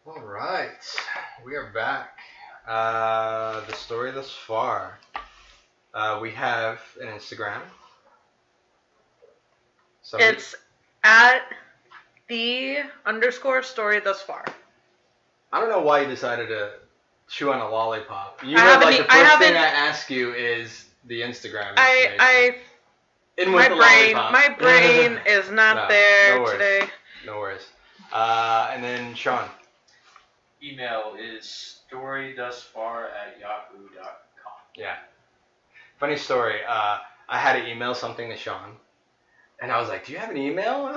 All right, we are back. The story thus far. We have an Instagram. Somebody? It's at the_story thus far. I don't know why you decided to chew on a lollipop. You I know, haven't like e- the I first thing haven't- I ask you is the Instagram information. In with My the brain, lollipop. my brain is not No, there no worries. today. No worries. And then Sean. Email is storythusfar@yahoo.com. Yeah. Funny story. I had to email something to Sean, and I was like, "Do you have an email?" We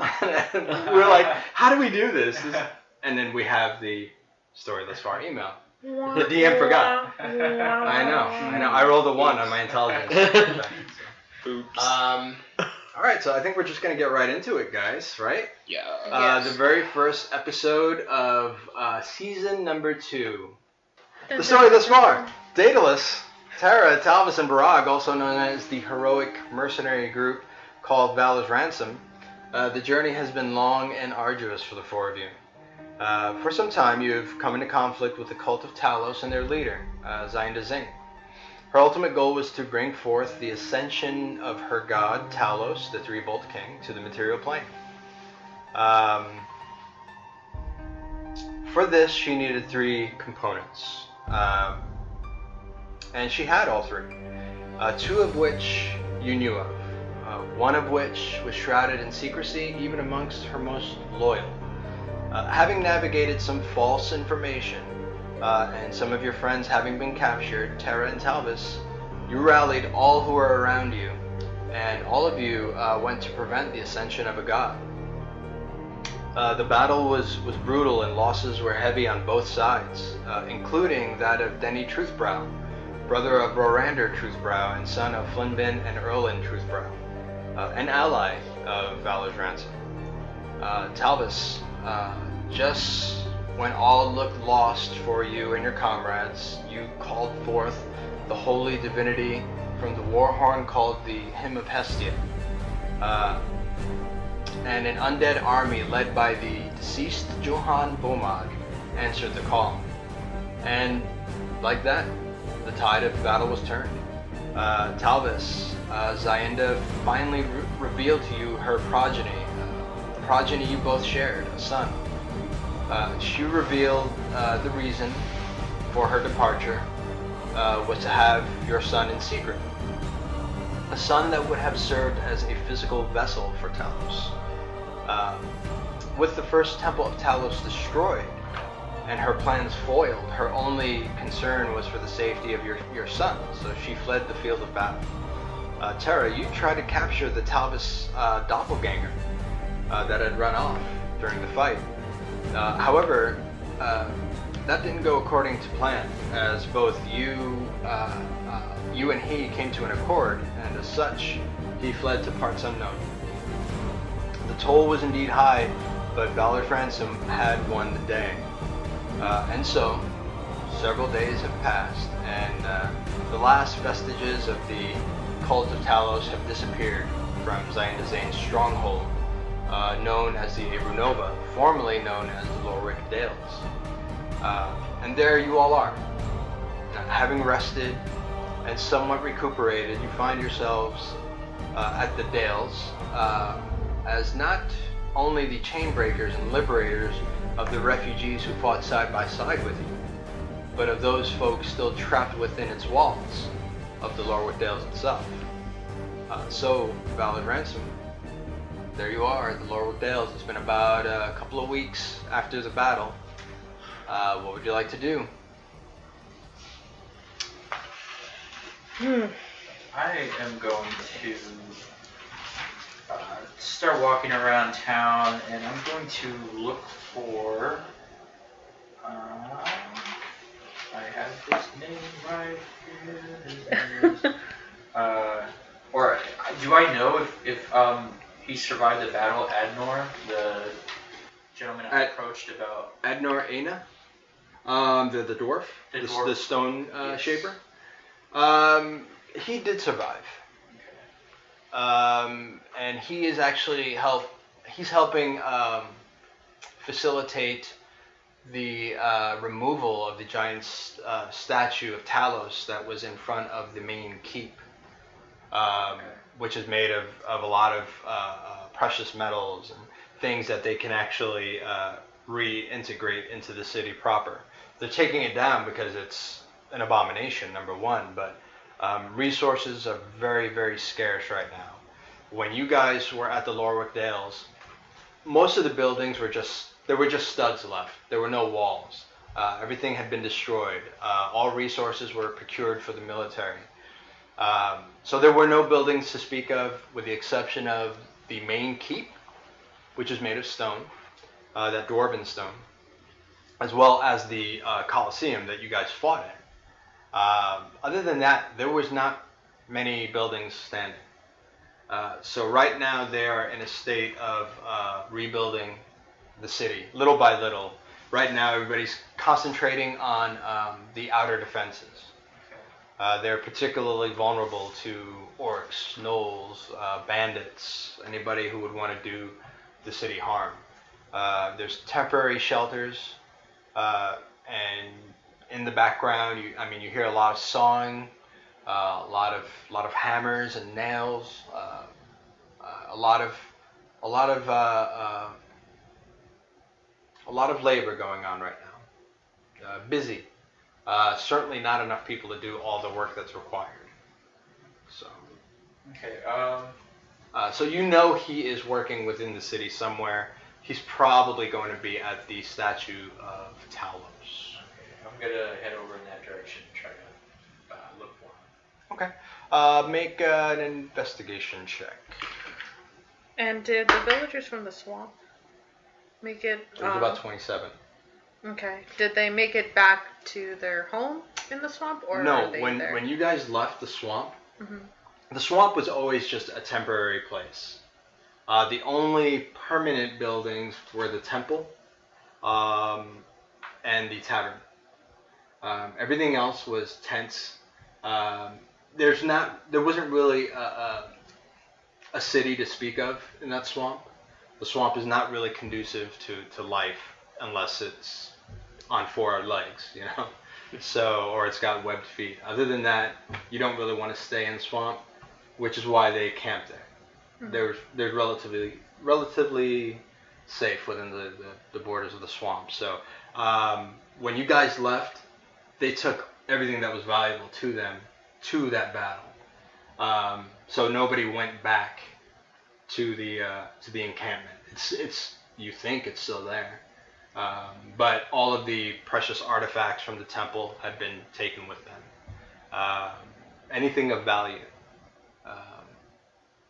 were like, "How do we do this?" And then we have the story thus far email. The DM forgot. I know. I rolled a 1 on my intelligence. Oops. All right, so I think we're just gonna get right into it, guys. Right? Yeah. Yes. The very first episode of season number 2. The story thus far: Daedalus, Terra, Talvis, and Barag, also known as the heroic mercenary group called Valor's Ransom. The journey has been long and arduous for the 4 of you. For some time, you have come into conflict with the cult of Talos and their leader, Zainda. Her ultimate goal was to bring forth the ascension of her god, Talos, the Three-Bolt King, to the material plane. For this, she needed 3 components. And she had all 3. 2 of which you knew of. 1 of which was shrouded in secrecy, even amongst her most loyal. Having navigated some false information, and some of your friends having been captured, Terra and Talvis, you rallied all who were around you, and all of you went to prevent the ascension of a god. The battle was brutal, and losses were heavy on both sides, including that of Denny Truthbrow, brother of Rorander Truthbrow and son of Flinbin and Erlin Truthbrow, an ally of Valor's Ransom. Talvis, just when all looked lost for you and your comrades, you called forth the holy divinity from the war horn called the Hymn of Hestia. And an undead army led by the deceased Johann Bomag answered the call. And like that, the tide of battle was turned. Talvis, Zainda finally revealed to you her progeny, the progeny you both shared, a son. She revealed the reason for her departure was to have your son in secret. A son that would have served as a physical vessel for Talos. With the first temple of Talos destroyed and her plans foiled, her only concern was for the safety of your son, so she fled the field of battle. Terra, you tried to capture the Talvis doppelganger that had run off during the fight. However, that didn't go according to plan, as both you and he came to an accord, and as such, he fled to parts unknown. The toll was indeed high, but Valor's Ransom had won the day. And so, several days have passed, and the last vestiges of the cult of Talos have disappeared from Zainda Zane's stronghold, known as the Arunova, formerly known as the Lorwick Dales. And there you all are. Having rested and somewhat recuperated, you find yourselves at the Dales as not only the chain breakers and liberators of the refugees who fought side by side with you, but of those folks still trapped within its walls of the Lorwick Dales itself. So, Valor's Ransom, there you are at the Lorwick Dales. It's been about a couple of weeks after the battle. What would you like to do? I am going to start walking around town, and I'm going to look for. I have his name right here. Or do I know if he survived the battle? Adnor, the gentleman I approached about. Adnor Aina? The dwarf? The The dwarf. stone Yes. shaper? He did survive. And he is actually he's helping facilitate the removal of the giant statue of Talos that was in front of the main keep, which is made of a lot of precious metals and things that they can actually reintegrate into the city proper. They're taking it down because it's an abomination, number one, but resources are very, very scarce right now. When you guys were at the Lorwick Dales, most of the buildings were just studs left. There were no walls. Everything had been destroyed. All resources were procured for the military. So there were no buildings to speak of, with the exception of the main keep, which is made of stone, that dwarven stone, as well as the Colosseum that you guys fought in. Other than that, there was not many buildings standing. So right now they are in a state of rebuilding the city, little by little. Right now everybody's concentrating on the outer defenses. They're particularly vulnerable to orcs, gnolls, bandits, anybody who would want to do the city harm. There's temporary shelters, and in the background, you hear a lot of sawing, a lot of hammers and nails, a lot of labor going on right now. Busy. Certainly not enough people to do all the work that's required. So. Okay. So you know he is working within the city somewhere. He's probably going to be at the statue of Talvis. Okay. I'm gonna head over in that direction and try to look for him. Okay. Make an investigation check. And did the villagers from the swamp make it? It was about 27. Okay. Did they make it back to their home in the swamp, or no? are they when there? when you guys left the swamp, Mm-hmm. the swamp was always just a temporary place. The only permanent buildings were the temple and the tavern. Everything else was tents. There wasn't really a city to speak of in that swamp. The swamp is not really conducive to life unless it's on 4 legs, you know. So, or it's got webbed feet. Other than that, you don't really want to stay in the swamp, which is why they camped there. Mm-hmm. They're relatively safe within the borders of the swamp. So when you guys left, they took everything that was valuable to them to that battle. So nobody went back to the encampment. It's you think it's still there, but all of the precious artifacts from the temple had been taken with them. Anything of value.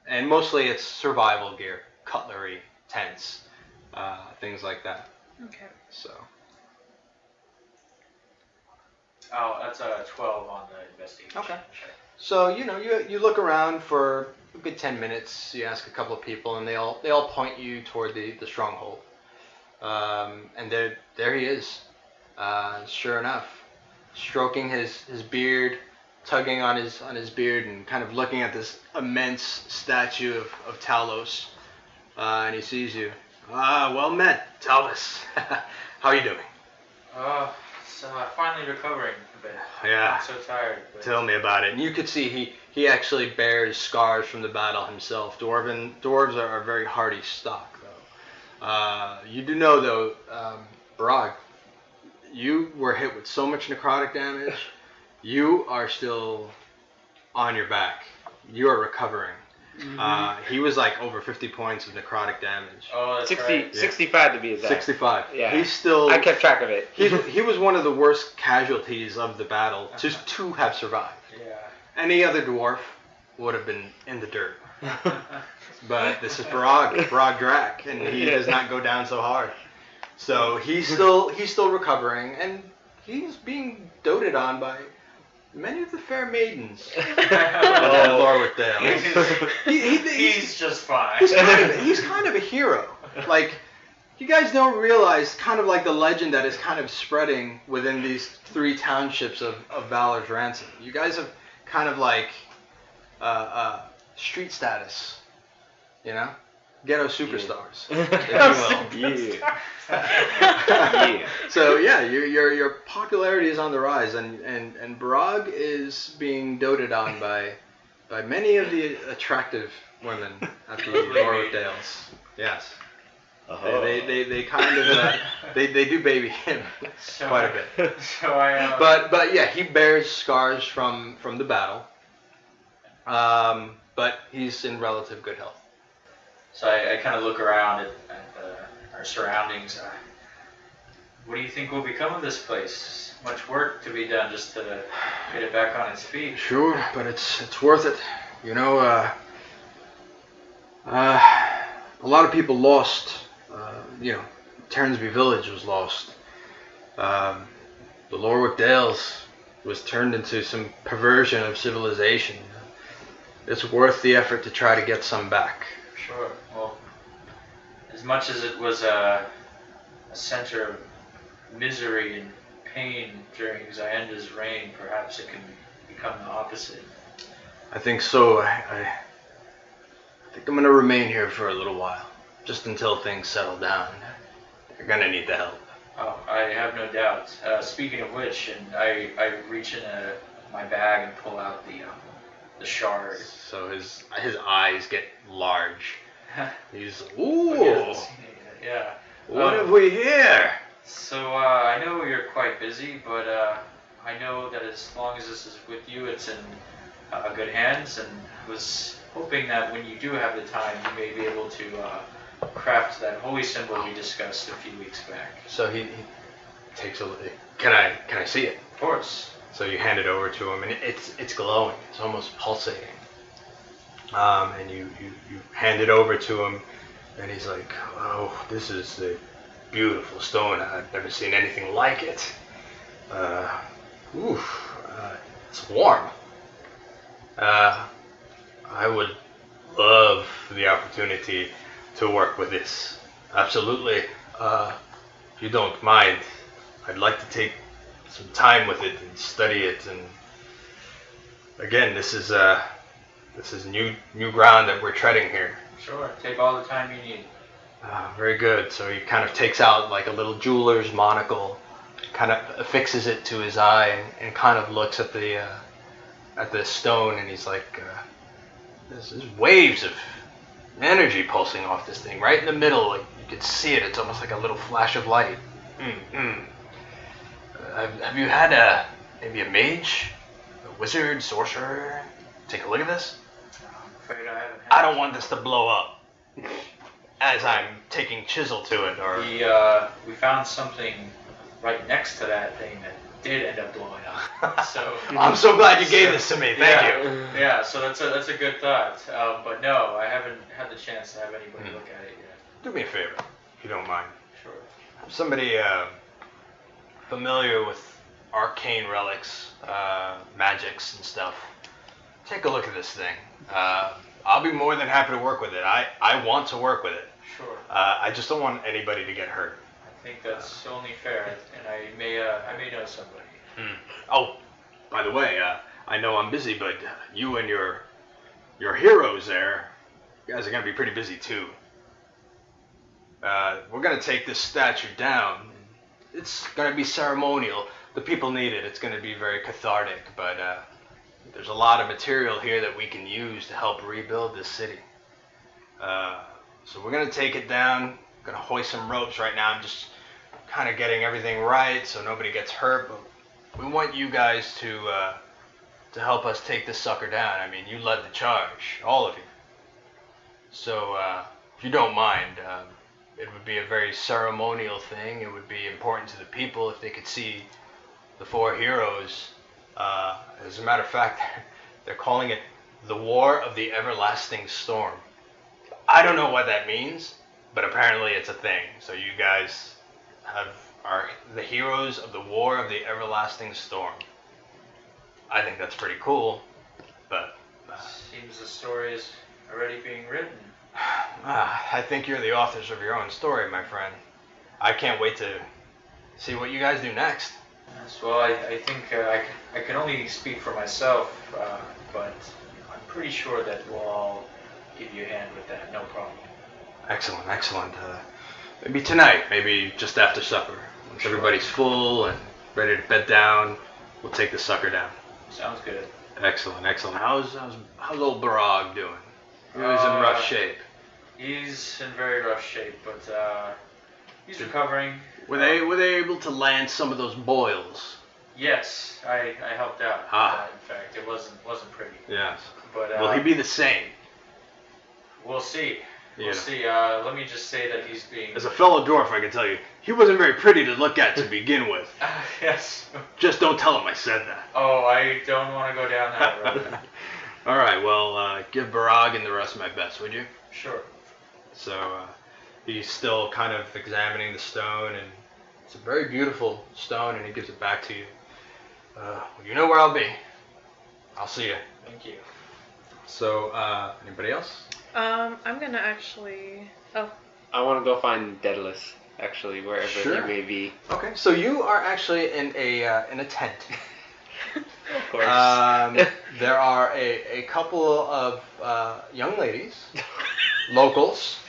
And mostly it's survival gear, cutlery, tents, things like that. Okay. So. Oh, that's a 12 on the investigation. Okay. So you look around for a good 10 minutes. You ask a couple of people, and they all point you toward the stronghold. And there he is. Sure enough, stroking his beard, tugging on his beard, and kind of looking at this immense statue of Talos. And he sees you. Well met, Talvis. How are you doing? So finally recovering a bit. Yeah. I'm so tired. But... Tell me about it. And you could see he actually bears scars from the battle himself. Dwarves are a very hardy stock, though. You do know, though, Barag, you were hit with so much necrotic damage. You are still on your back. You are recovering. Mm-hmm. He was like over 50 points of necrotic damage. Oh, that's 60, right. 65 to be exact. 65. Yeah. He's still. I kept track of it. He was one of the worst casualties of the battle to have survived. Yeah. Any other dwarf would have been in the dirt. But this is Barag Drac, and he does not go down so hard. So he's still recovering, and he's being doted on by many of the fair maidens. Lorwick Dale. He's just fine. He's kind of a hero. Like, you guys don't realize kind of like the legend that is kind of spreading within these 3 townships of Valor's Ransom. You guys have kind of like street status, you know? Ghetto superstars, if you will. Yeah. So yeah, your popularity is on the rise, and Barag is being doted on by many of the attractive women at the Lower Dales. Yes. They kind of they do baby him quite a bit. So I. But yeah, he bears scars from the battle. But he's in relative good health. So I kind of look around at our surroundings. What do you think will become of this place? Much work to be done just to get it back on its feet. Sure, but it's worth it. You know, a lot of people lost. Ternsby Village was lost. The Lorwick Dales was turned into some perversion of civilization. It's worth the effort to try to get some back. Sure. Well, as much as it was a center of misery and pain during Xyenda's reign, perhaps it can become the opposite. I think so. I think I'm going to remain here for a little while, just until things settle down. You're going to need the help. Oh, I have no doubt. Speaking of which, and I reach in my bag and pull out the shard. So his eyes get large. He's ooh. Yeah. What have we here? So I know you're quite busy, but I know that as long as this is with you, it's in good hands, and was hoping that when you do have the time, you may be able to craft that holy symbol we discussed a few weeks back. So he takes a look. Can I see it? Of course. So you hand it over to him, and it's glowing. It's almost pulsating. And you hand it over to him, and he's like, "Oh, this is a beautiful stone. I've never seen anything like it. It's warm. I would love the opportunity to work with this. Absolutely. If you don't mind, I'd like to take some time with it and study it. And again, this is new ground that we're treading here." Sure. Take all the time you need. Very good. So he kind of takes out like a little jeweler's monocle, kind of affixes it to his eye, and kind of looks at the stone, and he's like, "There's waves of energy pulsing off this thing right in the middle. Like you can see it. It's almost like a little flash of light. Have you had maybe a mage, a wizard, sorcerer take a look at this?" I'm afraid I haven't. I don't want this to blow up as I'm taking chisel to it, or we found something right next to that thing that did end up blowing up. So I'm so glad you gave this to me. Thank you. Yeah, so that's a good thought. But no, I haven't had the chance to have anybody look at it yet. Do me a favor, if you don't mind. Sure. Somebody familiar with arcane relics, magics and stuff, take a look at this thing. I'll be more than happy to work with it. I want to work with it. Sure. I just don't want anybody to get hurt. I think that's only fair, and I may know somebody. Oh, by the way, I know I'm busy, but you and your heroes there, you guys are gonna be pretty busy too. We're gonna take this statue down. It's gonna be ceremonial. The people need it. It's gonna be very cathartic, but there's a lot of material here that we can use to help rebuild this city. So we're gonna take it down. Gonna hoist some ropes right now. I'm just kind of getting everything right so nobody gets hurt. But we want you guys to help us take this sucker down. I mean, you led the charge, all of you. So if you don't mind, it would be a very ceremonial thing. It would be important to the people if they could see the four heroes. As a matter of fact, they're calling it the War of the Everlasting Storm. I don't know what that means, but apparently it's a thing. So you guys are the heroes of the War of the Everlasting Storm. I think that's pretty cool, but seems the story is already being written. I think you're the authors of your own story, my friend. I can't wait to see what you guys do next. Yes, well, I think I can only speak for myself, but I'm pretty sure that we'll all give you a hand with that, no problem. Excellent, excellent. Maybe tonight, maybe just after supper. Once everybody's full and ready to bed down, we'll take the sucker down. Sounds good. Excellent, excellent. How's old Barag doing? He was in rough shape. He's in very rough shape, but he's recovering. Were they able to land some of those boils? Yes, I helped out. In fact, it wasn't pretty. Yes. But will he be the same? We'll see. We'll see. Let me just say that he's being. As a fellow dwarf, I can tell you, he wasn't very pretty to look at to begin with. Yes. Just don't tell him I said that. Oh, I don't want to go down that road. All right. Well, give Barag and the rest my best, would you? Sure. So he's still kind of examining the stone, and it's a very beautiful stone, and he gives it back to you. Well, you know where I'll be. I'll see you. Thank you. So, anybody else? I'm gonna actually. Oh. I want to go find Daedalus, actually, wherever he may be. Okay. So you are actually in a tent. Of course. There are a couple of young ladies, locals.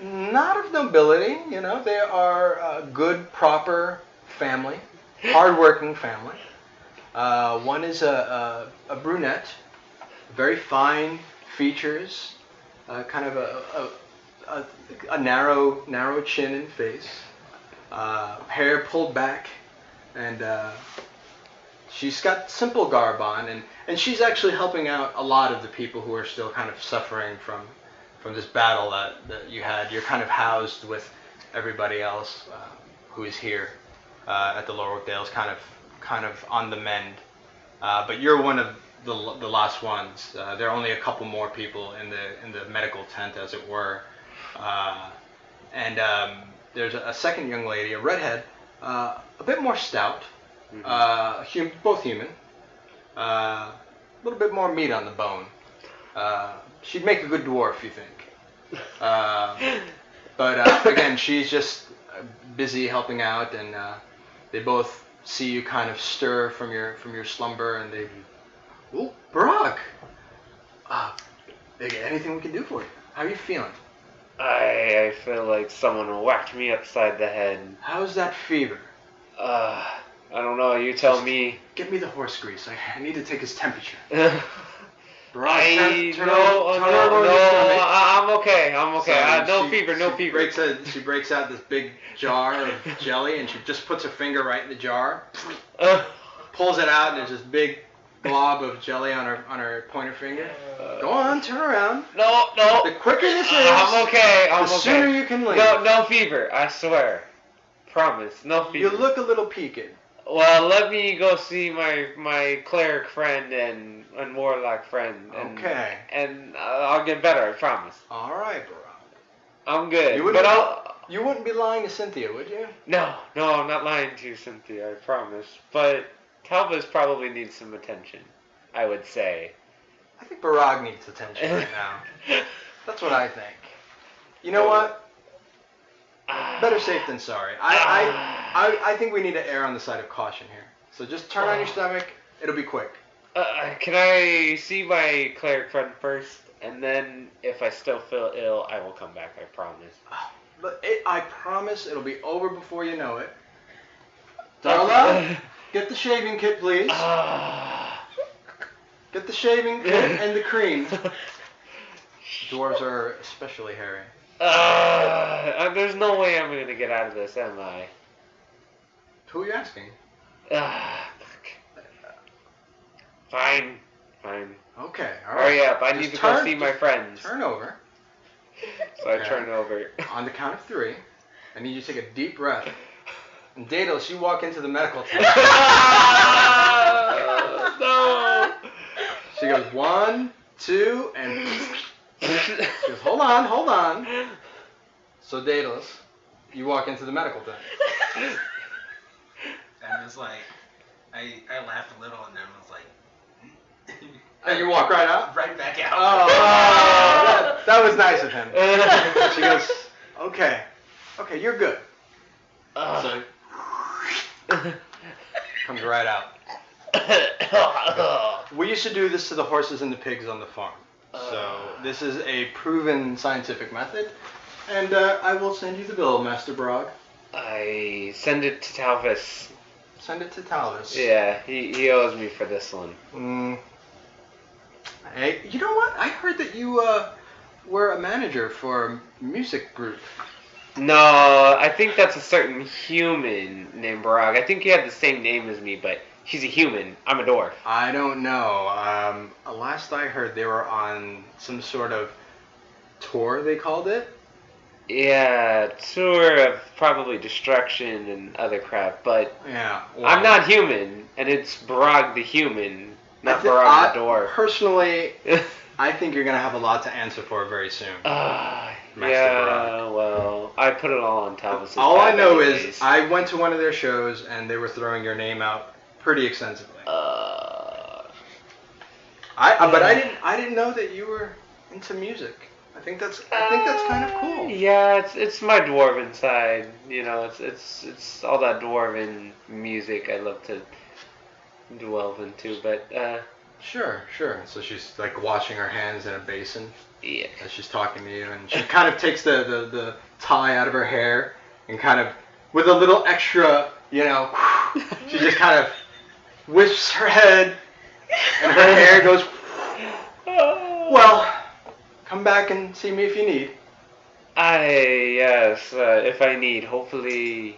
Not of nobility, you know. They are a good, proper family, hardworking family. One is a brunette, very fine features, kind of a narrow chin and face, hair pulled back, and she's got simple garb on, and she's actually helping out a lot of the people who are still kind of suffering from this battle that you had. You're kind of housed with everybody else who is here at the Lower Dales, kind of on the mend. But you're one of the last ones. There are only a couple more people in the medical tent, as it were. And there's a second young lady, a redhead, a bit more stout, both human, a little bit more meat on the bone. She'd make a good dwarf, you think. But again, she's just busy helping out, and they both see you kind of stir from your slumber, and they, "Oh, Barag, anything we can do for you? How are you feeling?" I feel like someone whacked me upside the head. How's that fever? I don't know. You tell me. Get me the horse grease. I need to take his temperature. I'm okay. No fever. She breaks out this big jar of jelly, and she just puts her finger right in the jar, pulls it out, and there's this big blob of jelly on her pointer finger. Go on, turn around. No. The quicker this is, I'm okay. the sooner you can leave. No fever. I swear. Promise. No fever. You look a little peaked. Well, let me go see my cleric friend and warlock friend. Okay. And I'll get better, I promise. All right, Barag. I'm good. You wouldn't be lying to Cynthia, would you? No, I'm not lying to you, Cynthia, I promise. But Talvis probably needs some attention, I would say. I think Barag needs attention right now. That's what I think. You know what? Better safe than sorry. I think we need to err on the side of caution here. So just turn on your stomach. It'll be quick. Can I see my cleric friend first? And then if I still feel ill, I will come back, I promise. But I promise it'll be over before you know it. Darla, get the shaving kit, please. Get the shaving kit and the cream. Dwarves are especially hairy. There's no way I'm gonna get out of this, am I? Who are you asking? Fine. Okay, all right. Hurry up, I need to go see my friends. Turn over. So I turn over. On the count of 3, I need you to take a deep breath. And Daedalus, you walk into the medical tent. No! She goes 1, 2, and she goes, hold on. So Daedalus, you walk into the medical tent. And it's like, I laughed a little, and then was like, And you walk right out? Right back out. Oh, that was nice of him. She goes, okay, you're good. So, comes right out. We used to do this to the horses and the pigs on the farm. So this is a proven scientific method. And I will send you the bill, Master Barag. I send it to Talvis. Send it to Talvis. Yeah, he owes me for this one. Hey, you know what? I heard that you were a manager for a music group. No, I think that's a certain human named Barag. I think he had the same name as me, but he's a human. I'm a dwarf. I don't know. Last I heard, they were on some sort of tour, they called it. Yeah, tour of probably destruction and other crap, but Yeah. I'm not human, and it's Barag the human, not Barag the dwarf. Personally, I think you're going to have a lot to answer for very soon. Master Yeah, Barag. well, I put it all on Talvis. All I know is I went to one of their shows and they were throwing your name out pretty extensively. But I didn't know that you were into music. I think that's kind of cool. Yeah, it's my dwarven side. You know, it's all that dwarven music I love to delve into. But Sure. So she's like washing her hands in a basin yeah, as she's talking to you, and she kind of takes the tie out of her hair and kind of with a little extra, she just kind of whisks her head, and her hair goes. Well, come back and see me if you need. yes, if I need, hopefully.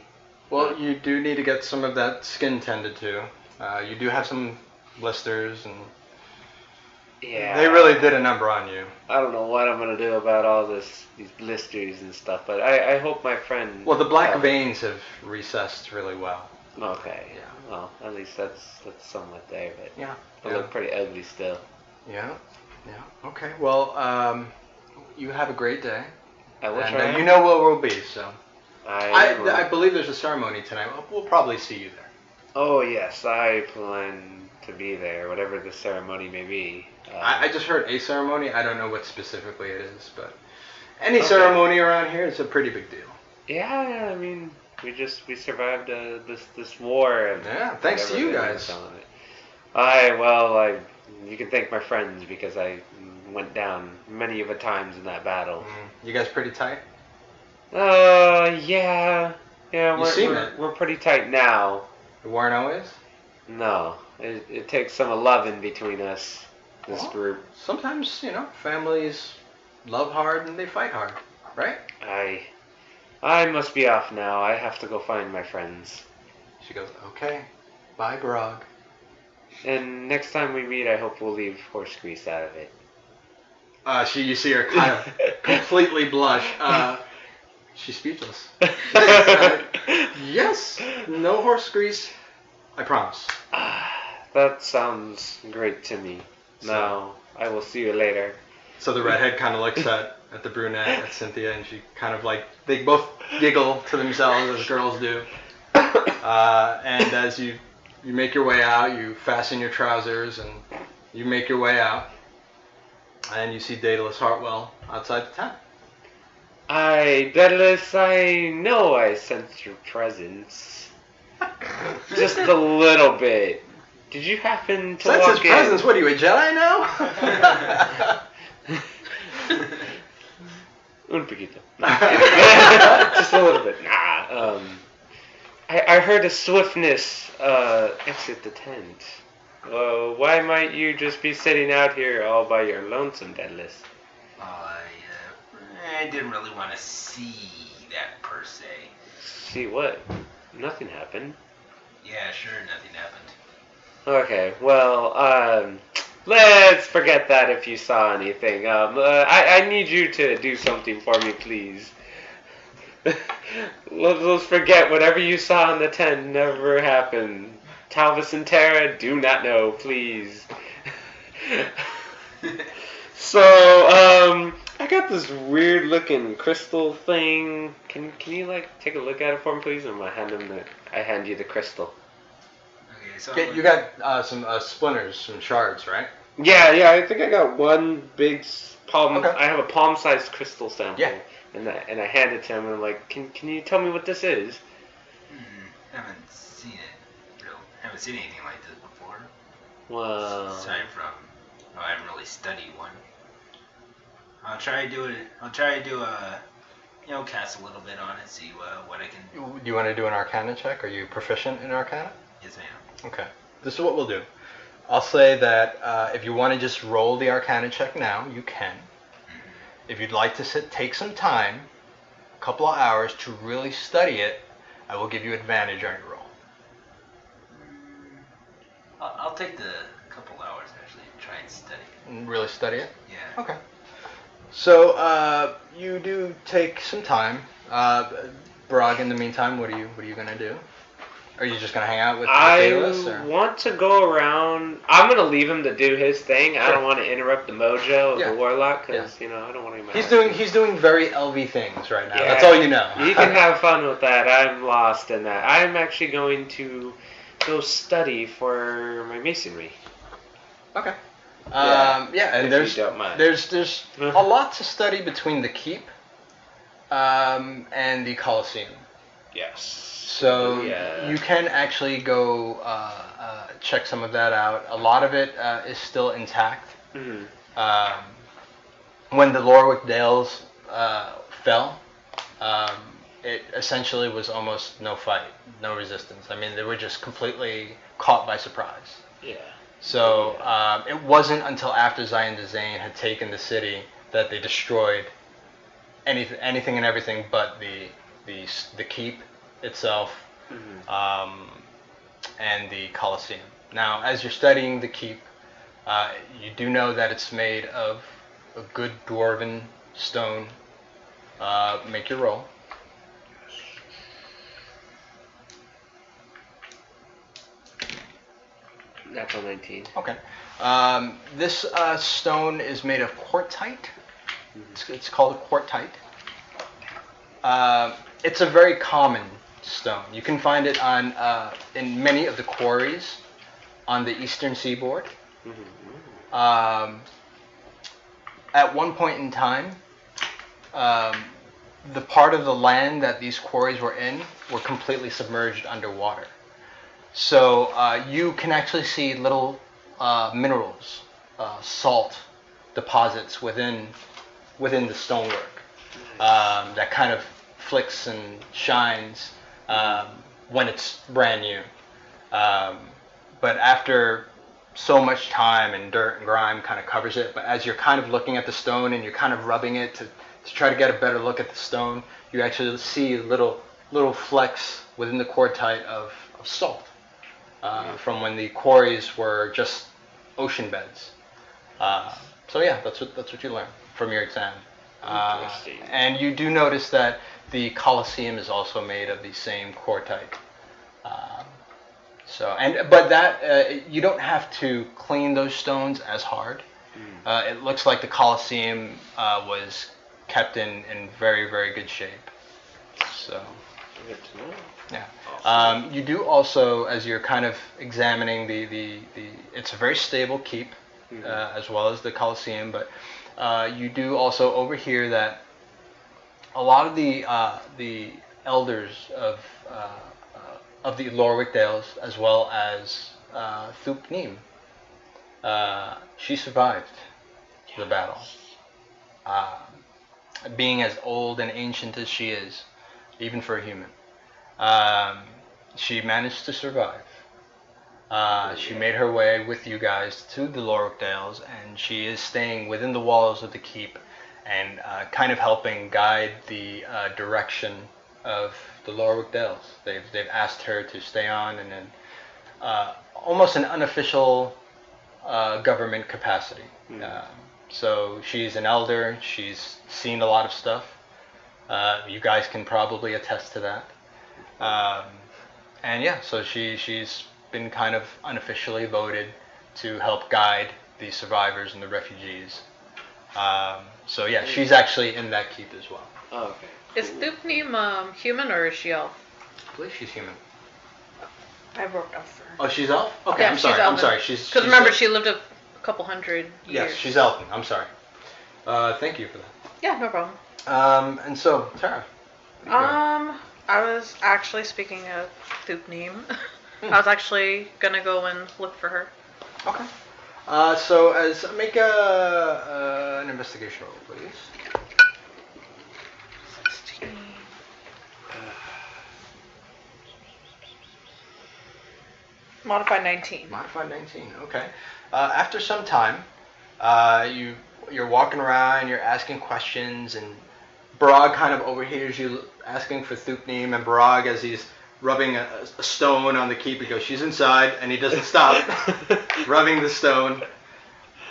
Well, you do need to get some of that skin tended to. You do have some blisters, and Yeah. they really did a number on you. I don't know what I'm gonna do about all these blisters and stuff, but I hope my friend. Well, the black veins have recessed really well. Okay. Yeah. Well, at least that's somewhat there, but Yeah. I look pretty ugly still. Yeah. Okay. Well, you have a great day. I will And try. you know where we'll be, so. I I believe there's a ceremony tonight. We'll probably see you there. Oh yes, I plan to be there, whatever the ceremony may be. I just heard a ceremony. I don't know what specifically it is, but any Okay. ceremony around here is a pretty big deal. Yeah, I mean, we survived this war. And Yeah, thanks to whatever you they guys. were calling it. You can thank my friends because I went down many of a times in that battle. You guys pretty tight? Yeah, You seem it. we're pretty tight now. You weren't always? No, it takes some loving between us, this Well, group. Sometimes, families love hard and they fight hard, right? I must be off now. I have to go find my friends. She goes, okay, bye, Barag. And next time we meet, I hope we'll leave horse grease out of it. You see her kind of completely blush. She's speechless. Yes, no horse grease, I promise. That sounds great to me. Now, I will see you later. So the redhead kind of looks at the brunette, at Cynthia, and she kind of they both giggle to themselves as girls do. And as you make your way out, you fasten your trousers and you make your way out. And you see Daedalus Hartwell outside the tent. Daedalus, I know I sense your presence. Just a little bit. Did you happen to Sense his walk in? presence? What are you, a Jedi now? Un poquito. No, just a little bit. Nah. I heard a swiftness exit the tent. Why might you just be sitting out here all by your lonesome, Daedalus? I didn't really want to see that per se. See what? Nothing happened. Yeah, sure, nothing happened. Okay, well, let's forget that if you saw anything. I need you to do something for me, please. Let's forget whatever you saw in the tent never happened. Talvis and Terra do not know, please. So, I got this weird looking crystal thing. Can you take a look at it for me, please? I'm gonna hand you the crystal. Okay, so You got some splinters, some shards, right? Yeah, I think I got one big palm. Okay. I have a palm-sized crystal sample. Yeah. And I hand it to him and I'm like, can you tell me what this is? haven't seen it. Haven't seen anything like this before. Well, Aside from, I haven't really studied one. I'll try to do cast a little bit on it, see what I can. Do you want to do an Arcana check? Are you proficient in Arcana? Yes, ma'am. Okay. This is what we'll do. I'll say that if you want to just roll the Arcana check now, you can. If you'd like to take some time, a couple of hours to really study it, I will give you advantage on your roll. I'll take the couple hours actually and try and study it. And really study it? Yeah. Okay. So you do take some time. Barag, in the meantime, what are you gonna do? Are you just gonna hang out with Daedalus? I want to go around. I'm gonna leave him to do his thing. I Sure. don't want to interrupt the mojo of Yeah. the warlock because I don't want him. He's doing very LV things right now. Yeah. That's all you know. You can have fun with that. I'm lost in that. I'm actually going to go study for my masonry. Okay. Yeah, and if there's you don't mind. there's a lot to study between the keep and the Colosseum. Yes. So Yeah. you can actually go check some of that out. A lot of it is still intact. Mhm. When the Lorwick Dales fell, it essentially was almost no fight, no resistance. I mean, they were just completely caught by surprise. Yeah. So it wasn't until after Zion Dezane had taken the city that they destroyed anything and everything but the keep itself and the Colosseum. Now, as you're studying the keep, you do know that it's made of a good dwarven stone. Make your roll. Natural 19. Okay. This stone is made of quartzite. It's called a quartzite. It's a very common stone. You can find it on in many of the quarries on the eastern seaboard. At one point in time, the part of the land that these quarries were in were completely submerged underwater. So you can actually see little minerals, salt deposits within the stonework that kind of flicks and shines when it's brand new. But after so much time and dirt and grime kind of covers it, but as you're kind of looking at the stone and you're kind of rubbing it to try to get a better look at the stone, you actually see little flecks within the quartzite of salt from when the quarries were just ocean beds. So yeah, that's what you learn from your exam. Interesting. And you do notice that the Colosseum is also made of the same quartzite. But that you don't have to clean those stones as hard. It looks like the Colosseum was kept in very, very good shape. So Good to know. yeah. You do also, as you're kind of examining the it's a very stable keep, as well as the Colosseum, but you do also overhear that a lot of the elders of the Lorwick Dales, as well as Thupnim, she survived the battle. Being as old and ancient as she is, even for a human, she managed to survive. She made her way with you guys to the Lorwick Dales, and she is staying within the walls of the keep and kind of helping guide the direction of the Lorwick Dales. They've asked her to stay on in almost an unofficial government capacity. So she's an elder. She's seen a lot of stuff. You guys can probably attest to that. And yeah, so she's been kind of unofficially voted to help guide the survivors and the refugees. So yeah, she's actually in that keep as well. Oh, okay. Is Thupnim human or is she elf? I believe she's human. I wrote elf for her. Oh, she's elf? Okay, Yeah, I'm she's sorry. I'm elven. sorry. She's Because remember, she lived a couple hundred years. Yes, she's elfin. I'm sorry. Thank you for that. Yeah, no problem. And so, Terra. I was actually, speaking of Thupnim, I was actually gonna go and look for her. Okay. So make an investigation roll, please. 16. Modified 19. Modified 19. Okay. After some time, you're walking around, you're asking questions, and Barag kind of overhears you asking for Thupneem, and Barag, as he's rubbing a stone on the keep, he goes, "She's inside," and he doesn't stop rubbing the stone.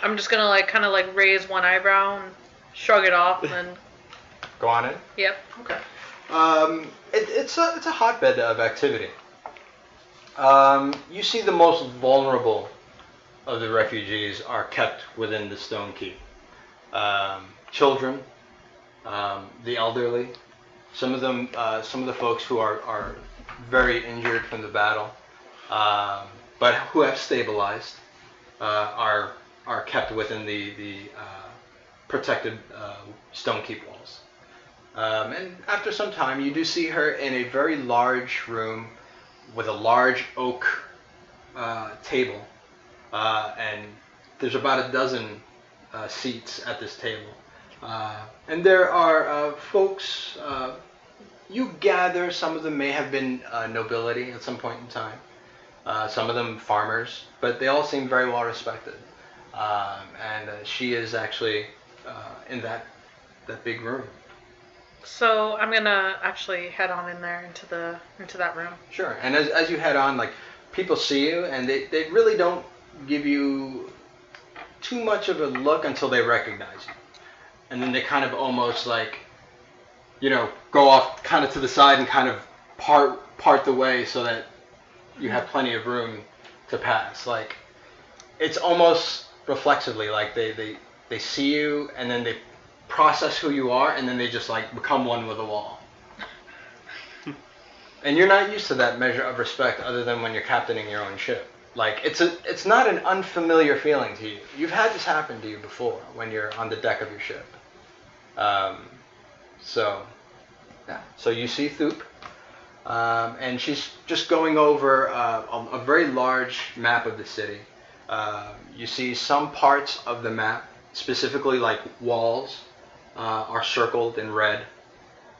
I'm just gonna kind of raise one eyebrow and shrug it off, and then Go on in. yep. Okay. It's a hotbed of activity. You see the most vulnerable of the refugees are kept within the stone keep. Children, the elderly, some of the folks who are very injured from the battle, but who have stabilized, are kept within the protected stone keep walls. And after some time, you do see her in a very large room with a large oak table, and there's about a dozen seats at this table. And there are folks, you gather some of them may have been nobility at some point in time, some of them farmers, but they all seem very well respected. And she is actually in that big room. So I'm gonna actually head on in there into that room. Sure. And as you head on, people see you, and they really don't give you too much of a look until they recognize you. And then they kind of almost go off kind of to the side and kind of part the way so that you have plenty of room to pass. It's almost reflexively, they see you and then they process who you are, and then they just become one with the wall. And you're not used to that measure of respect other than when you're captaining your own ship. It's not an unfamiliar feeling to you. You've had this happen to you before when you're on the deck of your ship. So you see Thup, and she's just going over a very large map of the city. You see some parts of the map, specifically walls, are circled in red,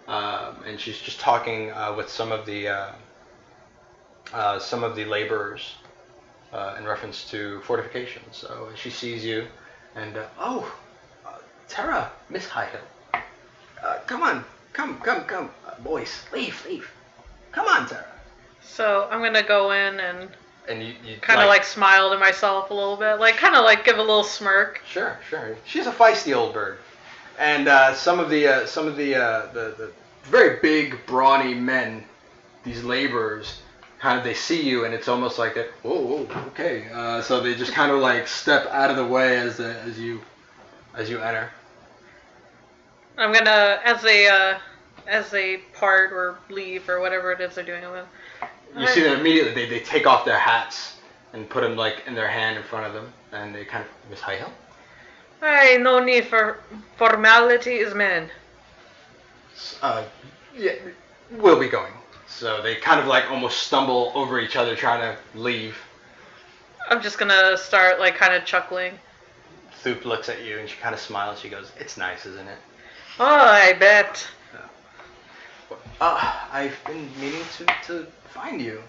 and she's just talking with some of the laborers in reference to fortifications. So she sees you, and Terra, Miss Highhill, come on, come, boys, leave, come on, Terra. So I'm gonna go in and you kind of smile to myself a little bit, give a little smirk. Sure. She's a feisty old bird. And some of the very big, brawny men, these laborers, they see you, and it's almost like that. Whoa, okay. So they just kind of step out of the way as you enter. I'm gonna, as they part or leave or whatever it is they're doing with them. You see them immediately. They take off their hats and put them in their hand in front of them, and they kind of, Miss Highhill. Hey, no need for formalities, man. Yeah, we'll be going. So they kind of almost stumble over each other trying to leave. I'm just gonna start kind of chuckling. Thup looks at you and she kind of smiles. She goes, "It's nice, isn't it?" Oh, I bet. I've been meaning to find you.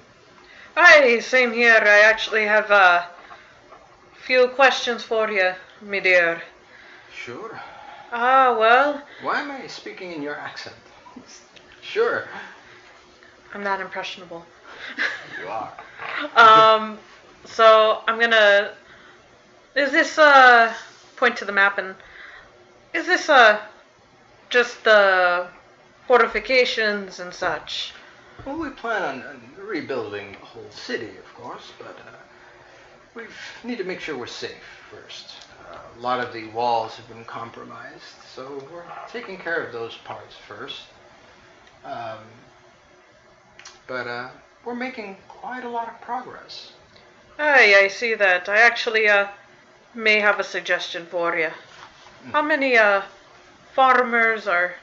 Hi, same here. I actually have a few questions for you, my dear. Sure. Well. Why am I speaking in your accent? Sure. I'm not impressionable. You are. So I'm gonna. Is this point to the map, and is this just the fortifications and such? Well, we plan on rebuilding the whole city, of course, but we need to make sure we're safe first. A lot of the walls have been compromised, so we're taking care of those parts first. But we're making quite a lot of progress. I see that. I actually may have a suggestion for you. How many farmers or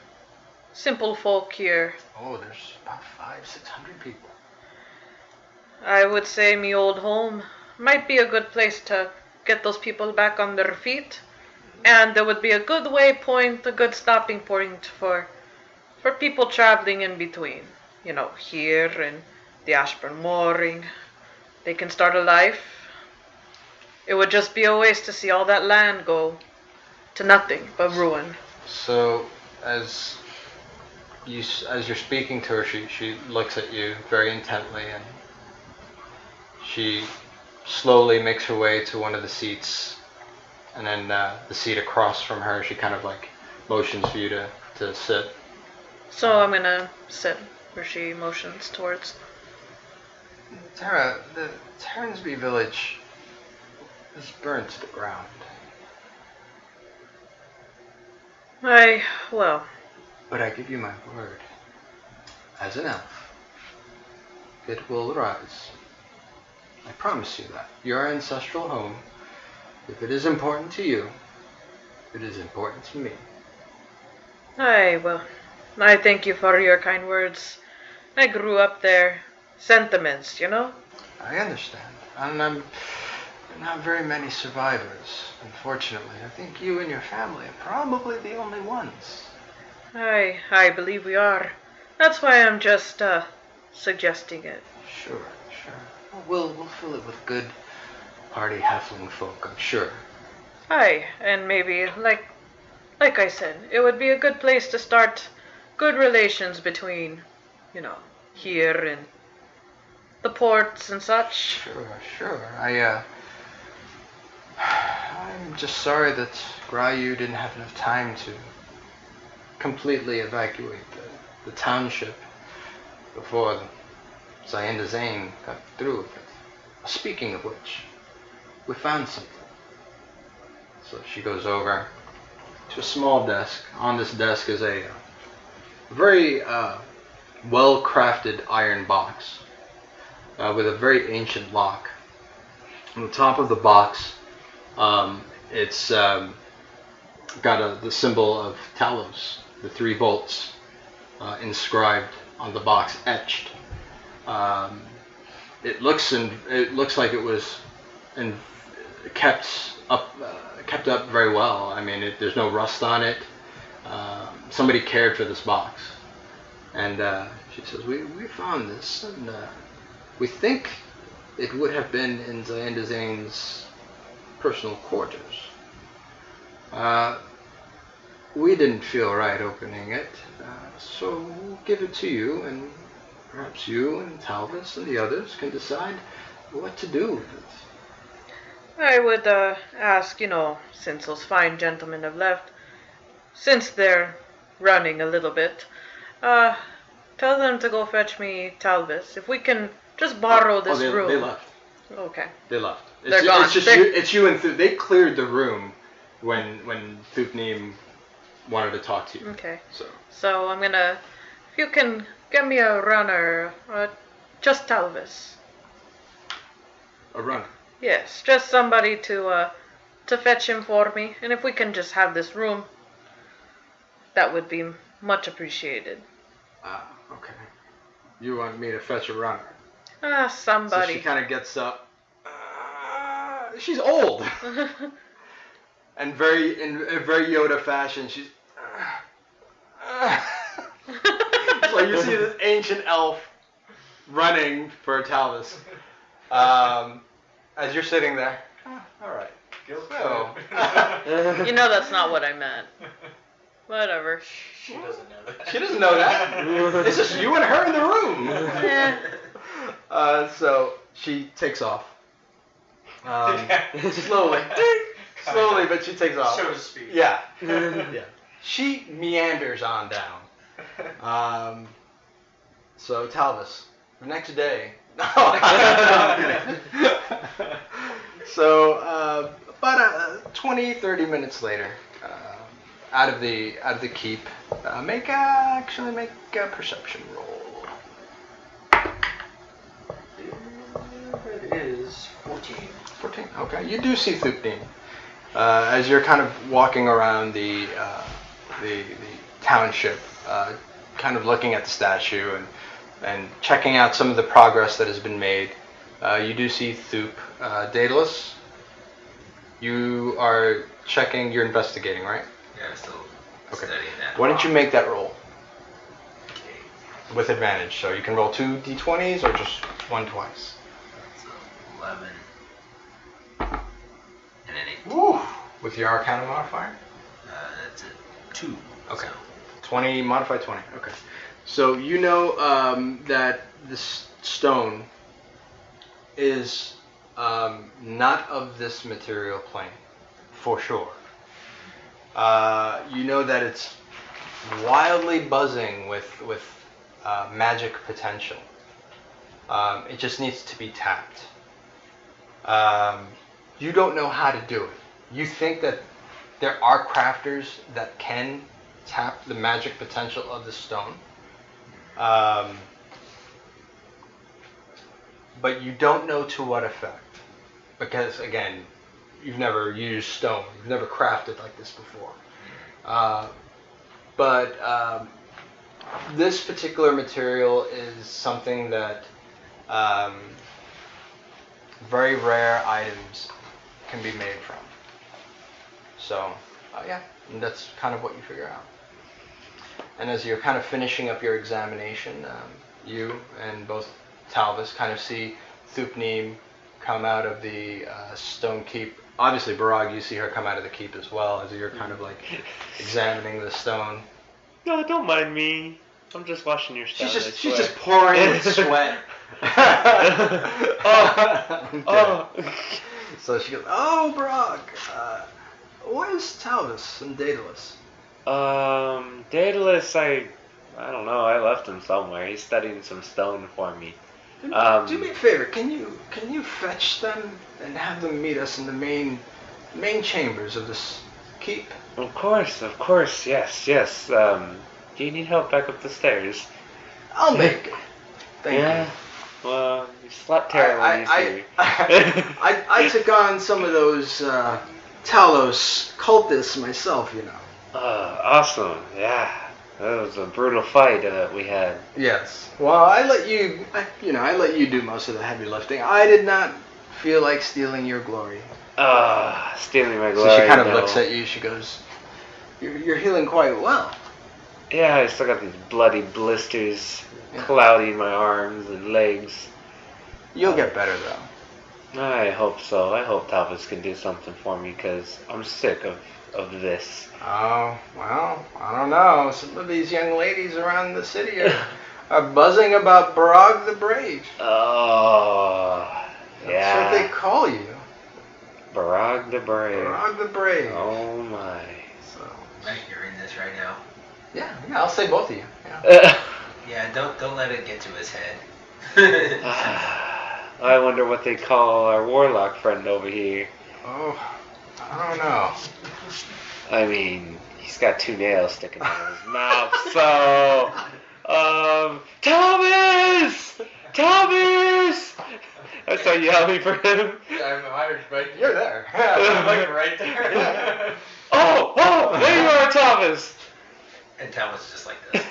simple folk here? Oh, there's about 500-600 people. I would say me old home might be a good place to get those people back on their feet, and there would be a good waypoint, a good stopping point for people traveling in between. Here and the Ashburn Mooring, they can start a life. It would just be a waste to see all that land go to nothing but ruin. So, as you're speaking to her, she looks at you very intently, and she slowly makes her way to one of the seats, and then the seat across from her, she kind of like motions for you to sit. So I'm gonna sit where she motions towards. Terra, the Terransby village is burned to the ground. Well, But I give you my word, as an elf, it will rise. I promise you that. Your ancestral home, if it is important to you, it is important to me. well, I thank you for your kind words. I grew up there. Sentiments, you know? I understand. And there are not very many survivors, unfortunately. I think you and your family are probably the only ones. I believe we are. That's why I'm just, suggesting it. Sure. Well, we'll fill it with good party halfling folk, I'm sure. And maybe, like I said, it would be a good place to start good relations between, here and the ports and such. Sure. I'm just sorry that Grayu didn't have enough time to completely evacuate the township before Zayenda Zane got through with it. Speaking of which, we found something. So she goes over to a small desk. On this desk is a very well-crafted iron box with a very ancient lock. On the top of the box, it's got the symbol of Talvis, the 3 bolts inscribed on the box, etched. It looks like it was kept up very well. I mean, there's no rust on it. Somebody cared for this box, and she says, "We found this, and we think it would have been in Zayenda Zane's personal quarters. We didn't feel right opening it, so we'll give it to you, and perhaps you and Talvis and the others can decide what to do with it." I would, ask, since those fine gentlemen have left, since they're running a little bit, tell them to go fetch me Talvis. If we can just borrow this room. They left. Okay. They left. They're gone. It's just it's you and Thup. They cleared the room when Thupneem wanted to talk to you. Okay. So I'm gonna, if you can get me a runner, just Talvis. a runner. Yes, just somebody to fetch him for me, and if we can just have this room, that would be much appreciated. Okay. You want me to fetch a runner? Somebody. So she kind of gets up. She's old. And in a very Yoda fashion, she's. So you see this ancient elf running for Talvis. As you're sitting there. All right. So. That's not what I meant. Whatever. She doesn't know that. She doesn't know that. It's just you and her in the room. Yeah. So she takes off. Slowly, but she takes off. So to speak. Yeah. She meanders on down. So Talvis, the next day. So about 20-30 minutes later, out of the keep, make a perception roll. It is 14. 14. Okay, you do see Thupneem. As you're kind of walking around the township, kind of looking at the statue and checking out some of the progress that has been made, you do see Thup. Daedalus, you are checking, you're investigating, right? Yeah, I'm still Okay. studying that. Why don't you make that roll? With advantage, so you can roll 2 d20s or just one twice. So 11. And an 8. Woo! With your Arcana modifier? That's a 2. Okay. So. 20, modify 20. Okay. So you know that this stone is not of this material plane, for sure. You know that it's wildly buzzing with magic potential. It just needs to be tapped. You don't know how to do it. You think that there are crafters that can tap the magic potential of the stone. But you don't know to what effect. Because, again, you've never used stone. You've never crafted like this before. But this particular material is something that very rare items can be made from. So, yeah, and that's kind of what you figure out. And as you're kind of finishing up your examination, you and both Talvis kind of see Thupneem come out of the stone keep. Obviously, Barag, you see her come out of the keep as well as you're kind of like examining the stone. No, don't mind me. I'm just watching your stone. She's just pouring in sweat. Oh. So she goes, "Oh, Barag, where's Talvis and Daedalus?" Daedalus, I don't know. I left him somewhere. He's studying some stone for me. Do me a favor. Can you fetch them and have them meet us in the main chambers of this keep? Of course. Yes. Do you need help back up the stairs? I'll make it. Thank you. Well, you slept Terra when you see me. I took on some of those Talos cultists myself, you know. Awesome. Yeah. That was a brutal fight we had. Yes. Well, I let you do most of the heavy lifting. I did not feel like stealing your glory. Stealing my glory. So she kind of looks at you. She goes, "You're healing quite well." Yeah, I still got these bloody blisters clouding my arms and legs. You'll get better though. I hope so. I hope Talvis can do something for me because I'm sick of this. Oh, well, I don't know. Some of these young ladies around the city are buzzing about Barag the Brave. Oh, yeah. That's what they call you. Barag the Brave. Barag the Brave. Oh, my. So. Right, you're in this right now. Yeah, I'll say both of you. Yeah. Yeah, don't let it get to his head. I wonder what they call our warlock friend over here. Oh, I don't know. I mean, he's got 2 nails sticking out of his mouth, so... Talvis! I start yelling for him. I'm Irish, but you're there. I'm like right there. Oh, there you are, Talvis! And Talvis just like this.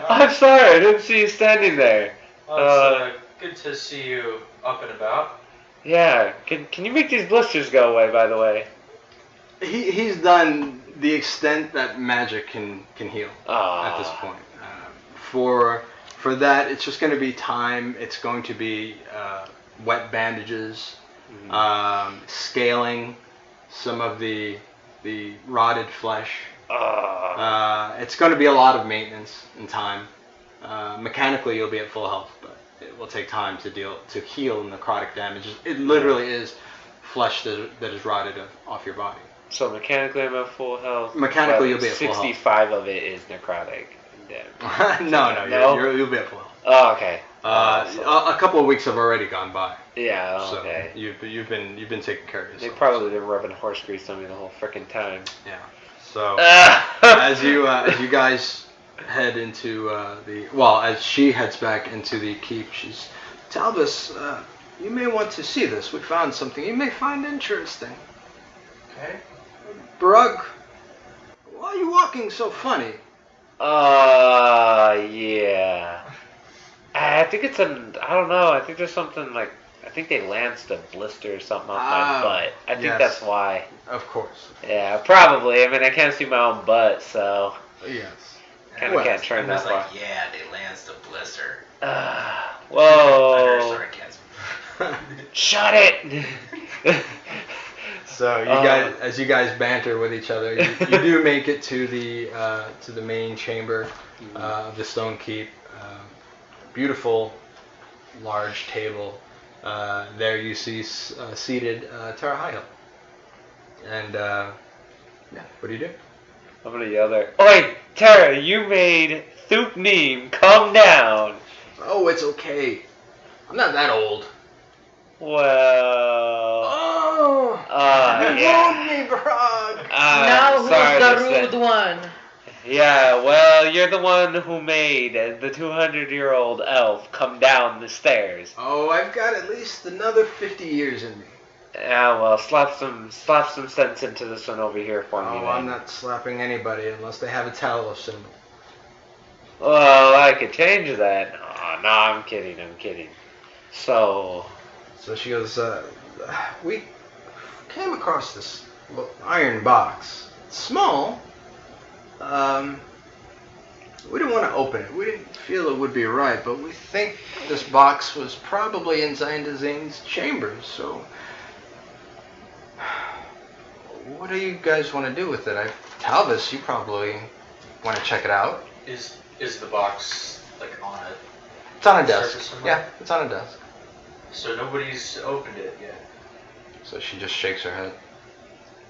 I'm sorry, I didn't see you standing there. Well, it's good to see you up and about. Yeah, can you make these blisters go away, by the way? He's done the extent that magic can heal at this point. For that, it's just going to be time. It's going to be wet bandages, scaling some of the rotted flesh. It's going to be a lot of maintenance and time. Mechanically, you'll be at full health, but it will take time to heal necrotic damage. It literally is flesh that is rotted off your body. So mechanically, I'm at full health. Mechanically, you'll be at full health. 65 of it is necrotic damage. No, you'll be at full health. Oh, okay. A couple of weeks have already gone by. Yeah. Okay. So you've been taking care of yourself. They probably been rubbing horse grease on me the whole frickin' time. Yeah. So as you guys head into as she heads back into the keep, she's, "Talvis, you may want to see this. We found something you may find interesting." Okay. Barag, why are you walking so funny? Yeah. I think it's I don't know. I think there's something like, I think they lanced a blister or something off my butt. I think that's why. Of course. Yeah, probably. I mean, I can't see my own butt, so. Yes. Kind of can't turn that far. Like, yeah, they lanced a blister. Whoa. Utter sarcasm. Shut it! So as you guys banter with each other, you do make it to the main chamber of the Stone Keep. Beautiful, large table. There you see seated Terra. And what do you do? I'm gonna yell there. Oi, Terra, you made Thupneem come down. Oh, it's okay. I'm not that old. Well. Oh, you yeah. wronged me, Barag. Now who's sorry, the listen. rude one? Yeah, well, you're the one who made the 200-year-old elf come down the stairs. Oh, I've got at least another 50 years in me. Yeah, well, slap some sense into this one over here for me. Oh, I'm not slapping anybody unless they have a Talvis symbol. Well, I could change that. Oh, no, I'm kidding. So she goes, we came across this iron box. It's small. We didn't want to open it. We didn't feel it would be right, but we think this box was probably in Zain's chambers, so what do you guys want to do with it? Talvis, you probably want to check it out. Is the box like on it? It's on a desk. Surface somewhere? Yeah, it's on a desk. So nobody's opened it yet. So she just shakes her head.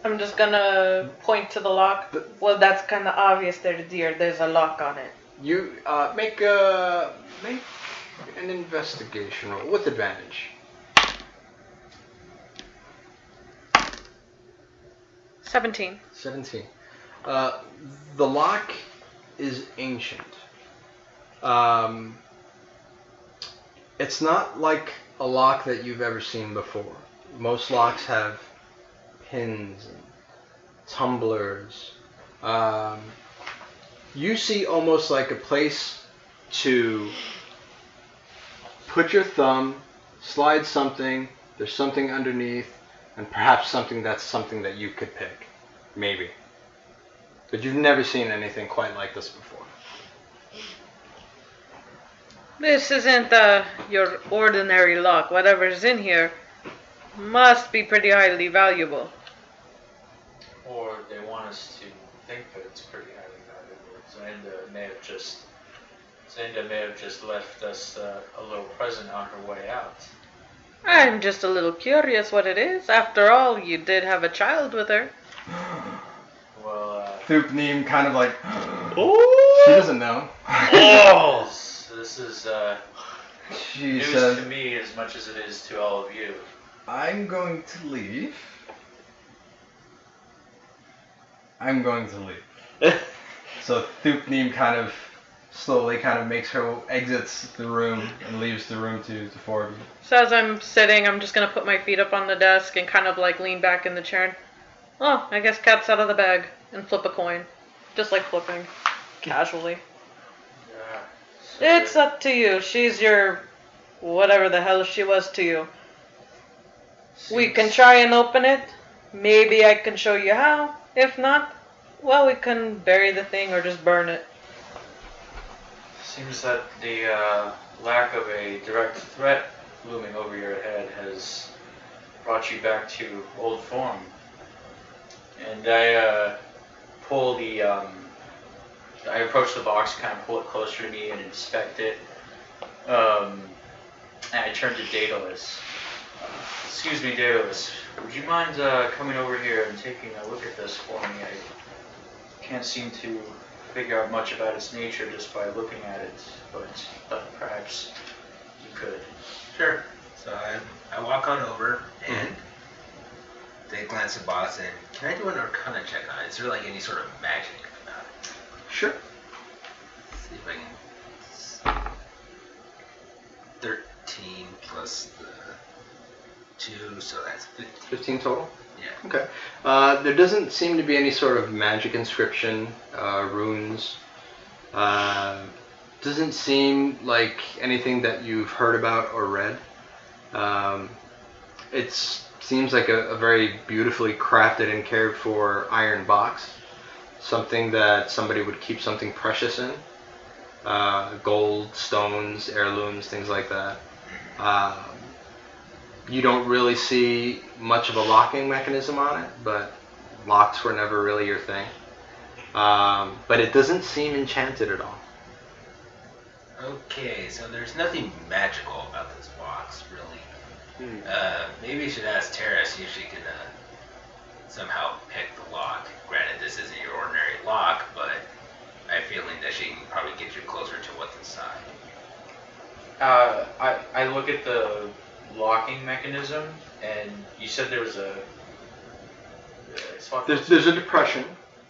I'm just gonna point to the lock. Well, that's kind of obvious there, dear. There's a lock on it. You make an investigation roll with advantage. 17. 17. The lock is ancient. It's not like a lock that you've ever seen before. Most locks have pins and tumblers. You see almost like a place to put your thumb, slide something, there's something underneath, and perhaps something that you could pick. Maybe. But you've never seen anything quite like this before. This isn't your ordinary lock. Whatever's in here must be pretty highly valuable. Or they want us to think that it's pretty highly valuable. Zainda may have just left us a little present on her way out. I'm just a little curious what it is. After all, you did have a child with her. Well, Thupneem kind of like, Ooh. she doesn't know. Oh. this is She news says, to me as much as it is to all of you. I'm going to leave. So Thupneem kind of slowly makes her exits the room and leaves the room to the four of you. So as I'm sitting, I'm just gonna put my feet up on the desk and kind of like lean back in the chair. Oh, I guess cat's out of the bag, and flip a coin. Just like flipping. Casually. Yeah. So It's up to you. She's your whatever the hell she was to you. We can try and open it. Maybe I can show you how. If not, well, we can bury the thing or just burn it. Seems that the lack of a direct threat looming over your head has brought you back to old form. And I approach the box, kind of pull it closer to me and inspect it. And I turn to Daedalus. Excuse me, Daedalus. Would you mind coming over here and taking a look at this for me? I can't seem to figure out much about its nature just by looking at it, but perhaps you could. Sure. So I walk on over and they glance at boss and can I do an Arcana check on it? Is there like any sort of magic about it? Sure. Let's see if I can. 13 plus the 2, so that's 15. 15 total? Yeah. Okay. There doesn't seem to be any sort of magic inscription, runes. Doesn't seem like anything that you've heard about or read. It seems like a very beautifully crafted and cared for iron box. Something that somebody would keep something precious in. Gold, stones, heirlooms, things like that. You don't really see much of a locking mechanism on it, but locks were never really your thing. But it doesn't seem enchanted at all. Okay, so there's nothing magical about this box, really. Maybe you should ask Terra, see if she can somehow pick the lock. Granted, this isn't your ordinary lock, but I have a feeling that she can probably get you closer to what's inside. I look at the locking mechanism, and you said there was a. There's a depression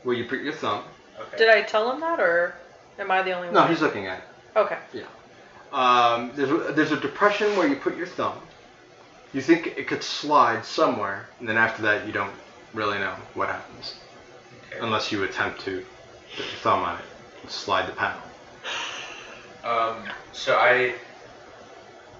where you put your thumb. Okay. Did I tell him that, or am I the only one? No, he's looking at it. Okay. There's a depression where you put your thumb. You think it could slide somewhere, and then after that you don't really know what happens. Okay. Unless you attempt to put your thumb on it and slide the panel. So I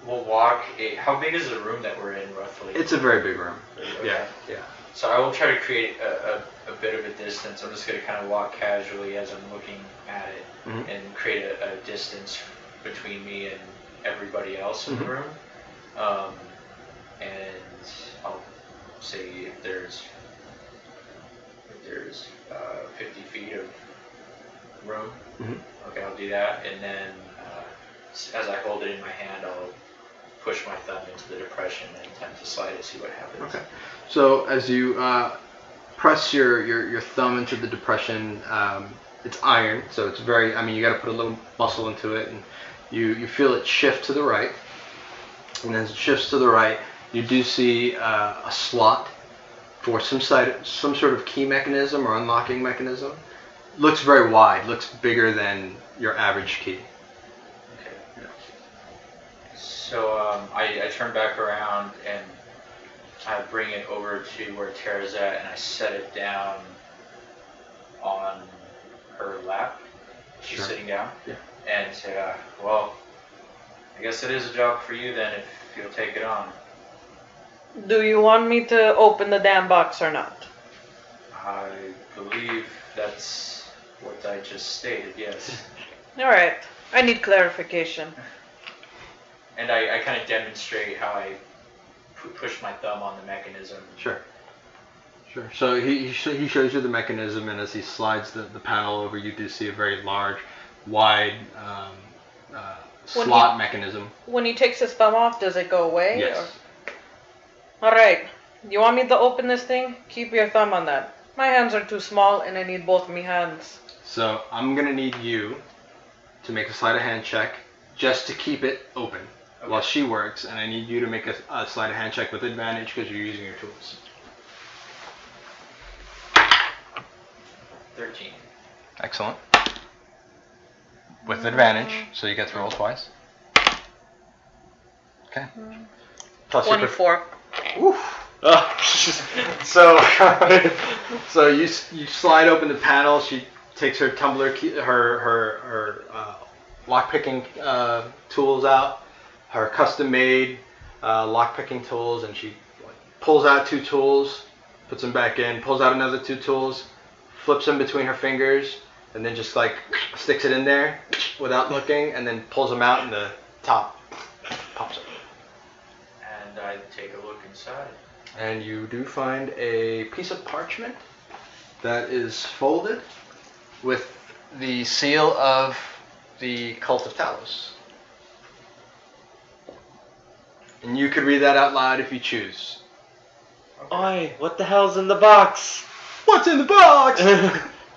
will walk. How big is the room that we're in roughly? It's a very big room. Okay. Yeah. So I will try to create a bit of a distance. I'm just going to kind of walk casually as I'm looking at it and create a distance between me and everybody else in the room. And I'll say if there's 50 feet of room, okay, I'll do that. And then as I hold it in my hand, I'll push my thumb into the depression and attempt to slide it, see what happens. Okay. So as you press your thumb into the depression, it's iron, so it's very. I mean, you got to put a little muscle into it, and you feel it shift to the right. And as it shifts to the right, you do see a slot for some sort of key mechanism or unlocking mechanism. Looks very wide. Looks bigger than your average key. Okay. Yeah. So I turn back around and I bring it over to where Terra's at, and I set it down on her lap. She's sitting down. Yeah. And say, well, I guess it is a job for you then if you'll take it on. Do you want me to open the damn box or not? I believe that's what I just stated, yes. Alright, I need clarification. And I kind of demonstrate how I push my thumb on the mechanism. Sure. So he shows you the mechanism, and as he slides the panel over, you do see a very large, wide slot mechanism. When he takes his thumb off, does it go away? Yes. Alright, you want me to open this thing? Keep your thumb on that. My hands are too small and I need both my hands. So I'm going to need you to make a sleight of hand check just to keep it open while she works, and I need you to make a sleight of hand check with advantage because you're using your tools. 13. Excellent. With advantage, so you get to roll twice. Okay. Plus 24. Oof. So you slide open the panel. She takes her tumbler key, her lockpicking tools out, her custom-made lockpicking tools, and she pulls out 2 tools, puts them back in, pulls out another 2 tools, flips them between her fingers, and then just like sticks it in there without looking, and then pulls them out, and the top pops up. And I take a look inside. And you do find a piece of parchment that is folded with the seal of the cult of Talvis. And you could read that out loud if you choose. Oi, what the hell's in the box? What's in the box?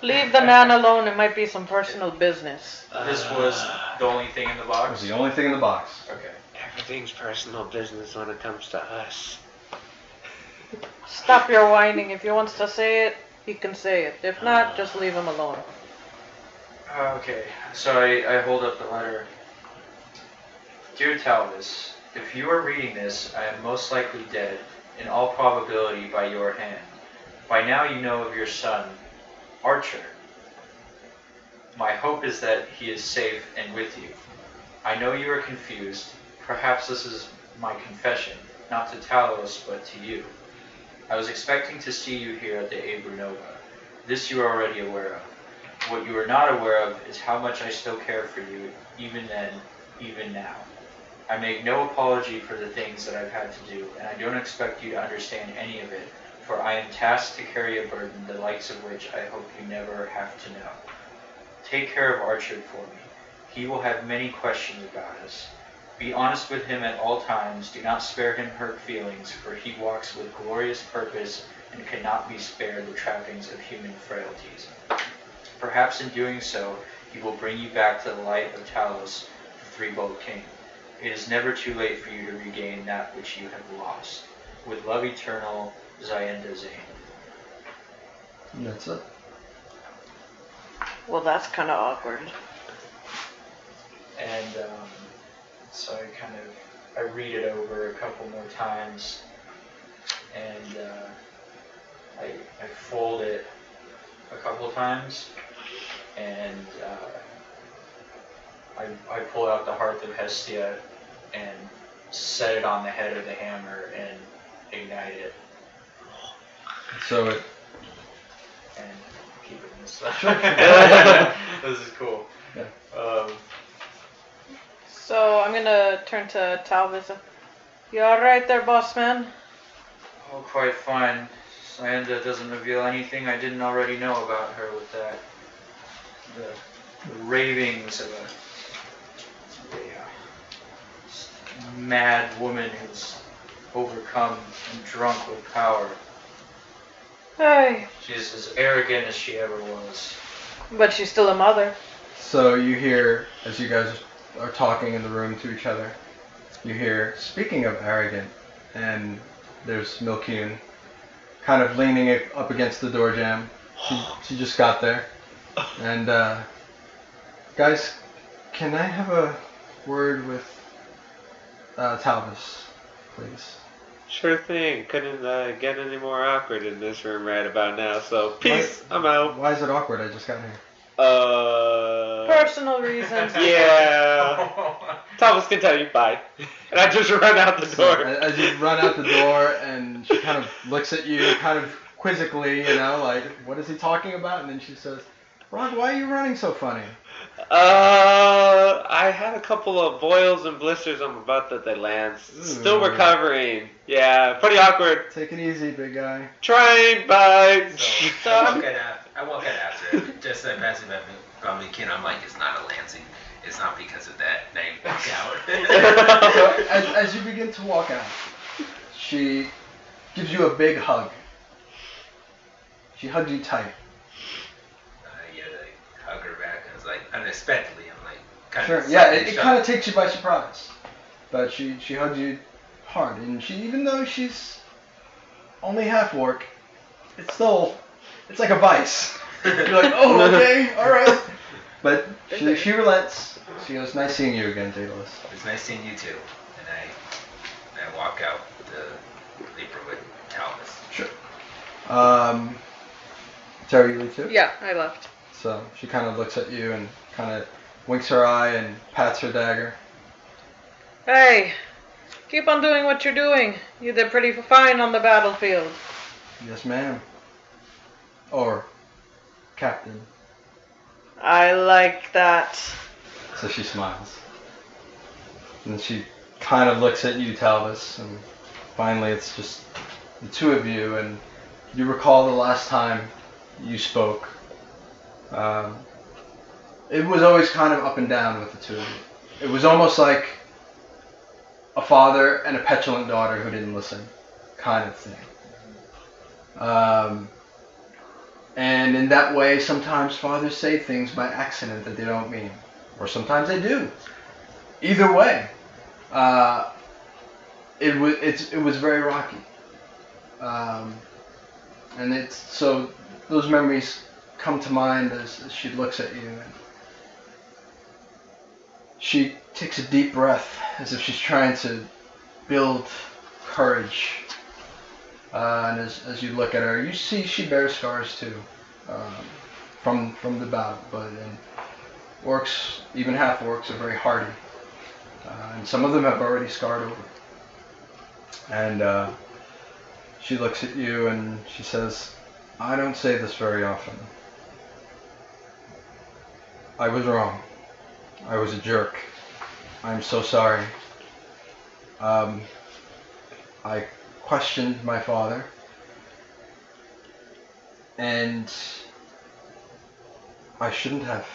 Leave the man alone, it might be some personal business. This was the only thing in the That box? was the only thing in the box. Okay. Everything's personal business when it comes to us. Stop your whining. If he wants to say it, he can say it. If not, just leave him alone. Okay, so I hold up the letter. Dear Talvis, if you are reading this, I am most likely dead, in all probability by your hand. By now you know of your son, Archer. My hope is that he is safe and with you. I know you are confused. Perhaps this is my confession, not to Talos, but to you. I was expecting to see you here at the Abranova. This you are already aware of. What you are not aware of is how much I still care for you, even then, even now. I make no apology for the things that I've had to do, and I don't expect you to understand any of it, for I am tasked to carry a burden the likes of which I hope you never have to know. Take care of Archard for me. He will have many questions about us. Be honest with him at all times. Do not spare him hurt feelings, for he walks with glorious purpose and cannot be spared the trappings of human frailties. Perhaps in doing so, he will bring you back to the light of Talvis, the threefold king. It is never too late for you to regain that which you have lost. With love eternal, Zayenda Zane. And that's it. Well, that's kind of awkward. And so I read it over a couple more times, and I fold it a couple times, and I pull out the heart of Hestia and set it on the head of the hammer and ignite it. So it. And keep it in this stuff. This is cool. Yeah. So I'm gonna turn to Talvis. You alright there, boss man? Oh, quite fine. Zayenda doesn't reveal anything I didn't already know about her with that. The ravings of a mad woman who's overcome and drunk with power. Hey. She's as arrogant as she ever was. But she's still a mother. So you hear, as you guys are talking in the room to each other, you hear, speaking of arrogant, and there's Milkune kind of leaning it up against the door jamb. She just got there. And, guys, can I have a word with Talvis, please? Sure thing. Couldn't get any more awkward in this room right about now. So peace. I'm out. Why is it awkward? I just got here. Personal reasons. Yeah. Thomas can tell you bye. And I just run out the door. So, as you run out the door, and she kind of looks at you, kind of quizzically, you know, like, what is he talking about? And then she says, Ron, why are you running so funny? I had a couple of boils and blisters on my butt that they land. Still recovering. Yeah, pretty awkward. Take it easy, big guy. Trying, bye. So I walk out after it. Just that passive probably kid. I'm like, it's not a Lansing. It's not because of that. Now you walk out. So as you begin to walk out, she gives you a big hug. She hugs you tight. Hug her back. I was like, unexpectedly, I'm like, kind Sure. of. Yeah, it kind of takes you by surprise. But she hugs you hard, and even though she's only half orc, it's like a vice. You're like, oh, okay, all right. But she relents. She goes, nice seeing you again, Daedalus. It's nice seeing you too. And I walk out the leaper with Talvis. Sure. Terra, you leave too? Yeah, I left. So she kind of looks at you and kind of winks her eye and pats her dagger. Hey, keep on doing what you're doing. You did pretty fine on the battlefield. Yes, ma'am. Or, Captain. I like that. So she smiles. And she kind of looks at you, Talvis, and finally it's just the two of you, and you recall the last time you spoke. It was always kind of up and down with the two of you. It was almost like a father and a petulant daughter who didn't listen, kind of thing. And in that way, sometimes fathers say things by accident that they don't mean, or sometimes they do. Either way, it was very rocky, and it's so those memories come to mind as she looks at you, and she takes a deep breath as if she's trying to build courage. And as you look at her, you see she bears scars too, from the battle. But orcs, even half orcs, are very hardy, and some of them have already scarred over. And she looks at you and she says, "I don't say this very often. I was wrong. I was a jerk. I'm so sorry. I questioned my father, and I shouldn't have.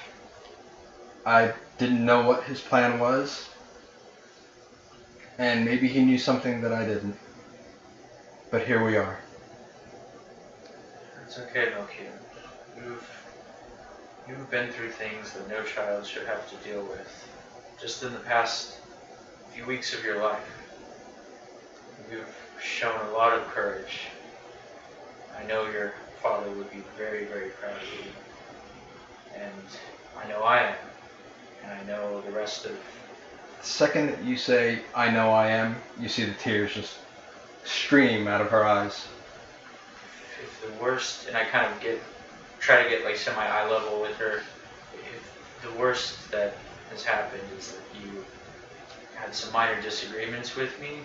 I didn't know what his plan was, and maybe he knew something that I didn't. But here we are. It's okay, Milky. You've been through things that no child should have to deal with. Just in the past few weeks of your life, you've shown a lot of courage. I know your father would be very, very proud of you. And I know I am. And I know the rest of... The second that you say, I know I am, you see the tears just stream out of her eyes. If the worst, and I kind of try to get like semi-eye level with her, if the worst that has happened is that you had some minor disagreements with me,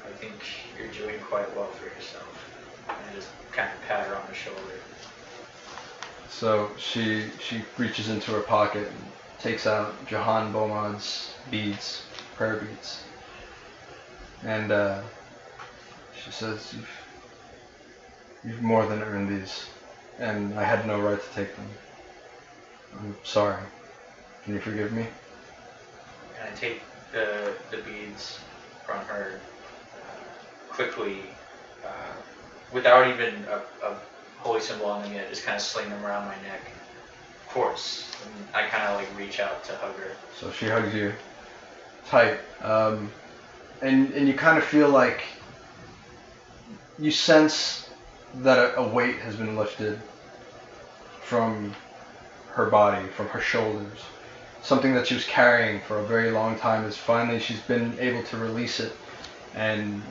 I think you're doing quite well for yourself. And I just kind of pat her on the shoulder. So she reaches into her pocket and takes out Johann Beaumont's beads, prayer beads. And she says, you've more than earned these, and I had no right to take them. I'm sorry. Can you forgive me? And I take the beads from her quickly, without even a holy symbol on them yet, just kind of sling them around my neck. Of course. And I kind of like reach out to hug her. So she hugs you tight, and you kind of feel like you sense that a weight has been lifted from her body, from her shoulders. Something that she was carrying for a very long time is finally she's been able to release it, and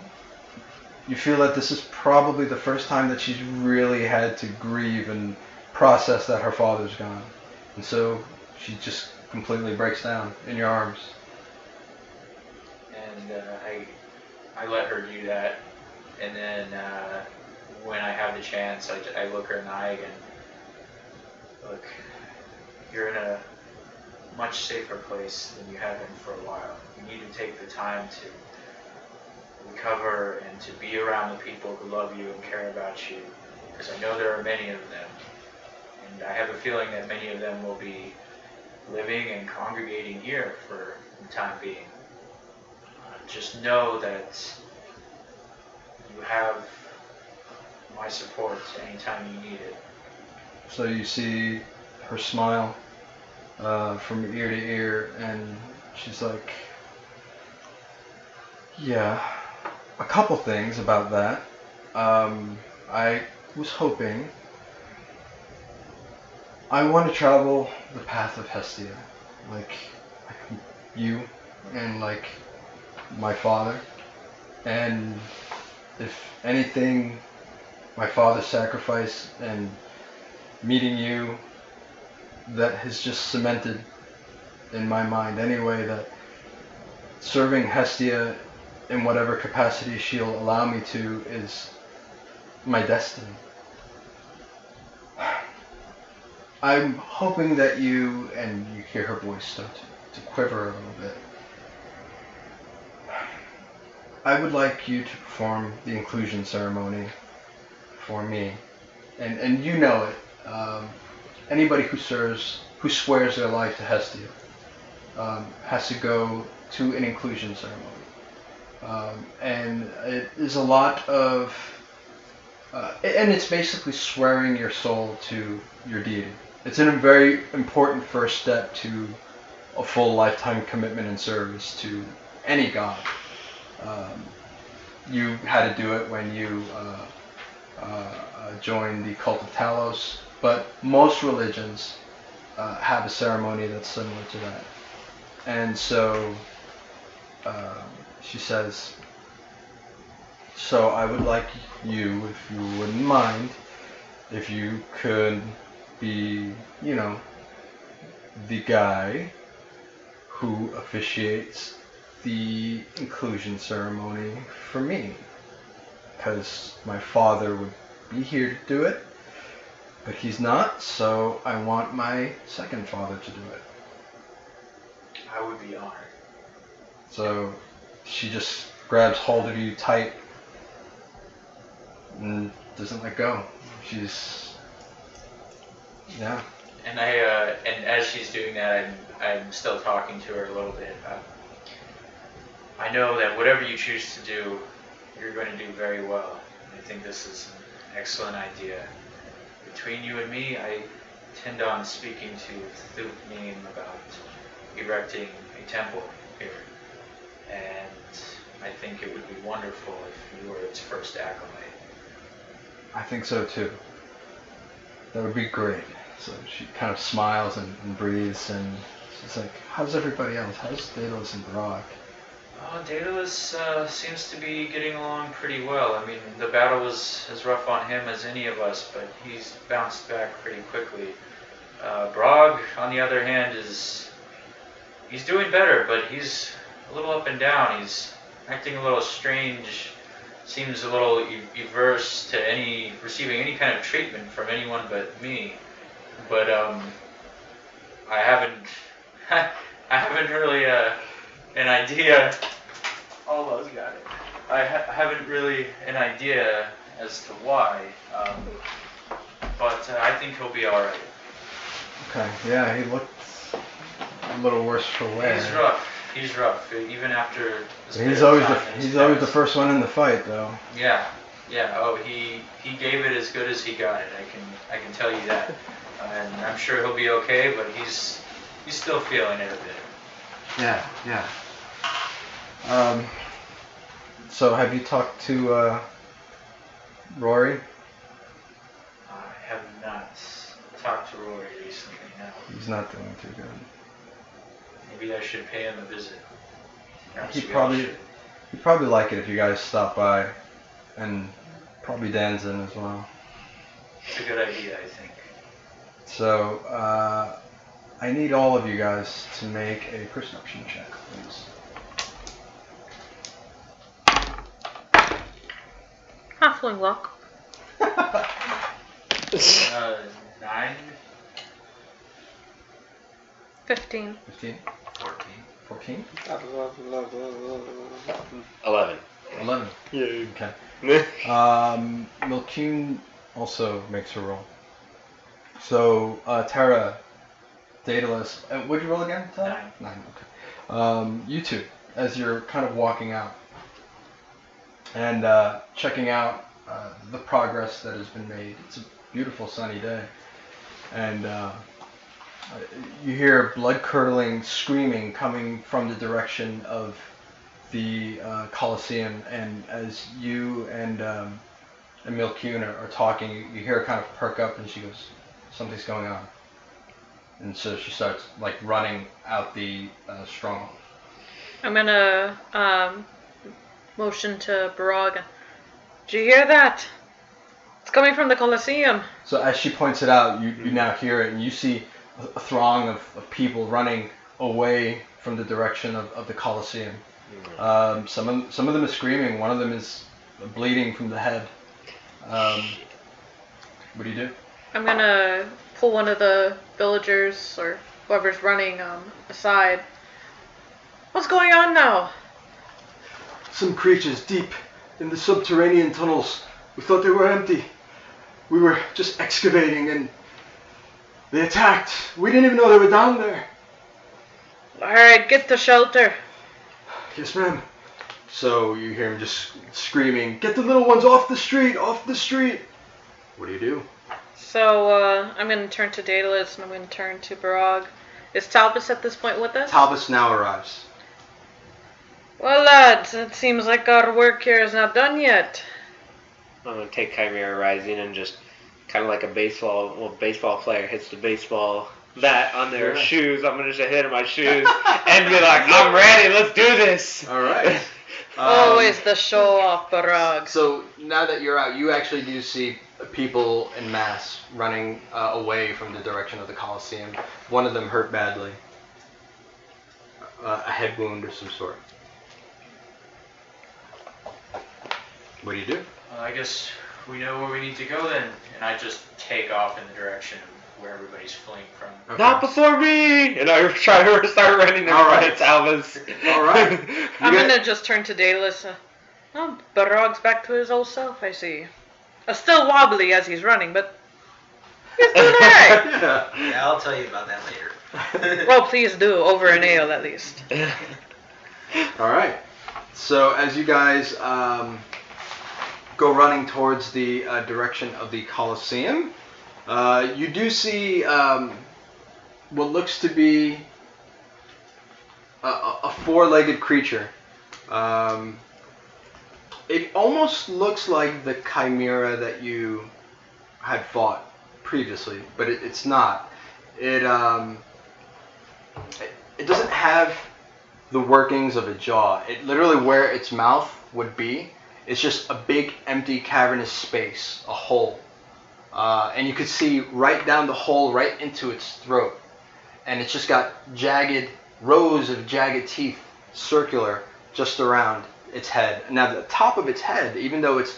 you feel that this is probably the first time that she's really had to grieve and process that her father's gone. And so she just completely breaks down in your arms. And I let her do that. And then when I have the chance, I look her in the eye again. Look, you're in a much safer place than you have been for a while. You need to take the time to recover and to be around the people who love you and care about you. Because I know there are many of them. And I have a feeling that many of them will be living and congregating here for the time being. Just know that you have my support anytime you need it. So you see her smile from ear to ear, and she's like, yeah, a couple things about that. I was hoping, I want to travel the path of Hestia, like you and like my father. And if anything, my father's sacrifice and meeting you, that has just cemented in my mind anyway that serving Hestia in whatever capacity she'll allow me to is my destiny. I'm hoping that you, and you hear her voice start to quiver a little bit, I would like you to perform the inclusion ceremony for me. And you know it. Anybody who swears their life to Hestia has to go to an inclusion ceremony. And it is a lot of, and it's basically swearing your soul to your deity. It's a very important first step to a full lifetime commitment and service to any god. You had to do it when you joined the cult of Talos, but most religions have a ceremony that's similar to that. And so she says, so I would like you, if you wouldn't mind, if you could be, the guy who officiates the inclusion ceremony for me. Because my father would be here to do it, but he's not, so I want my second father to do it. I would be honored. So she just grabs hold of you tight and doesn't let go. She's, yeah. And and as she's doing that, I'm still talking to her a little bit. I know that whatever you choose to do, you're going to do very well. I think this is an excellent idea. Between you and me, I intend on speaking to Thupneem about erecting a temple here. And I think it would be wonderful if you were its first acolyte. I think so too. That would be great. So she kind of smiles and breathes, and she's like, how's everybody else? How's Daedalus and Barag? Daedalus seems to be getting along pretty well. I mean, the battle was as rough on him as any of us, but he's bounced back pretty quickly. Barag, on the other hand, he's doing better, but he's a little up and down. He's acting a little strange. Seems a little averse to receiving any kind of treatment from anyone but me. But I haven't really an idea. Almost got it. I haven't really an idea as to why. But I think he'll be all right. Okay, yeah, he looked a little worse for wear. He's rough. Even after. He's always the first one in the fight, though. Yeah. Oh, he gave it as good as he got it. I can tell you that. And I'm sure he'll be okay, but he's still feeling it a bit. Yeah. So have you talked to Rory? I have not talked to Rory recently, no. He's not doing too good. Maybe I should pay him a visit. He'd probably like it if you guys stop by, and probably Dan's in as well. It's a good idea, I think. So, I need all of you guys to make a perception check, please. Halfling luck. 9? 15. 15? 14. 14? 11. 11. Yeah. Okay. Milkune also makes a roll. So, Terra, Daedalus, what'd you roll again? 9. 9, okay. You two, as you're kind of walking out and checking out the progress that has been made. It's a beautiful sunny day. And you hear blood-curdling screaming coming from the direction of the Colosseum, and as you and Milkune are talking, you hear her kind of perk up, and she goes, something's going on. And so she starts running out the stronghold. I'm gonna motion to Barag. Did you hear that? It's coming from the Colosseum. So as she points it out, you now hear it, and you see a throng of people running away from the direction of the Colosseum. Some of them are screaming. One of them is bleeding from the head. What do you do? I'm gonna pull one of the villagers or whoever's running aside. What's going on now? Some creatures deep in the subterranean tunnels. We thought they were empty. We were just excavating and they attacked. We didn't even know they were down there. Alright, get to shelter. Yes, ma'am. So you hear him just screaming, get the little ones off the street, off the street. What do you do? So, I'm gonna turn to Daedalus and I'm gonna turn to Barag. Is Talvis at this point with us? Talvis now arrives. Well, lads, it seems like our work here is not done yet. I'm gonna take Chimera Rising and just kind of like a baseball player hits the baseball bat on their shoes. I'm gonna just hit my shoes and be like, I'm ready, let's do this. All right. Always the show off, Barag. So now that you're out, you actually do see people en masse running away from the direction of the Colosseum. One of them hurt badly. A head wound of some sort. What do you do? I guess we know where we need to go then. And I just take off in the direction where everybody's fleeing from. Okay. Not before me! And I try to start running in front of Talvis. All right. I'm gonna just turn to Daedalus. Oh, Barag's back to his old self, I see. Still wobbly as he's running, but he's doing alright. Yeah, I'll tell you about that later. Well, please do, over an ale at least. All right. So as you guys go running towards the direction of the Colosseum, you do see what looks to be a four-legged creature. It almost looks like the chimera that you had fought previously, but it's not. It doesn't have the workings of a jaw. It literally, where its mouth would be, it's just a big empty cavernous space, a hole. And you could see right down the hole, right into its throat. And it's just got rows of jagged teeth, circular, just around its head. Now the top of its head, even though it's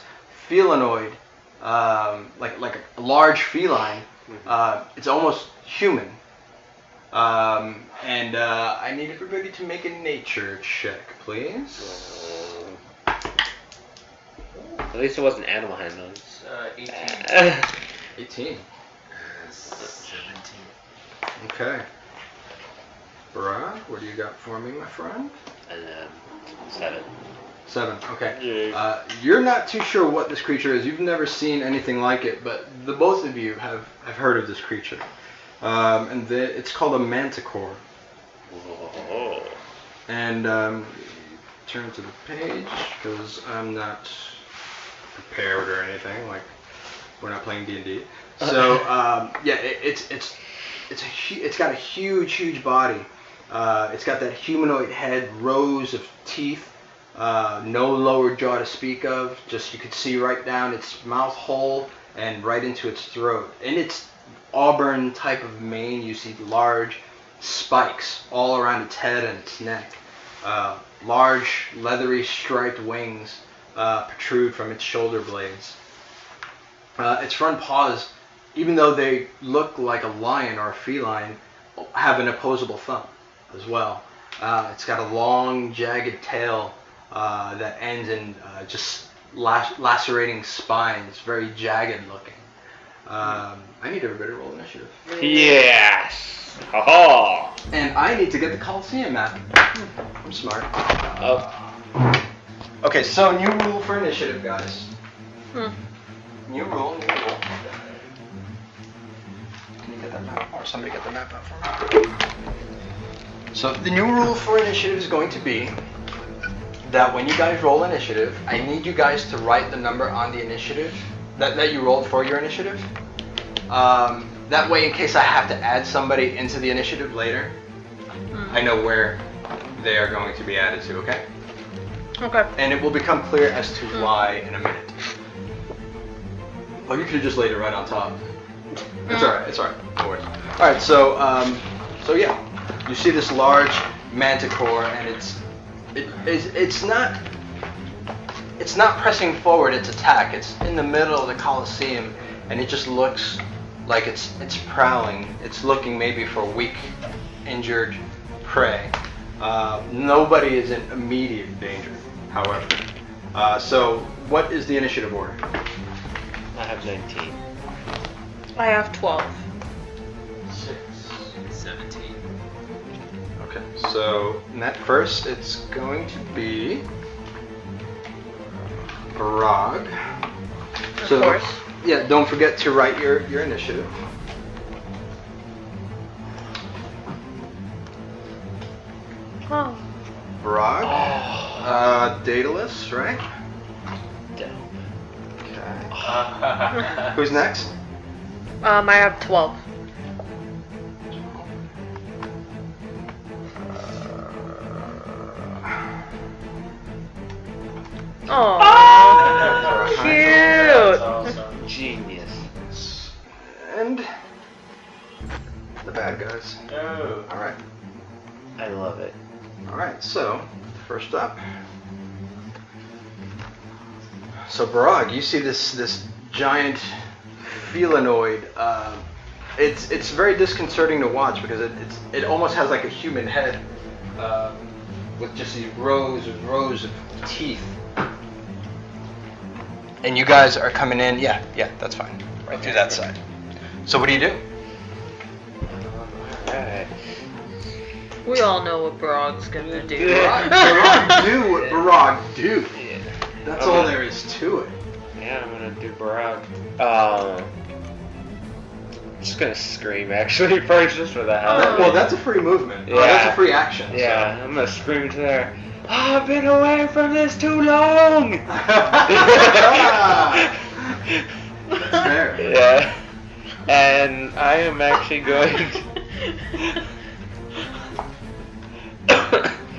felinoid, like a large feline, it's almost human. And I need everybody to make a nature check, please. At least it wasn't animal handlings. 18. 18. 17. Okay. Barag, what do you got for me, my friend? And 7. 7. Okay. Yay. You're not too sure what this creature is. You've never seen anything like it, but the both of you have heard of this creature. It's called a manticore. Whoa. And turn to the page because I'm not prepared or anything. Like we're not playing D&D. So it's got a huge body. It's got that humanoid head, rows of teeth, no lower jaw to speak of. Just you could see right down its mouth hole and right into its throat. In its auburn type of mane, you see large spikes all around its head and its neck. Large, leathery, striped wings protrude from its shoulder blades. Its front paws, even though they look like a lion or a feline, have an opposable thumb as well. It's got a long, jagged tail that ends in just lacerating spines, very jagged looking. I need everybody to roll initiative. Yes! Ha And I need to get the Colosseum map. I'm smart. Oh. Okay, so new rule for initiative, guys. Hmm. New rule. Can you get that map? Or somebody get the map out for me? So the new rule for initiative is going to be that when you guys roll initiative, I need you guys to write the number on the initiative that you rolled for your initiative. That way, in case I have to add somebody into the initiative later, I know where they are going to be added to, okay? Okay. And it will become clear as to why in a minute. Oh, you could have just laid it right on top. It's alright, it's alright. No worries. Alright, so yeah. You see this large manticore and it's not pressing forward its attack. It's in the middle of the Colosseum and it just looks like it's prowling. It's looking maybe for weak, injured prey. Nobody is in immediate danger, however. So what is the initiative order? I have 19. I have 12. 17. Okay, so net first, it's going to be Barag. Of course. Yeah, don't forget to write your initiative. Oh. Barag. Daedalus, right? Dope. Okay. Who's next? I have 12. Oh, cute. Awesome. Genius. And the bad guys. Oh. Alright. I love it. Alright, so first up. So Barag, you see this giant felinoid it's very disconcerting to watch because it almost has like a human head with just these rows and rows of teeth. And you guys are coming in. Yeah, that's fine. Right through that side. So what do you do? Alright. We all know what Barag's gonna do. Barag do what Barag do. Yeah. That's Okay. all there is to it. Yeah, I'm gonna do Barag. I'm just gonna scream actually first, just for the hell of it. Well, that's a free movement. Yeah. That's a free action. Yeah, I'm gonna scream to her. Oh, I've been away from this too long. That's fair. Yeah, and I am actually going to.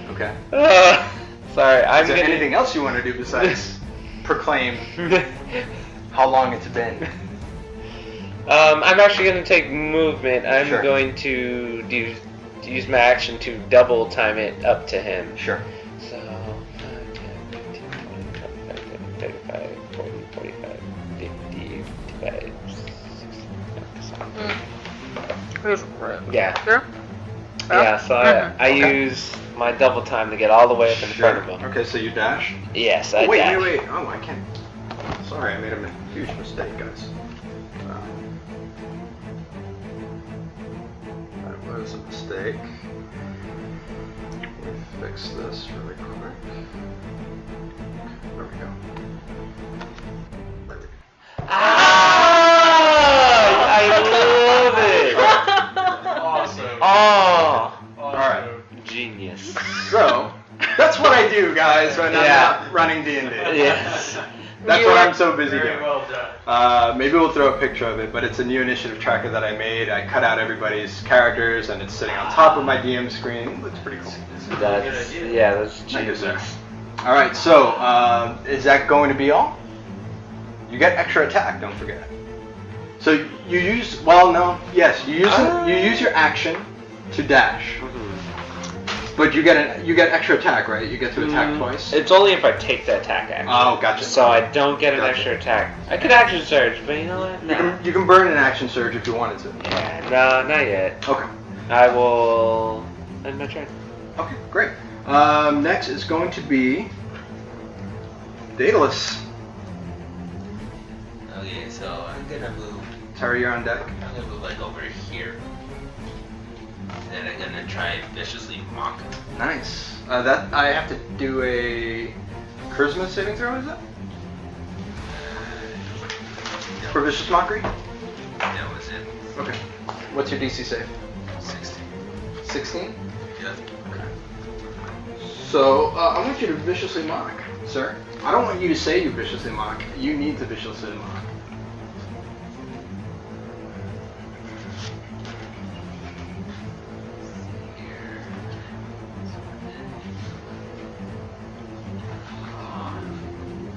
Okay. Sorry, I'm Is there gonna. anything else you want to do besides proclaim how long it's been? I'm actually going to take movement. I'm Sure. going to use my action to double time it up to him. Sure. So, 5, 10, 15, 20, 25, 35, 40, 45, 50, 55, 60. Yeah. Sure. Yeah, so I use my double time to get all the way up in front of him. Okay, so you dash. Yes, I Wait. dash. Oh, I can't. Sorry, I made a huge mistake, guys. That was a mistake. Let me fix this really quick. There we go. Ah! I love it! Awesome. Oh! Alright. Genius. So, that's what I do, guys, when I'm Yeah. not running D&D. Yes. That's what I'm so busy Very doing. well done. Maybe we'll throw a picture of it, but it's a new initiative tracker that I made. I cut out everybody's characters, and it's sitting on top of my DM screen. It looks pretty cool. That's idea. yeah, that's Thank you, sir. genius. All right, so is that going to be all? You get extra attack. Don't forget. So you use you use your action to dash, but you get extra attack, right? You get to attack twice. It's only if I take the attack action. Oh, gotcha. So I don't get an Gotcha. extra attack. I could action surge, but you know what? You can burn an action surge if you wanted to. Yeah, no, not yet. Okay. I will end my turn. Okay, great. Next is going to be Daedalus. Okay, so I'm gonna move. Terra, you're on deck. I'm gonna move like over here. And I'm gonna try and viciously mock him. Nice. That I have to do a charisma saving throw. Is that for vicious mockery? That was it. Okay. What's your DC save? 16. 16. Yep. So I want you to viciously mock, sir. I don't want you to say you viciously mock. You need to viciously mock.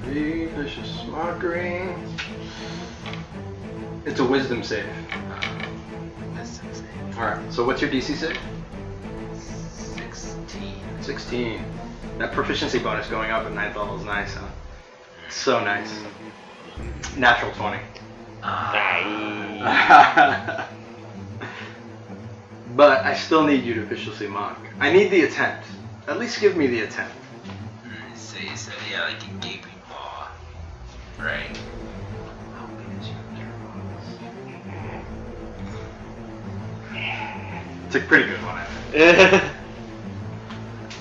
The vicious mockery. It's a wisdom save. Wisdom save. All right. So what's your DC save? 16. 16. That proficiency bonus going up at 9th level is nice, huh? So nice. Natural 20. But I still need you to viciously mock. I need the attempt. At least give me the attempt. So you said, yeah, like a gaping maw. Right. How big is your It's a pretty good one, I think.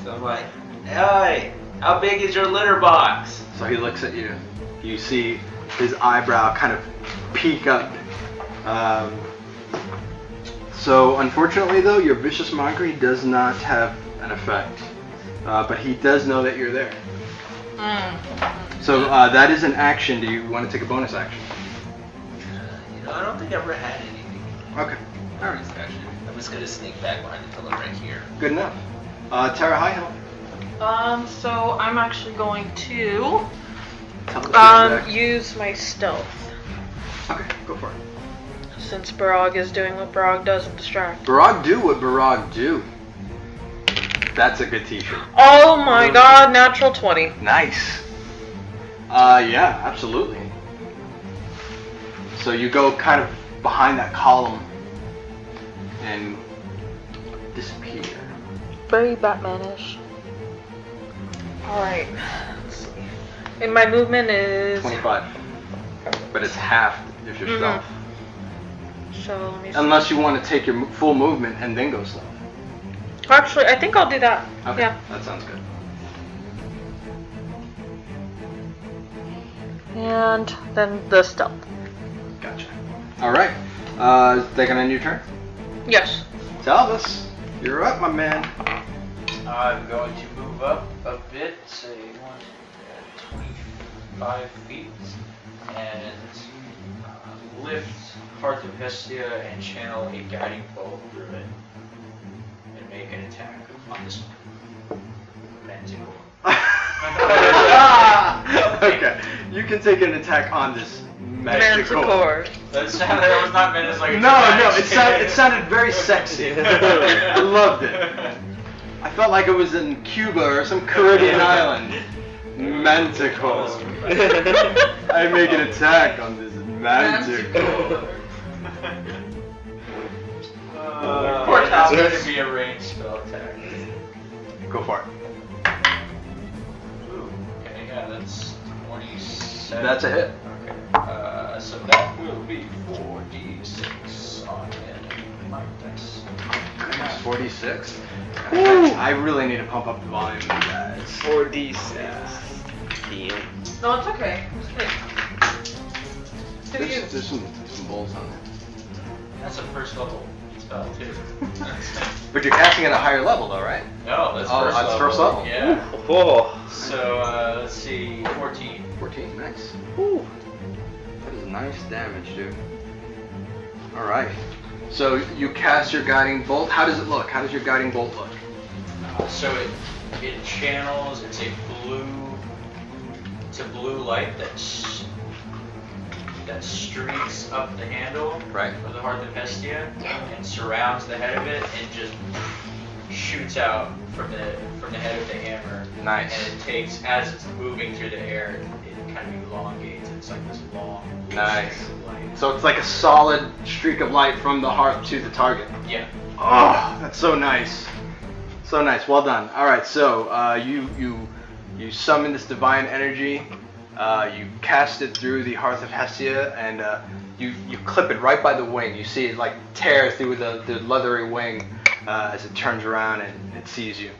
So I'm like, hey, how big is your litter box? So he looks at you. You see his eyebrow kind of peek up. So unfortunately, though, your vicious mockery does not have an effect. But he does know that you're there. So that is an action. Do you want to take a bonus action? I don't think I ever had anything. Okay. All right. Action. I'm just gonna sneak back behind the pillar right here. Good enough. Terra, hi, help. So I'm actually going to Talvis, use my stealth. okay, go for it. Since Barag is doing what Barag does and distract. Barag do what Barag do. That's a good t-shirt. Oh my god, natural 20. Nice. Yeah, absolutely. So you go kind of behind that column and disappear. Very Batman-ish. Alright. Let's see. And my movement is... 25. But it's half of yourself. So let me see. Unless you want to take your full movement and then go stealth. Actually, I think I'll do that. Okay, Yeah. that sounds good. And then the stealth. Gotcha. Alright. Is that gonna end your turn? Yes. Talvis, you're up, my man. I'm going to move up a bit, say 25 feet, and lift Heart of Hestia and channel a guiding bolt through it, and make an attack on this manticore. Okay, you can take an attack on this Manticore. That was not meant as like a No, dramatic it sounded very sexy. I loved it. I felt like it was in Cuba or some Caribbean island. Manticore. I make an attack on this manticore. It's going to be a ranged spell attack. Go for it. Ooh, okay, yeah, that's 27. That's a hit. Okay. So that will be 4d6 on my dice. 46. I really need to pump up the volume, you guys. 4d6. No, it's okay. There's some bolts on there. That's a first level spell too. But you're casting at a higher level, though, right? No, that's Oh, first that's level. first level. Yeah. Oh. So let's see, 14. 14, nice. Ooh. That is nice damage, dude. Alright. So you cast your guiding bolt. How does it look? How does your guiding bolt look? So it channels. It's a blue light that streaks up the handle Right. of the Heart of Hestia and surrounds the head of it and just shoots out from the head of the hammer. Nice. And it takes, as it's moving through the air, it kind of elongates. It's like this long blue Nice. streak of light. So it's like a solid streak of light from the hearth to the target. Yeah. Oh, that's so nice. So nice. Well done. All right. So you summon this divine energy. You cast it through the hearth of Hestia, and you clip it right by the wing. You see it like tear through the leathery wing as it turns around and it sees you,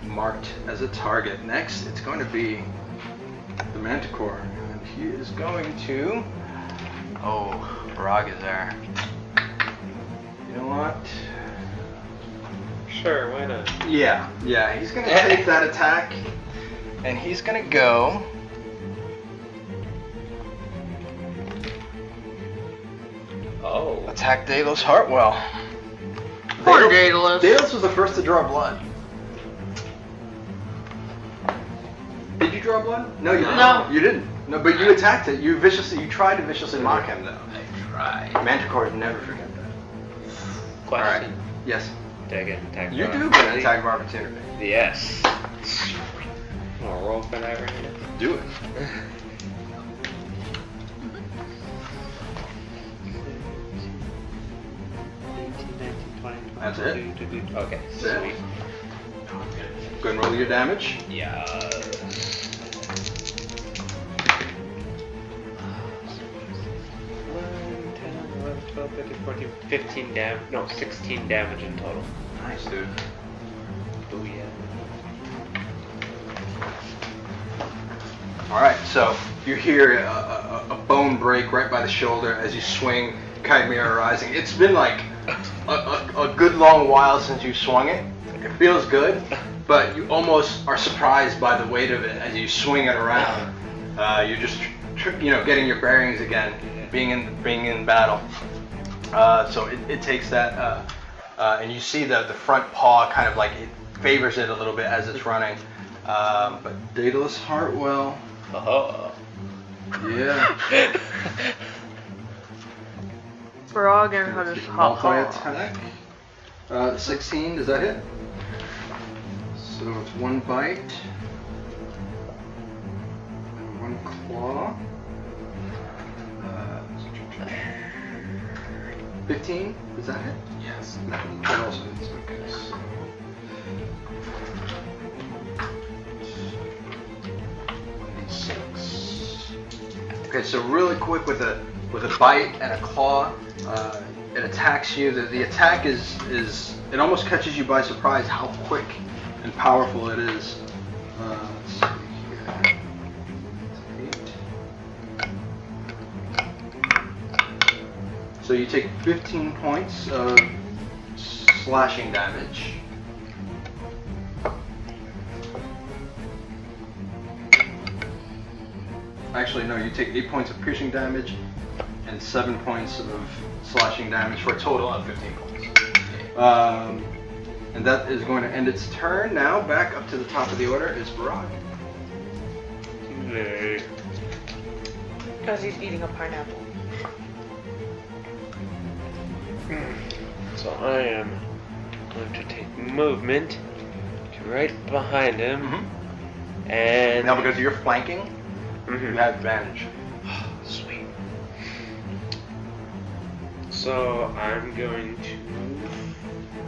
marked as a target. Next, it's going to be the Manticore, and he is going to. Oh, Barag is there. You know what? Sure, why not? Yeah, he's gonna take that attack, and he's gonna go. Oh. Attack Daedalus Hartwell. Poor Daedalus. Daedalus was the first to draw blood. Did you draw blood? No, you didn't. No. You didn't. No, but you attacked it. You tried to viciously mock him, though. I tried. Manticores never forget that. Question. All right. Yes. Do I get an attack? You of do get an opportunity? attack of opportunity. Yes. I'll roll for that right now. Do it. That's it? Okay, That's it. sweet. Go and roll your damage. Yeah. 15 damage. No, 16 damage in total. Nice, dude. Oh yeah. All right, so you hear a bone break right by the shoulder as you swing Chimera Rising. It's been like a good long while since you swung it. It feels good, but you almost are surprised by the weight of it as you swing it around. You're just getting your bearings again, being in battle. So it takes that, and you see the front paw kind of like it favors it a little bit as it's running. But Daedalus Hartwell. Oh. Yeah. Barag and how does hot Multi-attack. 16, does that hit? So it's one bite. And one claw. 15, does that hit? Yeah. hits. That also hits. Okay. So. Okay, so really quick with a bite and a claw, it attacks you. The attack is it almost catches you by surprise how quick and powerful it is. Let's see here. 8. So you take 15 points of slashing damage. Actually, no, you take 8 points of piercing damage and 7 points of slashing damage for a total of 15 points. And that is going to end its turn. Now, back up to the top of the order is Barag. Because he's eating a pineapple. So I am going to take movement to right behind him. Mm-hmm. And Now, because you're flanking, you have advantage. Sweet. So I'm going to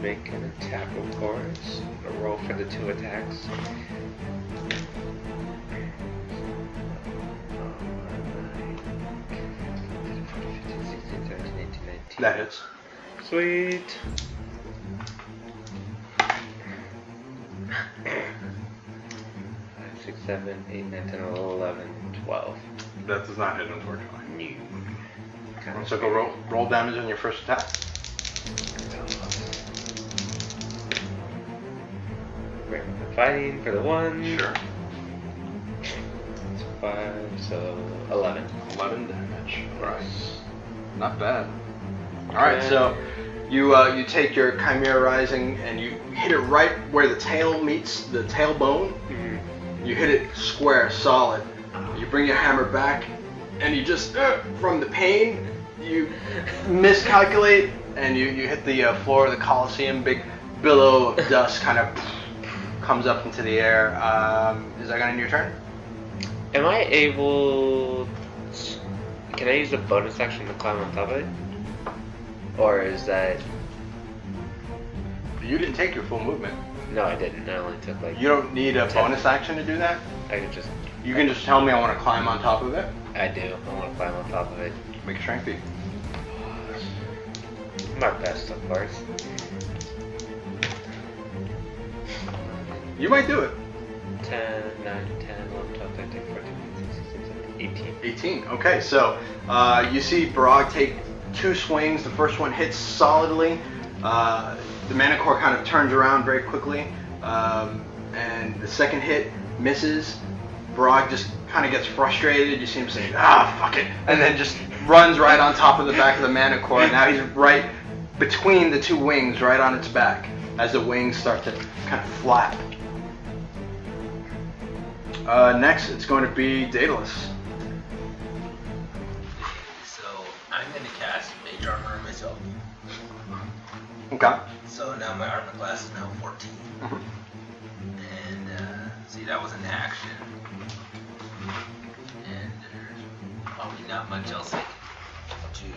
make an attack, of course. A roll for the 2 attacks. That hits. Sweet. 5, 6, 7, 8, 9, 10, 11, 12. That does not hit, unfortunately. No. So go roll damage on your first attack. We're fighting for the 1. Sure. It's 5, so 11. 11 damage. Alright. Not bad. Alright, so you take your Chimera Rising and you hit it right where the tail meets the tailbone. Mm-hmm. You hit it square, solid. You bring your hammer back and you just, from the pain, you miscalculate and you hit the floor of the Coliseum. Big billow of dust kind of comes up into the air. Is that going to end your turn? Am I able... Can I use a bonus action to climb on top of it? Or is that... You didn't take your full movement. No, I didn't. I only took like... You don't need a 10. bonus action to do that. I could just... You can just tell me I want to climb on top of it. I do. I want to climb on top of it. Make a strength feat. My best, of course. You might do it. 10, 9, 10, 11, 12, 13, 14, 15, 16, 17, 18. 18. Okay, so you see Barag take 2 swings. The first one hits solidly. The Manicore kind of turns around very quickly. And the second hit misses. Barag just kind of gets frustrated. You see him say, fuck it. And then just runs right on top of the back of the Manicore. And now he's right between the 2 wings, right on its back, as the wings start to kind of flap. Next, it's going to be Daedalus. So I'm going to cast Mage Armor on myself. Okay. So now my armor class is now 14. Mhm. And see, that was an action. And there's probably not much else I can do.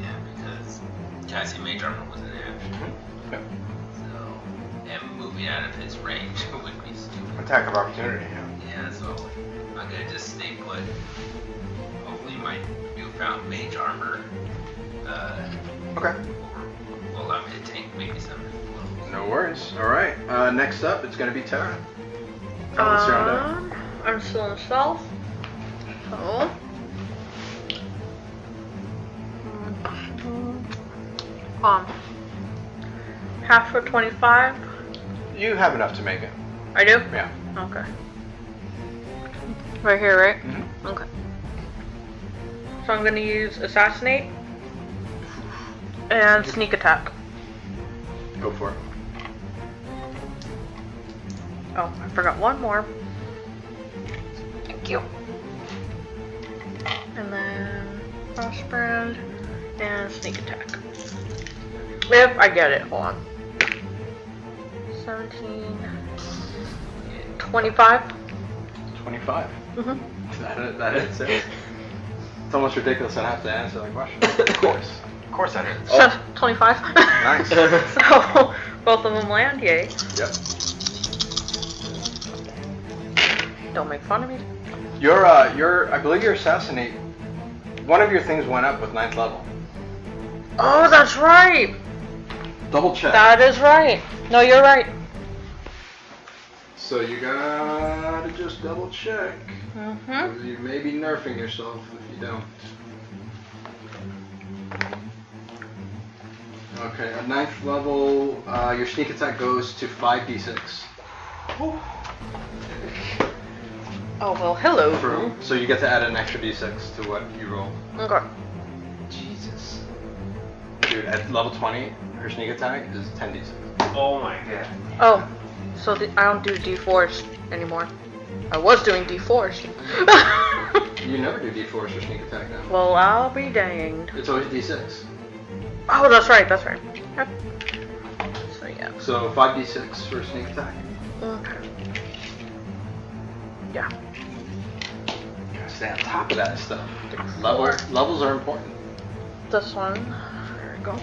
Yeah, because casting Mage Armor was an action. Okay. So, and moving out of his range would be stupid. Attack of opportunity, yeah. Yeah, so I'm gonna just stay put. Hopefully my newfound Mage Armor Okay. will allow me to tank maybe some. No worries. All right. Next up, it's going to be Terra. What's your on deck? I'm still in stealth. So. Half for 25. You have enough to make it. I do? Yeah. Okay. Right here, right? Mm-hmm. Okay. So I'm gonna use Assassinate and Sneak Attack. Go for it. Oh, I forgot one more. Thank you. And then Frostbrand and Sneak Attack. If I get it, hold on. 17, 25. 25. Mm-hmm. That is it. It's almost ridiculous I have to answer that question. Of course that is. So, 25. Nice. So, both of them land, yay. Yep. Don't make fun of me. I believe your assassinate. One of your things went up with 9th level. Oh, that's right. Double check. That is right. No, you're right. So you gotta just double check. Mm-hmm. You may be nerfing yourself if you don't. Okay, at 9th level, your sneak attack goes to 5d6. Oh, well, hello. True. So you get to add an extra d6 to what you roll. Okay. Jesus. Dude, at level 20, her sneak attack is 10d6. Oh my god. Oh, so I don't do D4s anymore. I was doing D4s. You never do d4s for sneak attack now. Well, I'll be danged. It's always d6. Oh, that's right. Yep. So, yeah. So 5d6 for sneak attack. Okay. Yeah. Gotta stay on top of that stuff. Levels are important. This one. There we go. 4,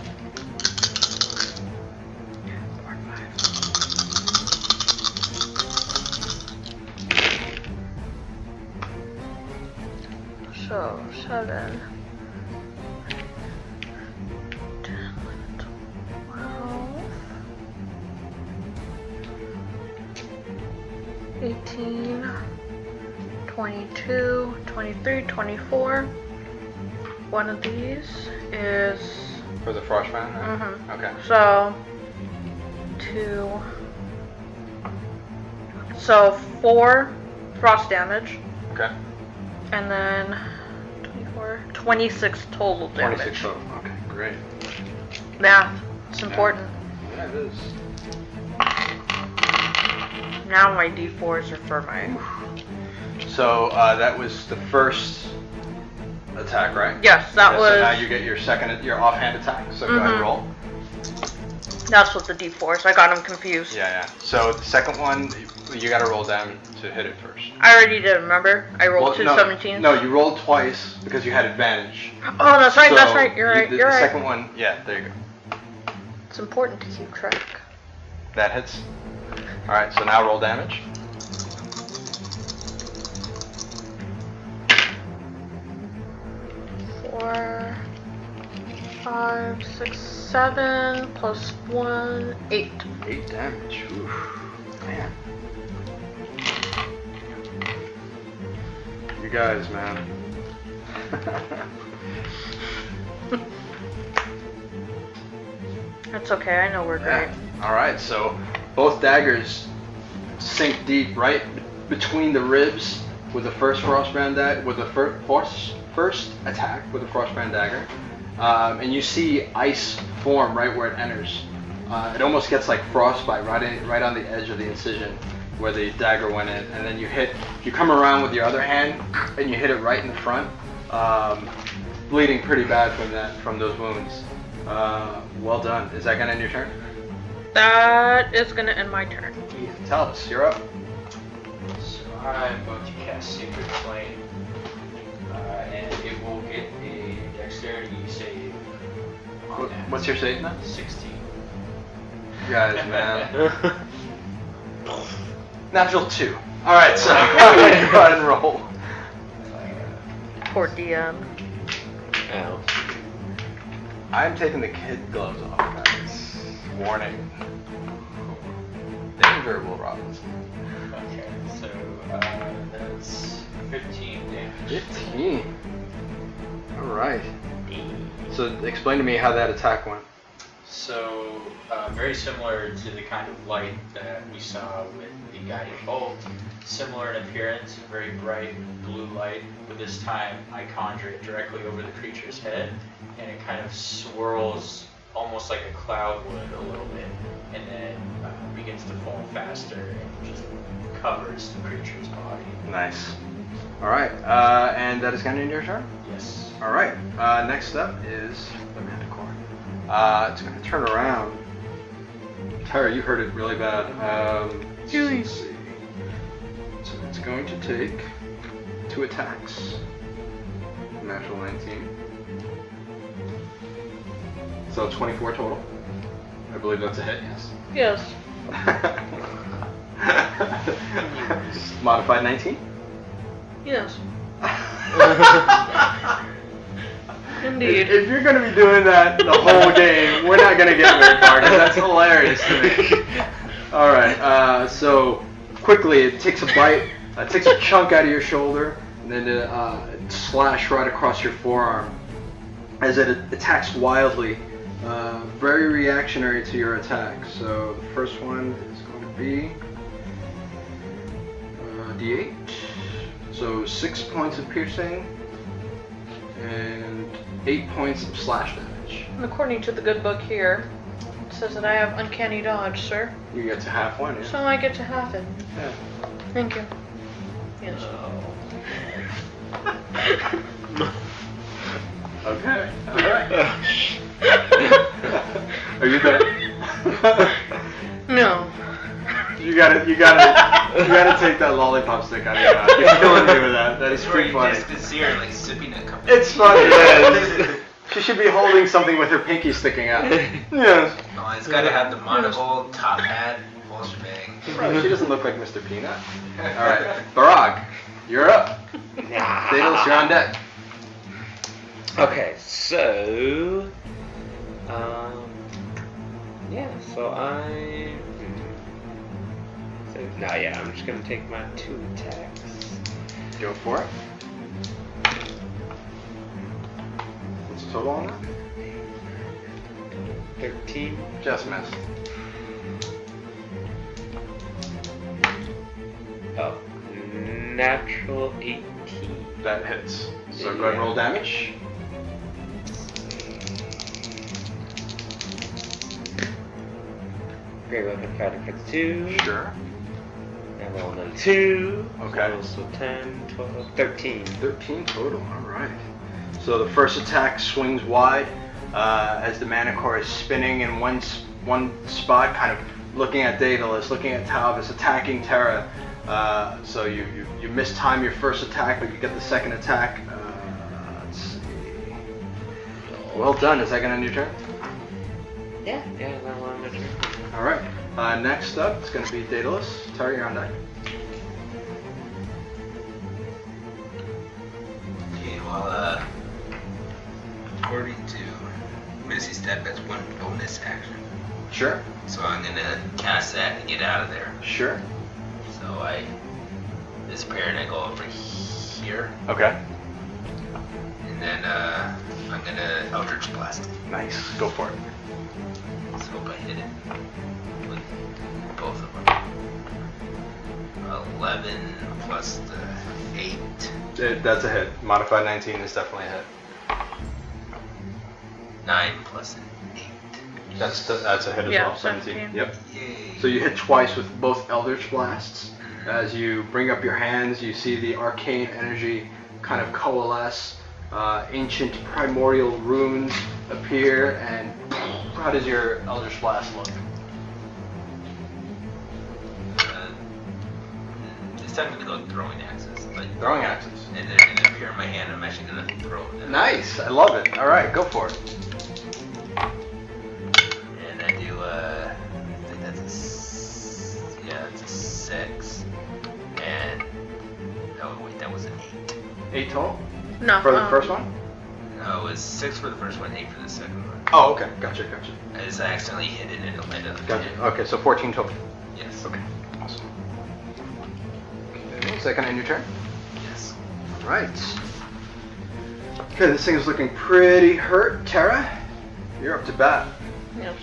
5. So, 7. 10, 11, 12. 18. 22, 23, 24. One of these is... For the frostbound, right? Mm-hmm. Okay. So, 2... So, 4 frost damage. Okay. And then 24, 26 total damage. 26 total. Okay, great. Math. It's important. Yeah, it is. Now my D4s are for my... So that was the first attack, right? Yes, that Yeah, was... So now you get your offhand attack. So go ahead and roll. That's with the D4s. I got them confused. Yeah. So the second one, you got to roll down to hit it first. I already did, remember? I rolled two 17s. No, you rolled twice because you had advantage. Oh, that's right, So that's right. You're right, The you're right. second one, yeah, there you go. It's important to keep track. That hits. All right, so now roll damage. Four, 5, 6, 7, plus 1, 8. 8 damage. Oof. Man. You guys, man. That's okay, I know we're great. All right, so both daggers sink deep right between the ribs with the first frostbrand dagger, with the first attack with the frostbrand dagger, and you see ice form right where it enters. It almost gets like frostbite right on the edge of the incision where the dagger went in, and then you come around with your other hand and you hit it right in the front, bleeding pretty bad from those wounds. Well done. Is that gonna end your turn? That is gonna end my turn. Talvis, you're up. So I'm going to cast Sacred Flame, and it will get a dexterity save on that. What's your save now? 16. You guys, man. Natural 2. All right, so go ahead and roll. Poor DM. Ow. I'm taking the kid gloves off, guys. Warning. Danger, Will Robinson. Okay, so that's 15 damage. 15. All right. So explain to me how that attack went. So very similar to the kind of light that we saw with the guiding bolt. Similar in appearance, very bright blue light, but this time I conjure it directly over the creature's head, and it kind of swirls almost like a cloud would a little bit, and then begins to fall faster and just covers the creature's body. Nice. All right, and that is going to end your turn? Yes. All right, next up is the Manticore. It's going to turn around. Terra, you heard it really bad. Let's see. So it's going to take 2 attacks. natural 19. So 24 total. I believe that's a hit, yes. Yes. Modified 19? Yes. Indeed. If you're going to be doing that the whole game, we're not going to get very far, because that's hilarious to me. Alright, so quickly it takes a bite, takes a chunk out of your shoulder, and then it slash right across your forearm as it attacks wildly. Very reactionary to your attack. So the first one is going to be D8. So 6 points of piercing and 8 points of slash damage. And according to the good book here, it says that I have uncanny dodge, sir. You get to half one, yeah? So I get to half it. Yeah. Thank you. Yes. Okay. Alright. Are you done? No. You gotta take that lollipop stick out of your mouth. You're killing me with that. That is pretty funny. Just see her like sipping a cup. It's funny. Yeah. She should be holding something with her pinky sticking out. Yes. Oh, it's gotta have the monocle, top hat, full shebang. Right, she doesn't look like Mr. Peanut. Alright, Barag, you're up. Daedalus, you're on deck. Okay, so yeah, so I'm just gonna take my 2 attacks. Go for it. What's the total on that? 13. Just missed. Oh, natural 18. That hits. So go ahead and roll damage. Great weapon fighter for 2. Sure. And roll another 2. Okay. So 10, 12, 13. 13 total, alright. So the first attack swings wide as the Manicore is spinning in one spot, kind of looking at Daedalus, looking at Talvis, attacking Terra. So you mistime your first attack, but you get the second attack. Let's see. Well done. Is that going to end your turn? Yeah, that one my turn. Alright. Next up, it's going to be Daedalus. Terra, you're on deck. Okay, well, according to Missy Step, that's one bonus action. Sure. So I'm gonna cast that and get out of there. Sure. So I disappear and I go over here, Okay. and then I'm gonna Eldritch Blast it. Nice. Go for it. Let's hope I hit it with both of them. 11 plus the 8. That's a hit. Modified 19 is definitely a hit. 9 plus an 8. That's a hit as Yeah, well. 17. 17. Yep. Yay. So you hit twice with both Eldritch Blasts. As you bring up your hands, you see the arcane energy kind of coalesce. Ancient primordial runes appear, and how does your Eldritch Blast look? This time I'm gonna go throwing axes. Like, Throwing axes. and they're gonna appear in my hand. I'm actually gonna throw them. Nice. I love it. All right, go for it. And I do, I think that's it's a 6. And, oh wait, that was an 8. 8 total No. for the first one. No, it was 6 for the first one, 8 for the second one. Oh, okay. Gotcha. I just accidentally hit it and it landed on the Gotcha. hand. Okay, so 14 total. Yes. Okay. Awesome. Okay, is that gonna end your turn? Yes. Right. Okay, this thing is looking pretty hurt. Terra, you're up to bat. Yes.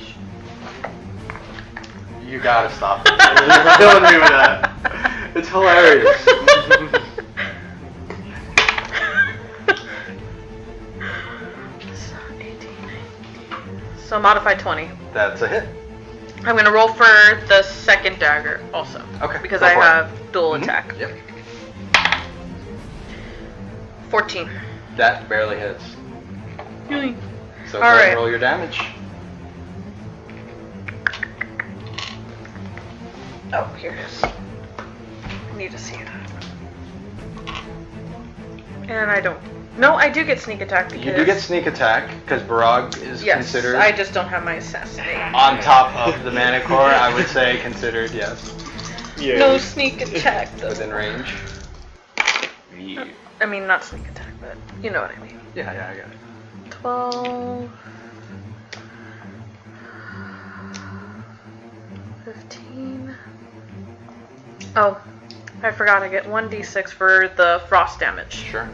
You gotta stop it. You're killing me with that. It's hilarious. So modified 20. That's a hit. I'm gonna roll for the second dagger also. Okay, Because go I for it. have dual Mhm. attack. Yep. 14. That barely hits. Yay. So All go ahead right. and roll your damage. Oh, here it is. I need to see it. And I don't. No, I do get sneak attack because... You do get sneak attack, because Barag is Yes, considered... I just don't have my assassinate. On top of the Manticore, I would say considered, yes. Yeah. No sneak attack, though. Within range. Yeah. I mean, not sneak attack, but you know what I mean. Yeah, I got it. 12... 15... Oh, I forgot I get 1d6 for the frost damage. Sure.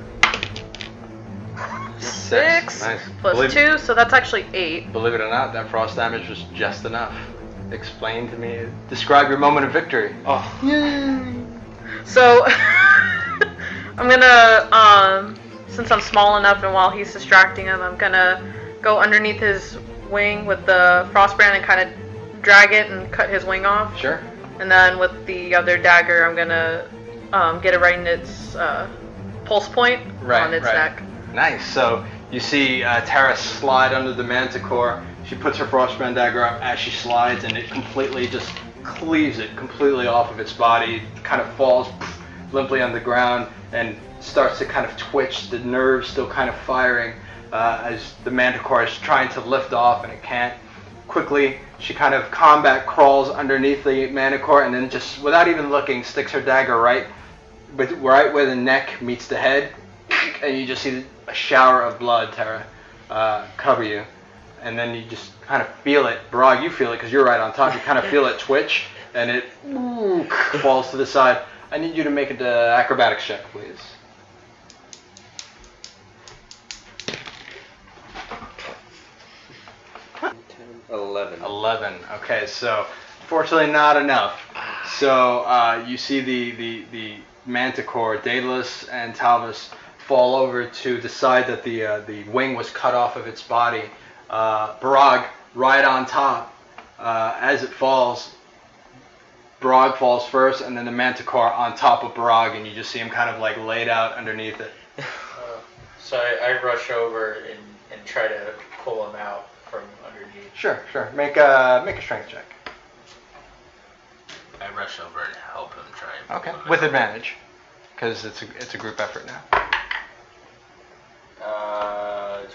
6 Nice. plus 2, so that's actually 8. Believe it or not, that frost damage was just enough. Explain to me. Describe your moment of victory. Oh. So, I'm gonna, since I'm small enough and while he's distracting him, I'm gonna go underneath his wing with the frost brand and kind of drag it and cut his wing off. Sure. And then with the other dagger, I'm gonna get it right in its pulse point on its neck. Nice. So you see Terra slide under the Manticore. She puts her frostbrand dagger up as she slides, and it completely just cleaves it completely off of its body. It kind of falls limply on the ground and starts to kind of twitch. The nerves still kind of firing as the Manticore is trying to lift off, and it can't. Quickly, she kind of combat crawls underneath the Manticore, and then just without even looking, sticks her dagger right where the neck meets the head, and you just see a shower of blood, Terra, cover you. And then you just kind of feel it. Barag, you feel it because you're right on top. You kind of feel it twitch, and it falls to the side. I need you to make an acrobatics check, please. 11. Okay, so fortunately not enough. So you see the Manticore, Daedalus and Talvis fall over to decide that the wing was cut off of its body. Barag right on top. As it falls, Barag falls first, and then the Manticore on top of Barag, and you just see him kind of like laid out underneath it. So I rush over and try to pull him out from underneath. Sure. Make a strength check. I rush over and help him try and pull Okay, him with out. advantage, because it's a group effort now.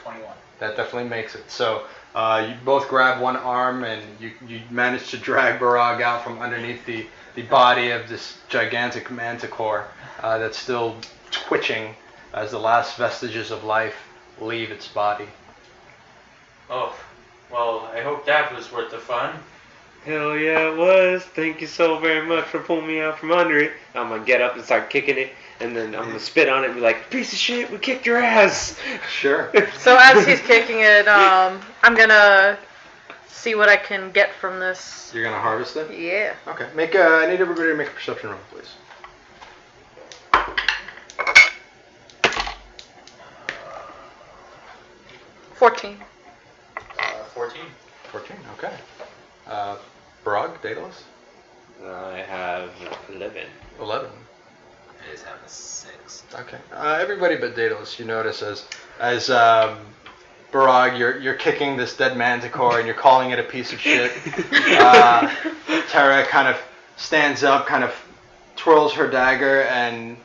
21. That definitely makes it. So you both grab one arm, and you manage to drag Barag out from underneath the body of this gigantic Manticore that's still twitching as the last vestiges of life leave its body. Oh, well, I hope that was worth the fun. Hell yeah, it was. Thank you so very much for pulling me out from under it. I'm gonna get up and start kicking it, and then I'm gonna spit on it and be like, piece of shit, we kicked your ass. Sure. So as he's kicking it, I'm gonna see what I can get from this. You're gonna harvest it? Yeah. Okay. I need everybody to make a perception roll, please. 14. 14. 14. Okay. Barag, Daedalus? I have 11. 11. I just have a 6. Okay. Everybody but Daedalus, you notice as Barag, you're kicking this dead Manticore and you're calling it a piece of shit. Terra kind of stands up, kind of twirls her dagger, and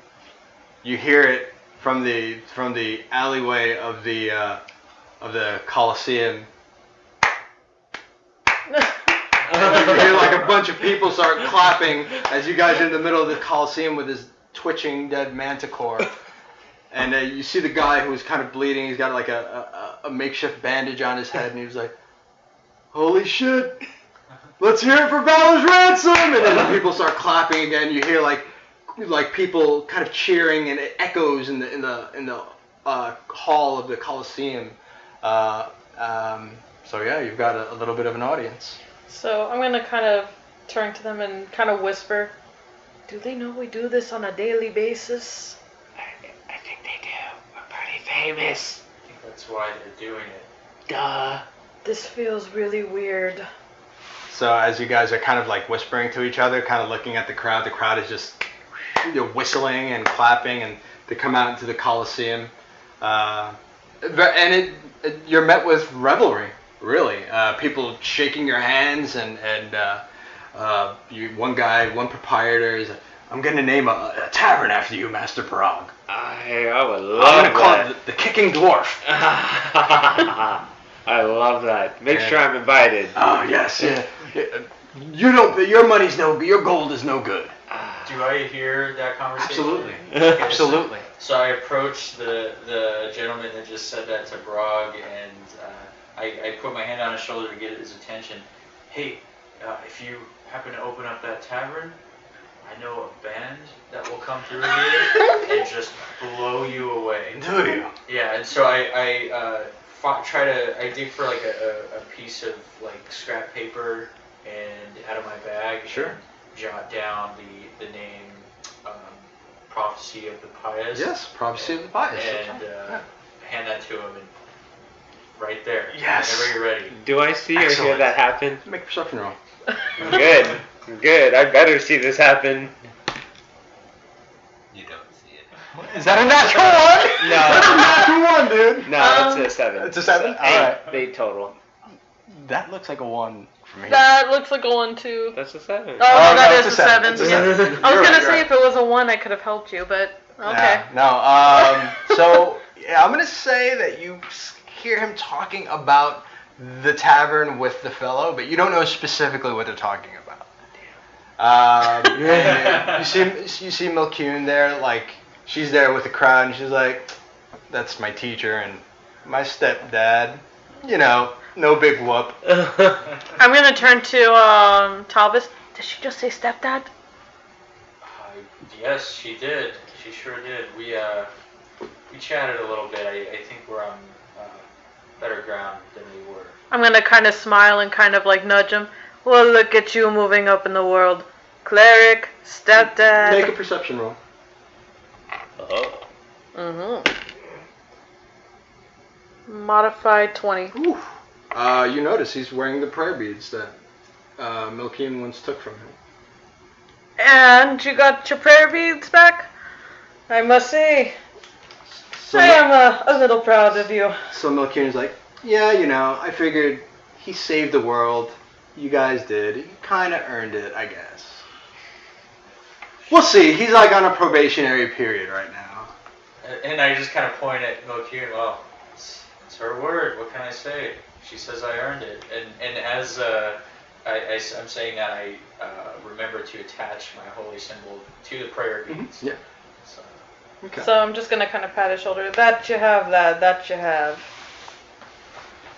you hear it from the alleyway of the Colosseum. You hear like a bunch of people start clapping as you guys are in the middle of the Colosseum with this twitching dead Manticore. And you see the guy who's kind of bleeding. He's got like a makeshift bandage on his head, and he was like, "Holy shit! Let's hear it for Valor's ransom!" And then the people start clapping again. You hear like people kind of cheering, and it echoes in the hall of the Colosseum. So yeah, you've got a little bit of an audience. So I'm gonna kind of turn to them and kind of whisper, "Do they know we do this on a daily basis?" I think they do. We're pretty famous. I think that's why they're doing it. Duh. This feels really weird. So as you guys are kind of like whispering to each other, kind of looking at the crowd is just whistling and clapping, and they come out into the Colosseum. And you're met with revelry, really. People shaking your hands, and one proprietor is, "I'm going to name a tavern after you, Master Barag." Hey, I would love I'm gonna call that. it the kicking dwarf. I love that. Make sure I'm invited. Oh yes, yeah. You don't. Your money's no. Your gold is no good. Do I hear that conversation? Absolutely. Okay, Absolutely. So I approached the gentleman that just said that to Barag, and I put my hand on his shoulder to get his attention. Hey, if you happen to open up that tavern, I know a band that will come through here and just blow you away. Do you? Yeah, and so I dig for like a piece of like scrap paper and out of my bag. Sure. Jot down the name, Prophecy of the Pious. Yes, Prophecy of the Pious. And hand that to him, and right there. Yes. Whenever you're ready. Do I see or hear Excellent. that happen? Make a perception roll. Good. Good. I better see this happen. You don't see it. Is that a natural one? No. That's a natural one, dude. No, it's a 7. It's a 7? So Alright. 8 total. That looks like a 1 for me. That looks like a 1 too. That's a 7. Oh, that is it's a 7. It's a Yeah. 7. I was You're gonna right, say you're if it was a 1, I could have helped you, but okay. Yeah, no. So yeah, I'm gonna say that you hear him talking about the tavern with the fellow, but you don't know specifically what they're talking about. You see Milcune there, like she's there with the crowd, and she's like, "That's my teacher and my stepdad. You know, no big whoop." I'm gonna turn to Talvis. Did she just say stepdad? Yes, she did. She sure did. We chatted a little bit. I think we're on better ground than we were. I'm gonna kind of smile and kind of like nudge him. Well, look at you moving up in the world. Cleric, stepdad. Make a perception roll. Oh. Mm-hmm. Modified 20. Ooh. You notice he's wearing the prayer beads that Milcune once took from him. And you got your prayer beads back? I must say, So I am a little proud of you. So Milcune's like, yeah, you know, I figured he saved the world. You guys did. He kind of earned it, I guess. We'll see. He's like on a probationary period right now. And I just kind of point at Milcune. Well, it's her word. What can I say? She says I earned it. And as I'm saying that, I remember to attach my holy symbol to the prayer beads. Yeah. So. Okay. So I'm just gonna kind of pat his shoulder. That you have, that you have.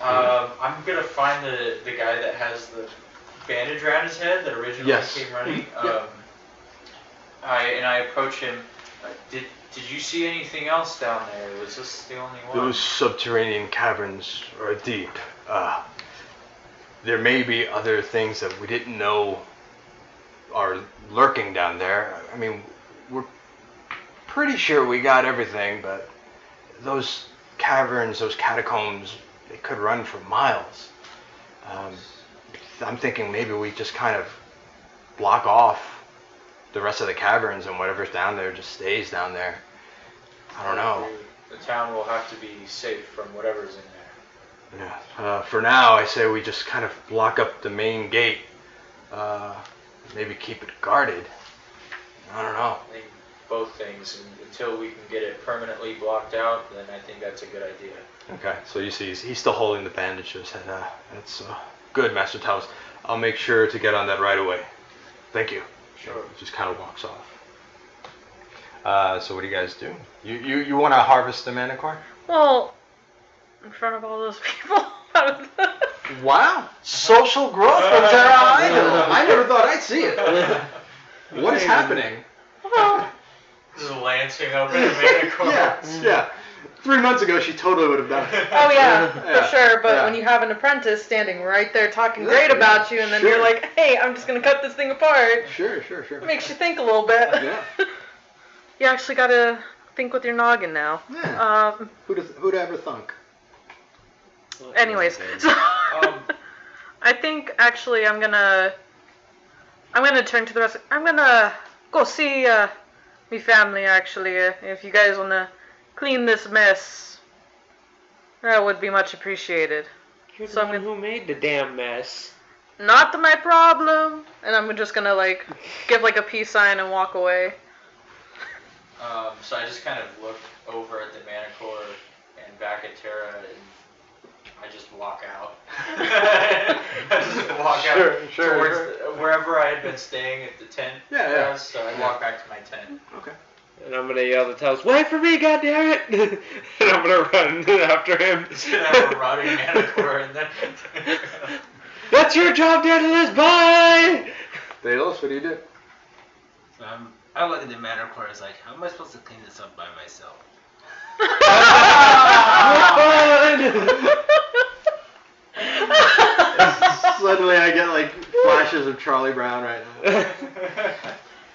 I'm gonna find the guy that has the bandage around his head that originally Yes. came running. Yeah. I approach him. Did you see anything else down there? Was this the only one? Those subterranean caverns are deep. There may be other things that we didn't know are lurking down there. I mean, we're pretty sure we got everything, but those caverns, those catacombs, they could run for miles. I'm thinking maybe we just kind of block off the rest of the caverns, and whatever's down there just stays down there. I don't know. The town will have to be safe from whatever's in there. Yeah. For now, I say we just kind of block up the main gate. Maybe keep it guarded. I don't know. I think both things. And until we can get it permanently blocked out, then I think that's a good idea. Okay, so you see he's still holding the bandage to his head. That's good, Master Talvis. I'll make sure to get on that right away. Thank you. Sure. He just kind of walks off. So what do you guys do? You want to harvest the manicore? Well, in front of all those people. Wow, social growth from Terra. I never thought I'd see it. What is happening? Well, Just lancing over the Manicore. Yeah. 3 months ago, she totally would have done it. oh yeah, Yeah, for sure. But yeah. when you have an apprentice standing right there talking Yeah, great yeah, about you, and then sure. you're like, "Hey, I'm just gonna cut this thing apart," Sure. it makes you think a little bit. Yeah. You actually gotta think with your noggin now. Yeah. Who'd ever thunk? Anyways, so I think actually I'm gonna turn to the rest. I'm gonna go see me family actually. If you guys wanna clean this mess, that would be much appreciated. You're the So I'm one gonna- who made the damn mess. Not my problem. And I'm just gonna like give like a peace sign and walk away. So I just kind of look over at the Manticore and back at Terra, and I just walk out. I just walk out towards wherever I had been staying at the tent. Yeah. So I walk back to my tent. Okay. And I'm gonna yell to Talvis, "Wait for me, goddammit!" And I'm gonna run after him. Just gonna have a rotting Manticore and then. That's your job, Daedalus. Bye. Daedalus, what do you do? So I look at the Manticore as like, how am I supposed to clean this up by myself? Suddenly I get like flashes of Charlie Brown right now.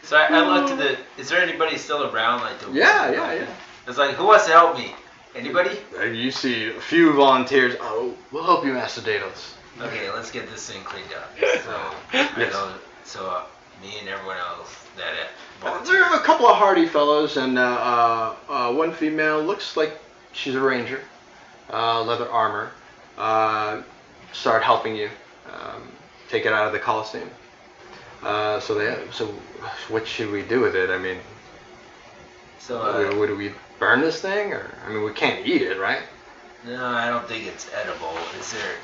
So I look to the. Is there anybody still around? Like the. Yeah. It's like, who wants to help me? Anybody? You see a few volunteers. Oh, we'll help you, Master Daedalus. Okay, let's get this thing cleaned up. So Yes. Me and everyone else that There are a couple of hardy fellows, and one female looks like she's a ranger, leather armor. Start helping you take it out of the Colosseum. So what should we do with it? I mean, would we burn this thing, or I mean, we can't eat it, right? No, I don't think it's edible. Is there?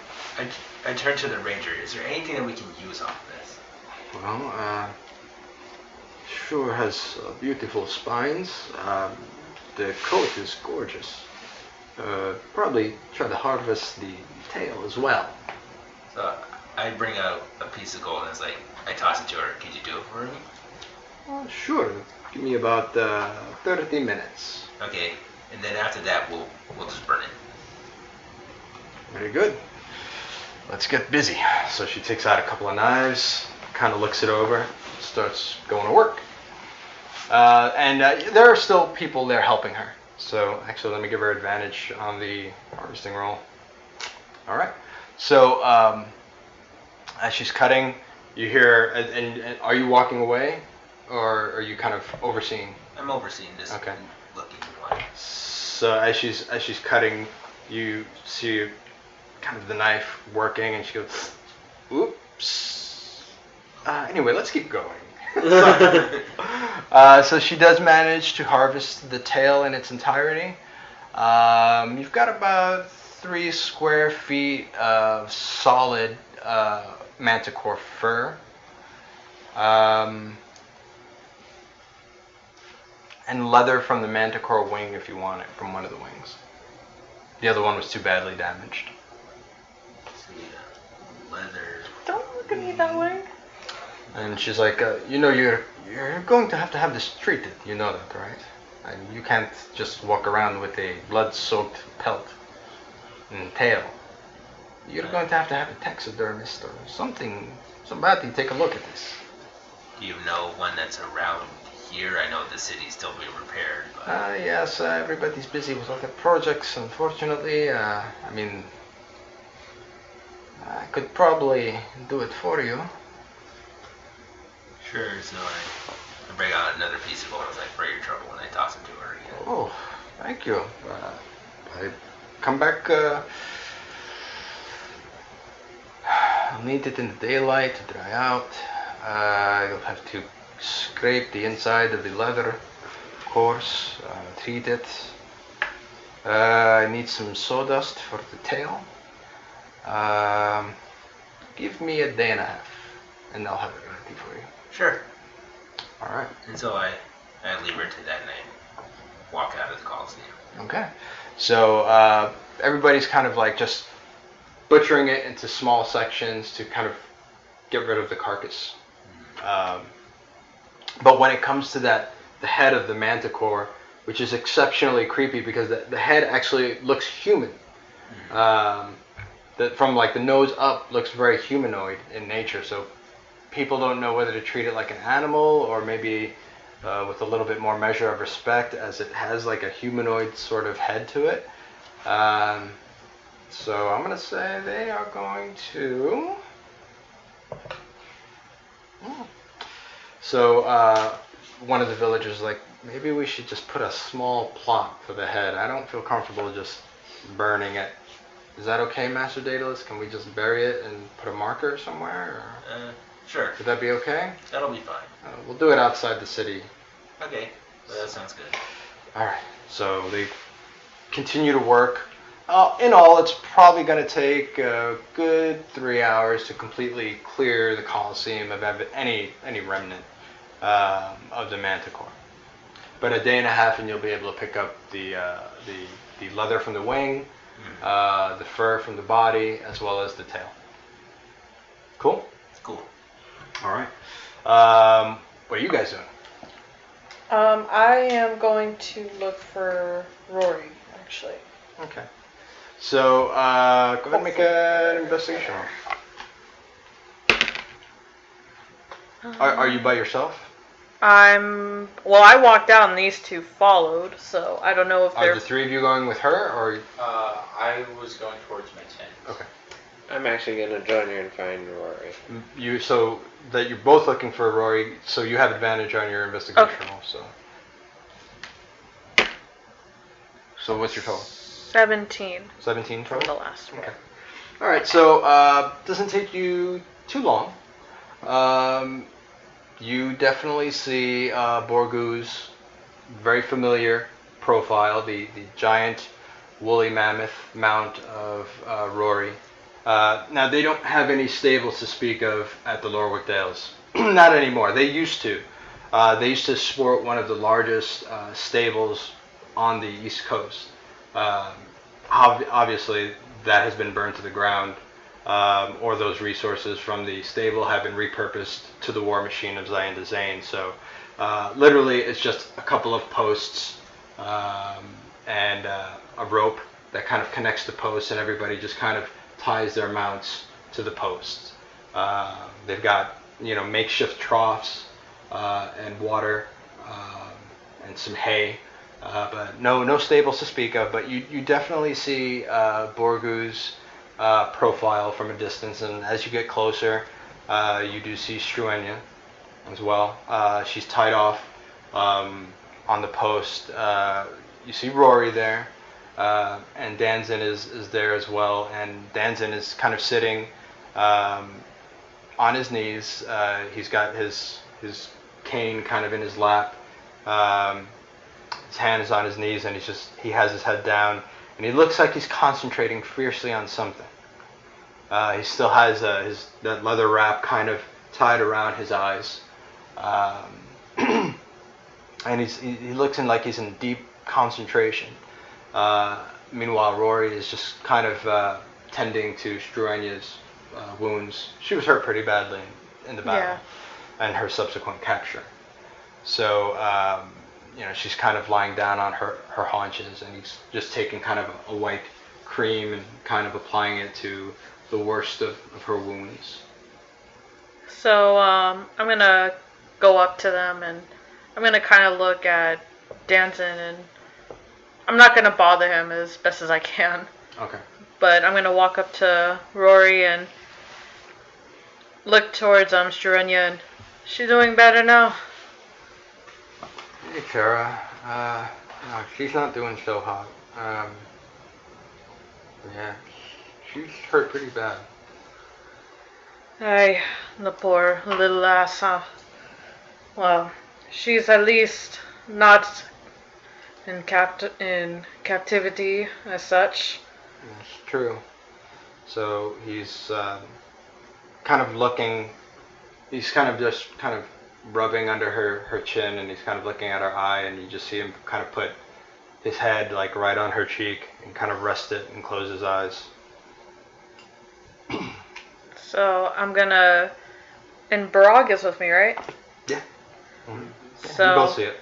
I turn to the ranger. Is there anything that we can use off this? Well, sure has beautiful spines. The coat is gorgeous. Probably try to harvest the tail as well. So I bring out a piece of gold and it's like, I toss it to her. Can you do it for me? Sure. Give me about 30 minutes. Okay, and then after that we'll just burn it. Very good. Let's get busy. So she takes out a couple of knives, kind of looks it over, starts going to work. And there are still people there helping her. So actually, let me give her advantage on the harvesting roll. All right. So as she's cutting, you hear, and are you walking away, or are you kind of overseeing? I'm overseeing this. Okay. Looking one. So as she's cutting, you see kind of the knife working, and she goes, "Oops." Anyway, let's keep going. So she does manage to harvest the tail in its entirety. You've got about 3 square feet of solid manticore fur. And leather from the manticore wing if you want it, from one of the wings. The other one was too badly damaged. Leather. Don't look at me that way. And she's like, you're going to have this treated. You know that, right? And you can't just walk around with a blood-soaked pelt and tail. You're going to have a taxidermist or something. Somebody take a look at this. Do you know one that's around here? I know the city's still being repaired. But... Yes, everybody's busy with other projects, unfortunately. I mean, I could probably do it for you. Sure, so I bring out another piece of gold. I was like, for your trouble, and I toss it to her again. Oh, thank you. I come back. I'll need it in the daylight to dry out. You'll have to scrape the inside of the leather, of course, treat it. I need some sawdust for the tail. Give me a day and a half, and I'll have it ready for you. Sure. All right. And so I leave her to that and I walk out of the Coliseum. Okay. So everybody's kind of like just butchering it into small sections to kind of get rid of the carcass. But when it comes to the head of the manticore, which is exceptionally creepy because the head actually looks human. From like the nose up looks very humanoid in nature. So people don't know whether to treat it like an animal or maybe with a little bit more measure of respect, as it has like a humanoid sort of head to it. So I'm gonna say they are going to. So one of the villagers is like, maybe we should just put a small plot for the head. I don't feel comfortable just burning it. Is that okay, Master Daedalus? Can we just bury it and put a marker somewhere? Or Sure. would that be okay? That'll be fine. We'll do it outside the city. Okay. But that sounds good. All right. So they continue to work. In all, it's probably going to take a good 3 hours to completely clear the Colosseum of any remnant of the Manticore. But a day and a half, and you'll be able to pick up the leather from the wing, the fur from the body, as well as the tail. Cool. Cool. All right. What are you guys doing? I am going to look for Rory, actually. Okay. So, go ahead and make an investigation roll. Are you by yourself? Well, I walked out and these two followed, so I don't know if Are they're... the three of you going with her, or? I was going towards my tent. Okay. I'm actually gonna join her and find Rory. So that you're both looking for Rory, so you have advantage on your investigation roll, so. So what's your total? 17 17 from the total? last one. Okay. All right, so doesn't take you too long. You definitely see Borgu's very familiar profile, the giant woolly mammoth mount of Rory. Now, they don't have any stables to speak of at the Lorwick Dales. Not anymore. They used to. They used to sport one of the largest stables on the East Coast. Obviously, that has been burned to the ground, or those resources from the stable have been repurposed to the war machine of Zayn to Zayn. So, literally, it's just a couple of posts and a rope that kind of connects the posts, and everybody just kind of ties their mounts to the posts. They've got makeshift troughs and water and some hay. But no stables to speak of, but you definitely see Borgu's profile from a distance, and as you get closer, you do see Struenia as well. She's tied off on the post. You see Rory there, and Danzin is there as well, and Danzin is kind of sitting on his knees. He's got his cane kind of in his lap. His hand is on his knees, and he has his head down, and he looks like he's concentrating fiercely on something. He still has that leather wrap kind of tied around his eyes, and he looks like he's in deep concentration. Meanwhile, Rory is just kind of tending to Struenia's wounds. She was hurt pretty badly in the battle, and her subsequent capture. So. She's kind of lying down on her haunches, and he's just taking kind of a white cream and kind of applying it to the worst of her wounds. So I'm going to go up to them, and I'm going to kind of look at Danzin, and I'm not going to bother him as best as I can. Okay. But I'm going to walk up to Rory and look towards Struenia, and she's doing better now. Hey, Terra. No, she's not doing so hot. Yeah, she's hurt pretty bad. Aye, the poor little lass, huh? Well, she's at least not in captivity as such. That's true. So he's kind of looking. He's kind of just kind of rubbing under her chin, and he's kind of looking at her eye, and you just see him kind of put his head like right on her cheek and kind of rest it and close his eyes. So I'm gonna, and Barag is with me, right? Yeah. Mm-hmm. So you both see it.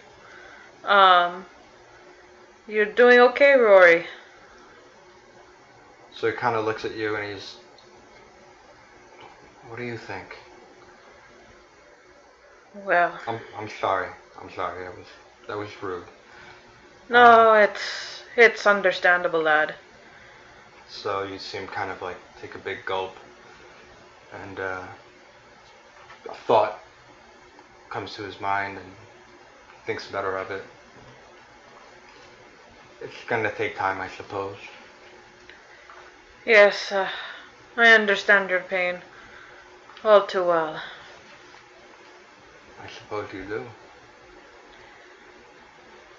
You're doing okay, Rory. So he kind of looks at you, and he's, what do you think? Well, I'm sorry. That was rude. No, it's understandable, lad. So you see him kind of like take a big gulp, and a thought comes to his mind, and thinks better of it. It's gonna take time, I suppose. Yes, I understand your pain all too well. I suppose you do.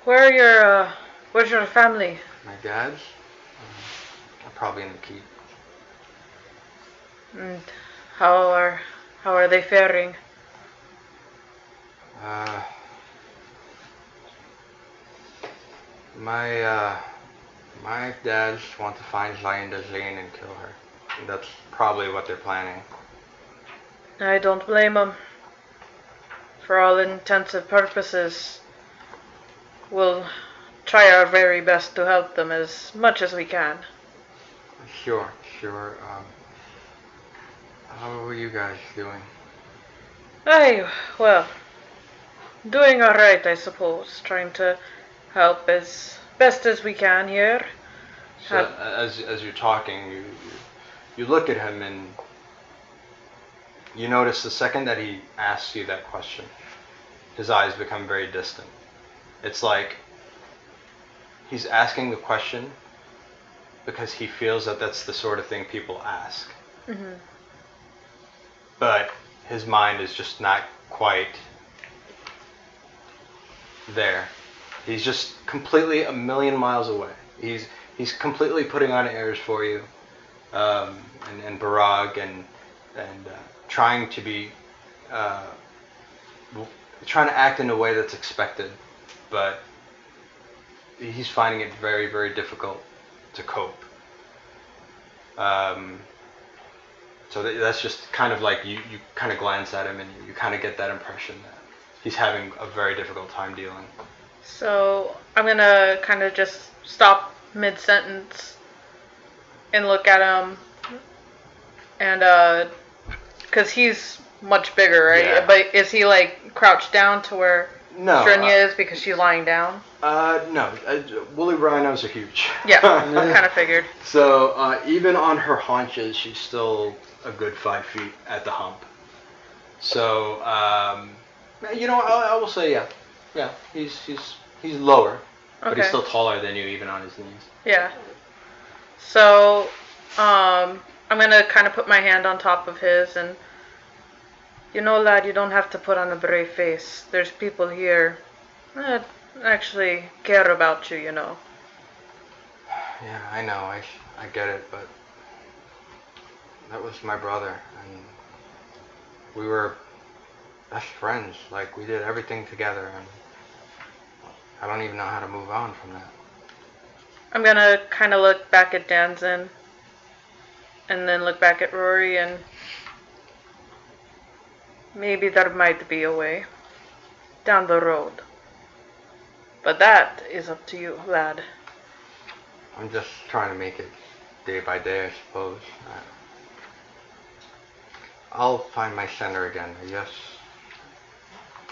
Where's your family? My dad's are probably in the keep. And how are they faring? My dads want to find Zainda Zane and kill her. That's probably what they're planning. I don't blame them. For all intents and purposes, we'll try our very best to help them as much as we can. Sure. How are you guys doing? Well, doing alright, I suppose. Trying to help as best as we can here. So as you're talking, you look at him and you notice the second that he asks you that question, his eyes become very distant. It's like he's asking the question because he feels that that's the sort of thing people ask. Mm-hmm. But his mind is just not quite there. He's just completely a million miles away. He's completely putting on airs for you, and Barag, and trying to be trying to act in a way that's expected, but he's finding it very, very difficult to cope. So that's just kind of like you kind of glance at him and you kind of get that impression that he's having a very difficult time dealing. So I'm gonna kind of just stop mid-sentence and look at him, and because he's much bigger, right? Yeah. But is he like crouched down to where No. Strenya is because she's lying down? No. Woolly rhinos are huge. Yeah, I kind of figured. So even on her haunches, she's still a good 5 feet at the hump. So I will say yeah. He's lower, but he's Okay. still taller than you even on his knees. Yeah. So I'm gonna kind of put my hand on top of his and. Lad, you don't have to put on a brave face. There's people here that actually care about you, Yeah, I know. I get it, but that was my brother, and we were best friends. Like, we did everything together, and I don't even know how to move on from that. I'm gonna kind of look back at Danzin and then look back at Rory, and maybe there might be a way down the road. But that is up to you, lad. I'm just trying to make it day by day, I suppose. I'll find my center again. Yes,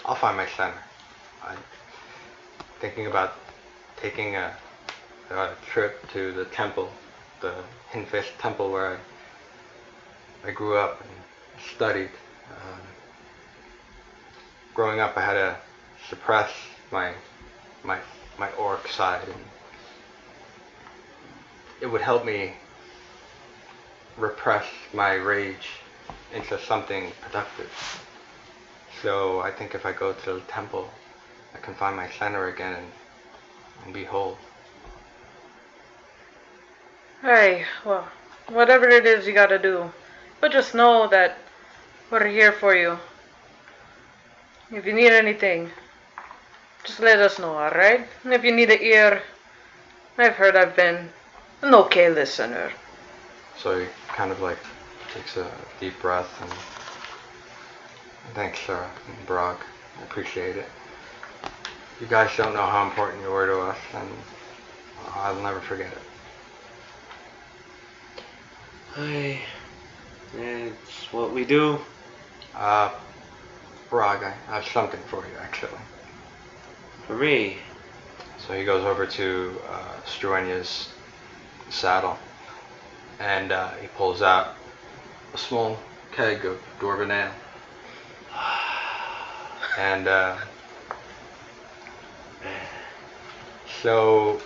I'll find my center. I'm thinking about taking a trip to the temple, the Hinfish temple where I grew up and studied. Growing up, I had to suppress my orc side, and it would help me repress my rage into something productive. So I think if I go to the temple, I can find my center again and be whole. Hey, well, whatever it is you gotta do. But just know that we're here for you. If you need anything, just let us know, alright? And if you need an ear, I've heard I've been an okay listener. So he kind of like takes a deep breath and thanks, Sarah and Barag. I appreciate it. You guys don't know how important you were to us, and I'll never forget it. It's what we do. Barag, I have something for you, actually. For me. So he goes over to Struenya's saddle, and he pulls out a small keg of dwarven ale. And so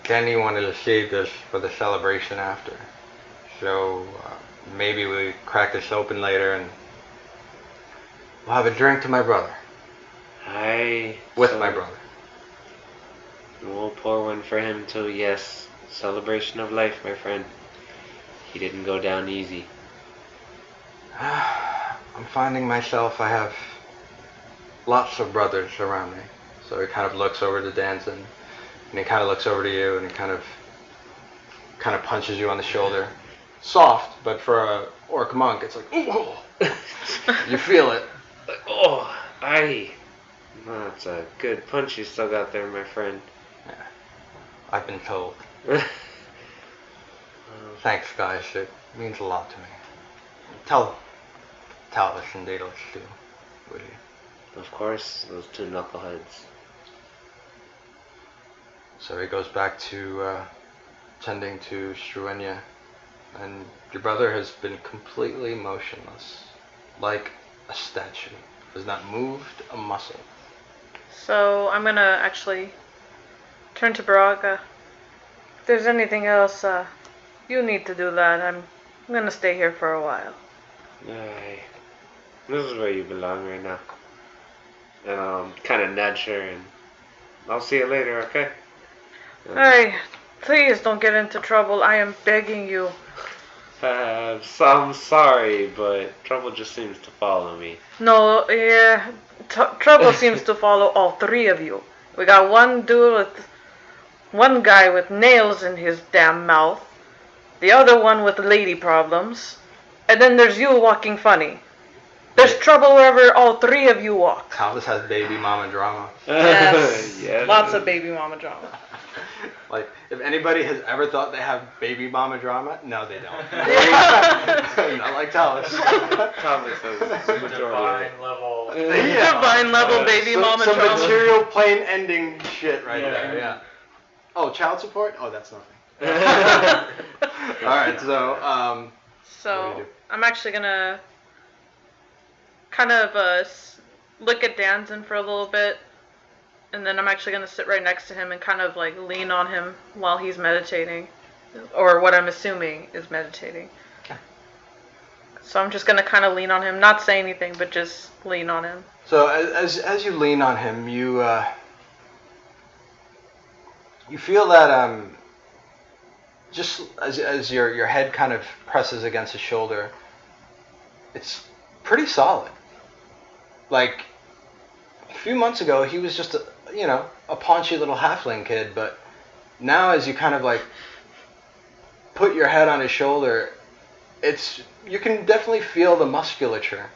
Danny wanted to save this for the celebration after. So maybe we crack this open later and we'll have a drink to my brother. My brother. We'll pour one for him too, yes. Celebration of life, my friend. He didn't go down easy. I'm finding myself, I have lots of brothers around me. So he kind of looks over to Danson, and he kind of looks over to you, and he kind of punches you on the shoulder. Soft, but for a orc monk, it's like, ooh. You feel it. Like, oh, aye. That's a good punch you still got there, my friend. Yeah, I've been told. Thanks, guys. It means a lot to me. Tell Talvis and Daedalus too, would you? Of course, those two knuckleheads. So he goes back to tending to Struenia, and your brother has been completely motionless, like a statue. Has not moved a muscle. So I'm gonna actually turn to Barag. If there's anything else, you need to do that. I'm gonna stay here for a while. Aye. This is where you belong right now. And I'll kind of nudge her, and I'll see you later, okay? Hey, please don't get into trouble. I am begging you. So I'm sorry, but trouble just seems to follow me. No, yeah, trouble seems to follow all three of you. We got one guy with nails in his damn mouth, the other one with lady problems, and then there's you walking funny. There's trouble wherever all three of you walk. Talvis has baby mama drama. Yes, Yes. lots of baby mama drama. Like, if anybody has ever thought they have baby mama drama, no, they don't. Not like Talvis. Thomas has the majority of Divine it. level. Yeah. Divine level baby mama some drama. material plane ending shit right Yeah. there. Yeah. Oh, child support? Oh, that's nothing. All right, so what do So you do? I'm actually gonna kind of look at Danson for a little bit, and then I'm actually gonna sit right next to him and kind of like lean on him while he's meditating, or what I'm assuming is meditating. Okay. So I'm just gonna kind of lean on him, not say anything, but just lean on him. So as you lean on him, you feel that just as your head kind of presses against his shoulder, it's pretty solid. Like a few months ago, he was just a paunchy little halfling kid, but now as you kind of like put your head on his shoulder, you can definitely feel the musculature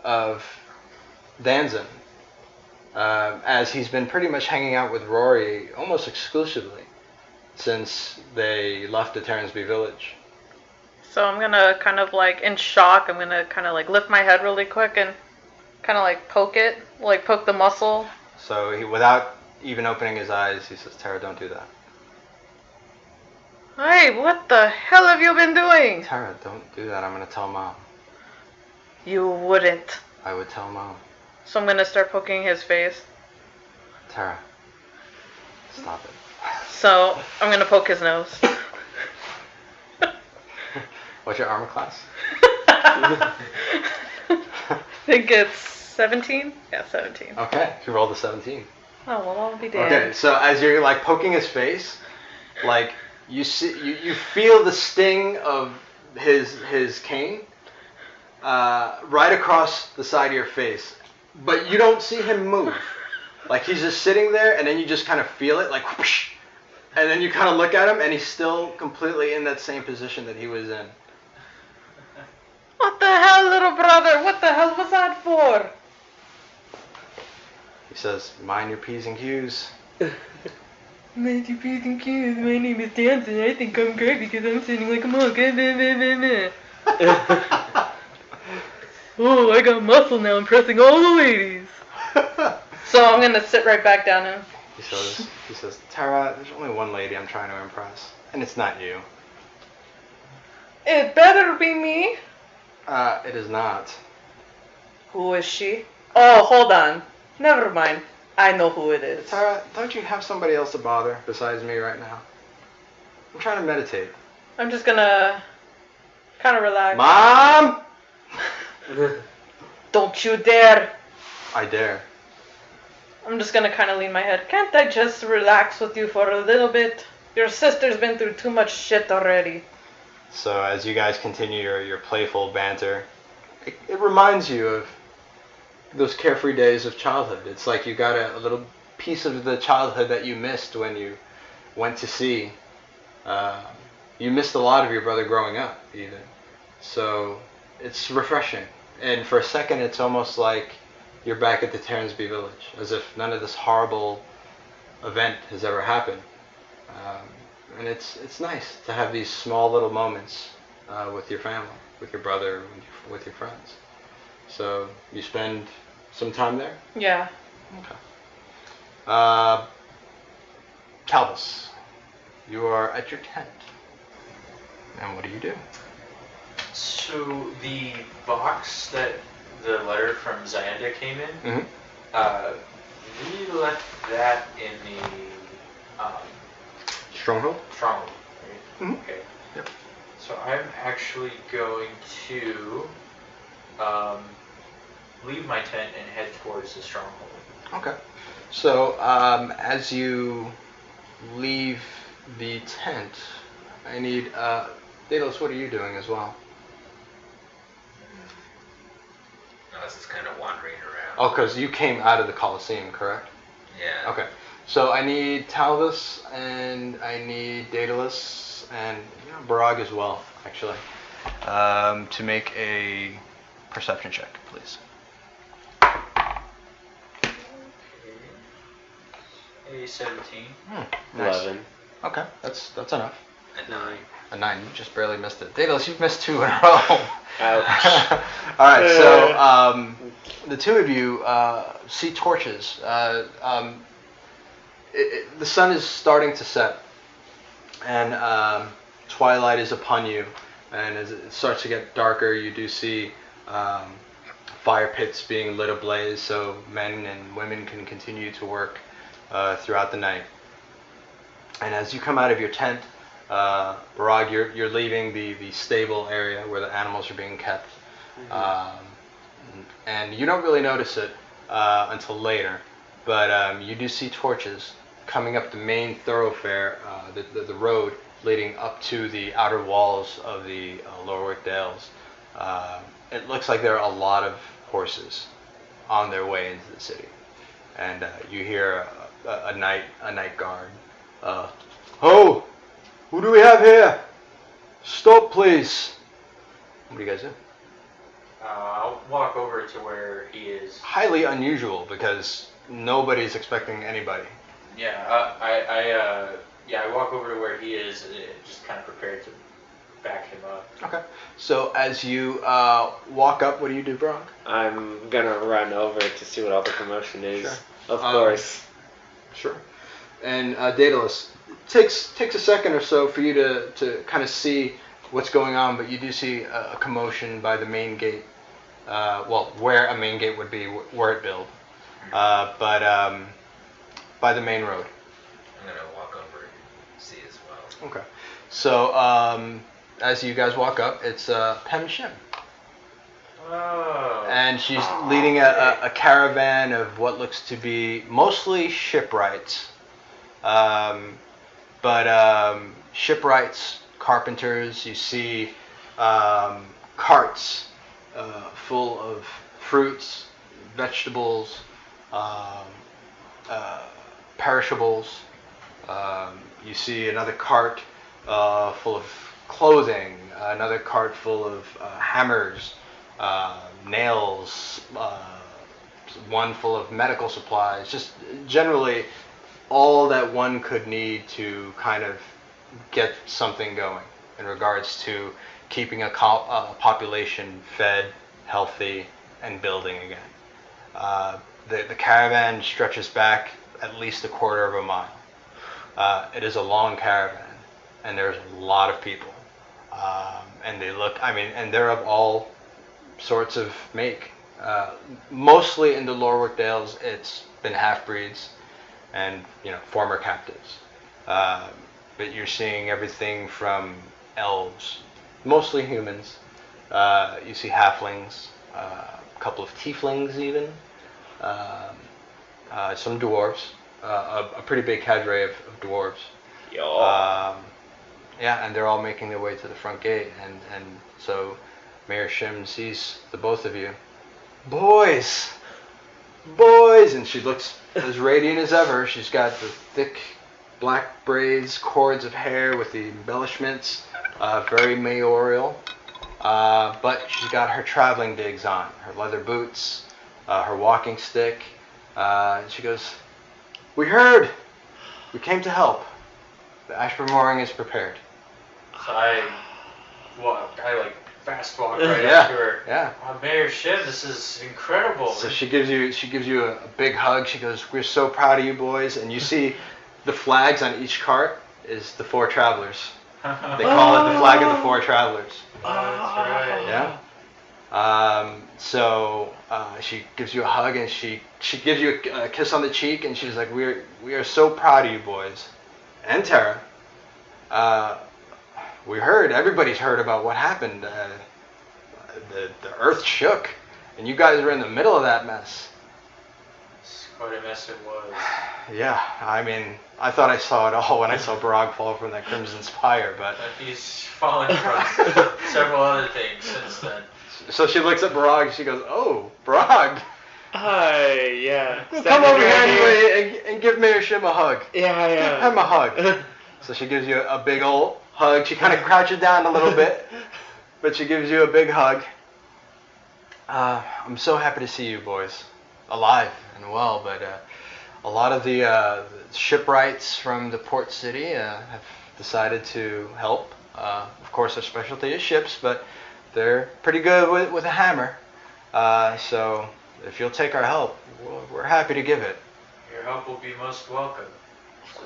of Danzon, as he's been pretty much hanging out with Rory almost exclusively since they left the Terransby village. So I'm gonna kind of like in shock. I'm gonna kind of like lift my head really quick and kind of like poke it, like poke the muscle. So he, without even opening his eyes, he says, "Terra, don't do that." Hey, what the hell have you been doing? Terra, don't do that. I'm gonna tell Mom. You wouldn't. I would tell Mom. So I'm gonna start poking his face. Terra, stop it. So I'm gonna poke his nose. What's your armor class? I think it's 17? Yeah, 17. Okay, you rolled a 17. Oh, well, I'll be damned. Okay, so as you're like poking his face, like you feel the sting of his cane right across the side of your face, but you don't see him move. Like he's just sitting there, and then you just kind of feel it, like whoosh, and then you kind of look at him, and he's still completely in that same position that he was in. What the hell, little brother? What the hell was that for? He says, "Mind your P's and Q's." Mind your P's and Q's. My name is Danson. I think I'm great because I'm sitting like a monk. Oh, I got muscle now. I'm pressing all the ladies. So I'm gonna sit right back down him. He says, "Terra, there's only one lady I'm trying to impress, and it's not you." It better be me. It is not. Who is she? Oh, hold on. Never mind. I know who it is. Terra, don't you have somebody else to bother besides me right now? I'm trying to meditate. I'm just gonna kind of relax. Mom! Don't you dare. I dare. I'm just gonna kind of lean my head. Can't I just relax with you for a little bit? Your sister's been through too much shit already. So as you guys continue your playful banter, it reminds you of those carefree days of childhood. It's like you got a little piece of the childhood that you missed when you went to sea. You missed a lot of your brother growing up, even. So it's refreshing. And for a second, it's almost like you're back at the Terransby village, as if none of this horrible event has ever happened. And it's nice to have these small little moments with your family, with your brother, with your friends. So you spend some time there? Yeah. Okay. Talvis, you are at your tent. And what do you do? So the box that the letter from Zyanda came in, we left that in the Stronghold? stronghold, right? Mhm. Okay. Yep. So I'm actually going to leave my tent and head towards the stronghold. Okay. So as you leave the tent, I need Daedalus, what are you doing as well? Unless it's kind of wandering around. Oh, because you came out of the Colosseum, correct? Yeah. Okay. So I need Talvis and I need Daedalus and Barag as well, actually, to make a perception check, please. A 17. Nice. 11. Okay, that's enough. At 9. A 9, you just barely missed it. Daedalus, you've missed 2 in a row. Ouch. All right, so the two of you see torches. The sun is starting to set, and twilight is upon you. And as it starts to get darker, you do see fire pits being lit ablaze, so men and women can continue to work throughout the night. And as you come out of your tent, Barag, you're leaving the stable area where the animals are being kept. And you don't really notice it until later, but you do see torches coming up the main thoroughfare, the road leading up to the outer walls of the Lowerwick Dales. It looks like there are a lot of horses on their way into the city, and you hear a night guard. Ho! Who do we have here? Stop, please. What do you guys do? I'll walk over to where he is. Highly unusual because nobody's expecting anybody. Yeah, I walk over to where he is, just kind of prepared to back him up. Okay. So as you walk up, what do you do, Brock? I'm gonna run over to see what all the commotion is. Sure. Of course. Sure. And Daedalus, takes a second or so for you to kind of see what's going on, but you do see a commotion by the main gate. Where a main gate would be, where it built, but by the main road. I'm going to walk over and see as well. Okay. So as you guys walk up, it's Pem Shim. Oh. And she's leading a caravan of what looks to be mostly shipwrights. But shipwrights, carpenters, you see carts full of fruits, vegetables, perishables. You see another cart full of clothing, another cart full of hammers, nails, one full of medical supplies, just generally all that one could need to kind of get something going in regards to keeping a population fed, healthy, and building again. The caravan stretches back at least a quarter of a mile. It is a long caravan, and there's a lot of people. And and they're of all sorts of make. Mostly in the Lowerwick Dales, it's been half-breeds and former captives. But you're seeing everything from elves, mostly humans. You see halflings, a couple of tieflings even, some dwarves, a pretty big cadre of dwarves. Yo. Yeah, and they're all making their way to the front gate, and so Mayor Shim sees the both of you. Boys! Boys! And she looks as radiant as ever. She's got the thick black braids, cords of hair with the embellishments, very mayoral. But she's got her traveling digs on, her leather boots, her walking stick. She goes, "We heard! We came to help. The Ashburn mooring is prepared." So I like fast walk right Yeah, up to her. yeah. Mayor Shim, this is incredible. So she gives you a big hug. She goes, "We're so proud of you boys." And you see the flags on each cart is the 4 travelers. They call it the flag of the 4 travelers. That's right. Yeah. So she gives you a hug and she gives you a kiss on the cheek and she's like, "We are so proud of you boys, and Terra. We heard, everybody's heard about what happened. The earth shook, and you guys were in the middle of that mess." It's quite a mess it was. Yeah, I mean, I thought I saw it all when I saw Barag fall from that Crimson Spire, but... He's fallen from several other things since then. So she looks at Barag and she goes, "Oh, Barag, Hi, yeah. come over here anyway and give Mayor Shim a hug. Yeah, Give him a hug." So she gives you a big old hug. She kind of crouches down a little bit, but she gives you a big hug. I'm so happy to see you boys alive and well, but a lot of the shipwrights from the port city have decided to help. Of course, their specialty is ships, but they're pretty good with a hammer. So if you'll take our help, we're happy to give it. Your help will be most welcome.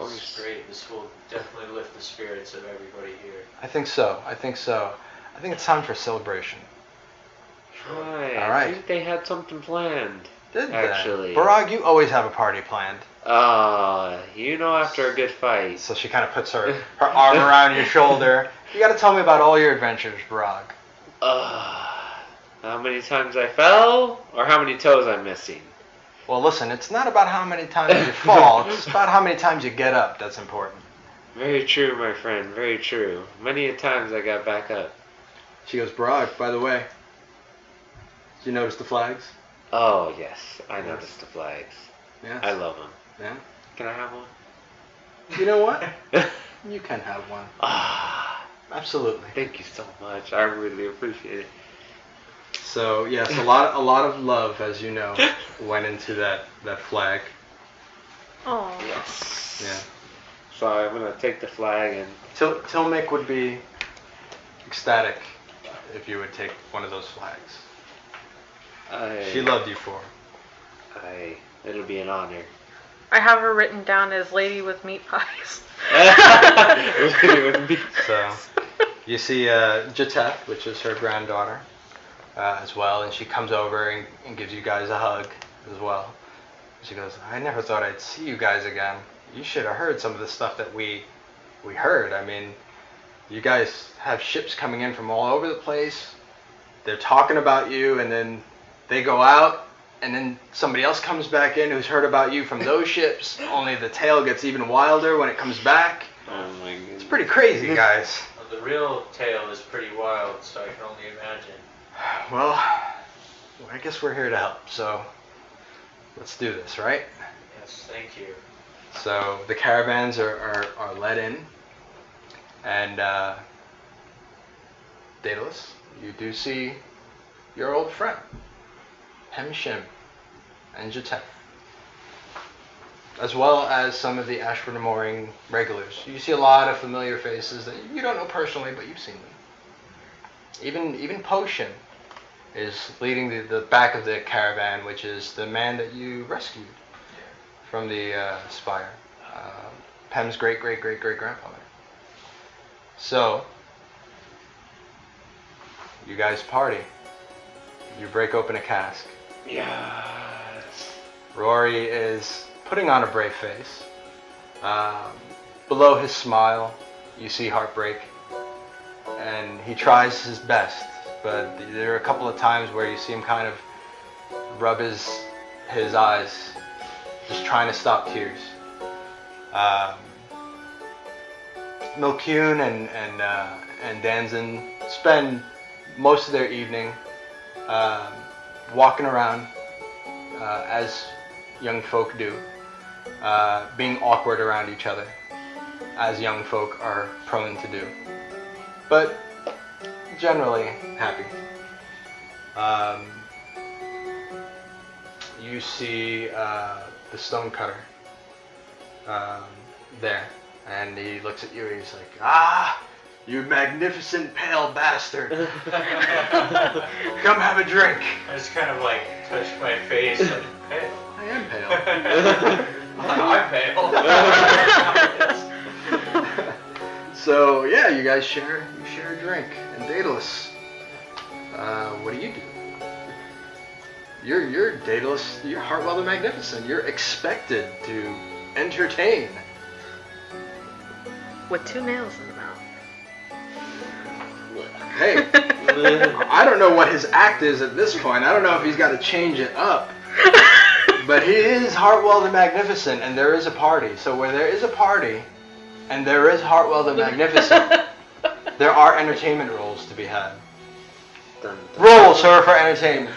This is great. This will definitely lift the spirits of everybody here. I think so. I think it's time for a celebration. Hi, All I right. think they had something planned. Did they? Actually. Barag, you always have a party planned. After a good fight. So she kind of puts her arm around your shoulder. You got to tell me about all your adventures, Barag. How many times I fell, or how many toes I'm missing? Well, listen, it's not about how many times you fall. It's about how many times you get up that's important. Very true, my friend. Very true. Many a times I got back up. She goes, "Barag, by the way, did you notice the flags?" Oh yes, I noticed the flags. Yes. I love them. Yeah. Can I have one? You know what? You can have one. Absolutely. Thank you so much. I really appreciate it. So yes, a lot of love, as you know, went into that flag. Oh. Yes. Yeah. So I'm gonna take the flag and. Tilmic would be ecstatic if you would take one of those flags. She loved you for it. It'll be an honor. I have her written down as Lady with Meat Pies. So you see Jateth, which is her granddaughter, as well, and she comes over and gives you guys a hug as well. She goes, "I never thought I'd see you guys again. You should have heard some of the stuff that we heard. I mean, you guys have ships coming in from all over the place. They're talking about you, and then they go out, and then somebody else comes back in who's heard about you from those ships, only the tale gets even wilder when it comes back. Oh my goodness. It's pretty crazy, guys." Well, the real tale is pretty wild, so I can only imagine. Well, I guess we're here to help, so let's do this, right? Yes, thank you. So the caravans are let in, and Daedalus, you do see your old friend, Shim and Jateth, as well as some of the Ashburn mooring regulars. You see a lot of familiar faces that you don't know personally, but you've seen them. Even Potion is leading the back of the caravan, which is the man that you rescued from the spire, Pem's great grandfather. So you guys party. You break open a cask. Yes. Rory is putting on a brave face. Below his smile, you see heartbreak, and he tries his best. But there are a couple of times where you see him kind of rub his eyes just trying to stop tears. Milkune and Danzin spend most of their evening walking around as young folk do, being awkward around each other, as young folk are prone to do, but generally happy. You see the stonecutter there, and he looks at you and he's like, "Ah, you magnificent pale bastard. Come have a drink." I just kind of like touch my face. Like, hey, I am pale. I'm pale. So yeah, you guys share a drink. And Daedalus, what do? You're Daedalus. You're Heartwell the Magnificent. You're expected to entertain. With 2 nails in the mouth. Hey, I don't know what his act is at this point. I don't know if he's got to change it up. But he is Heartwell the Magnificent, and there is a party. So where there is a party, and there is Heartwell the Magnificent, there are entertainment roles to be had. Roll, sir, for entertainment.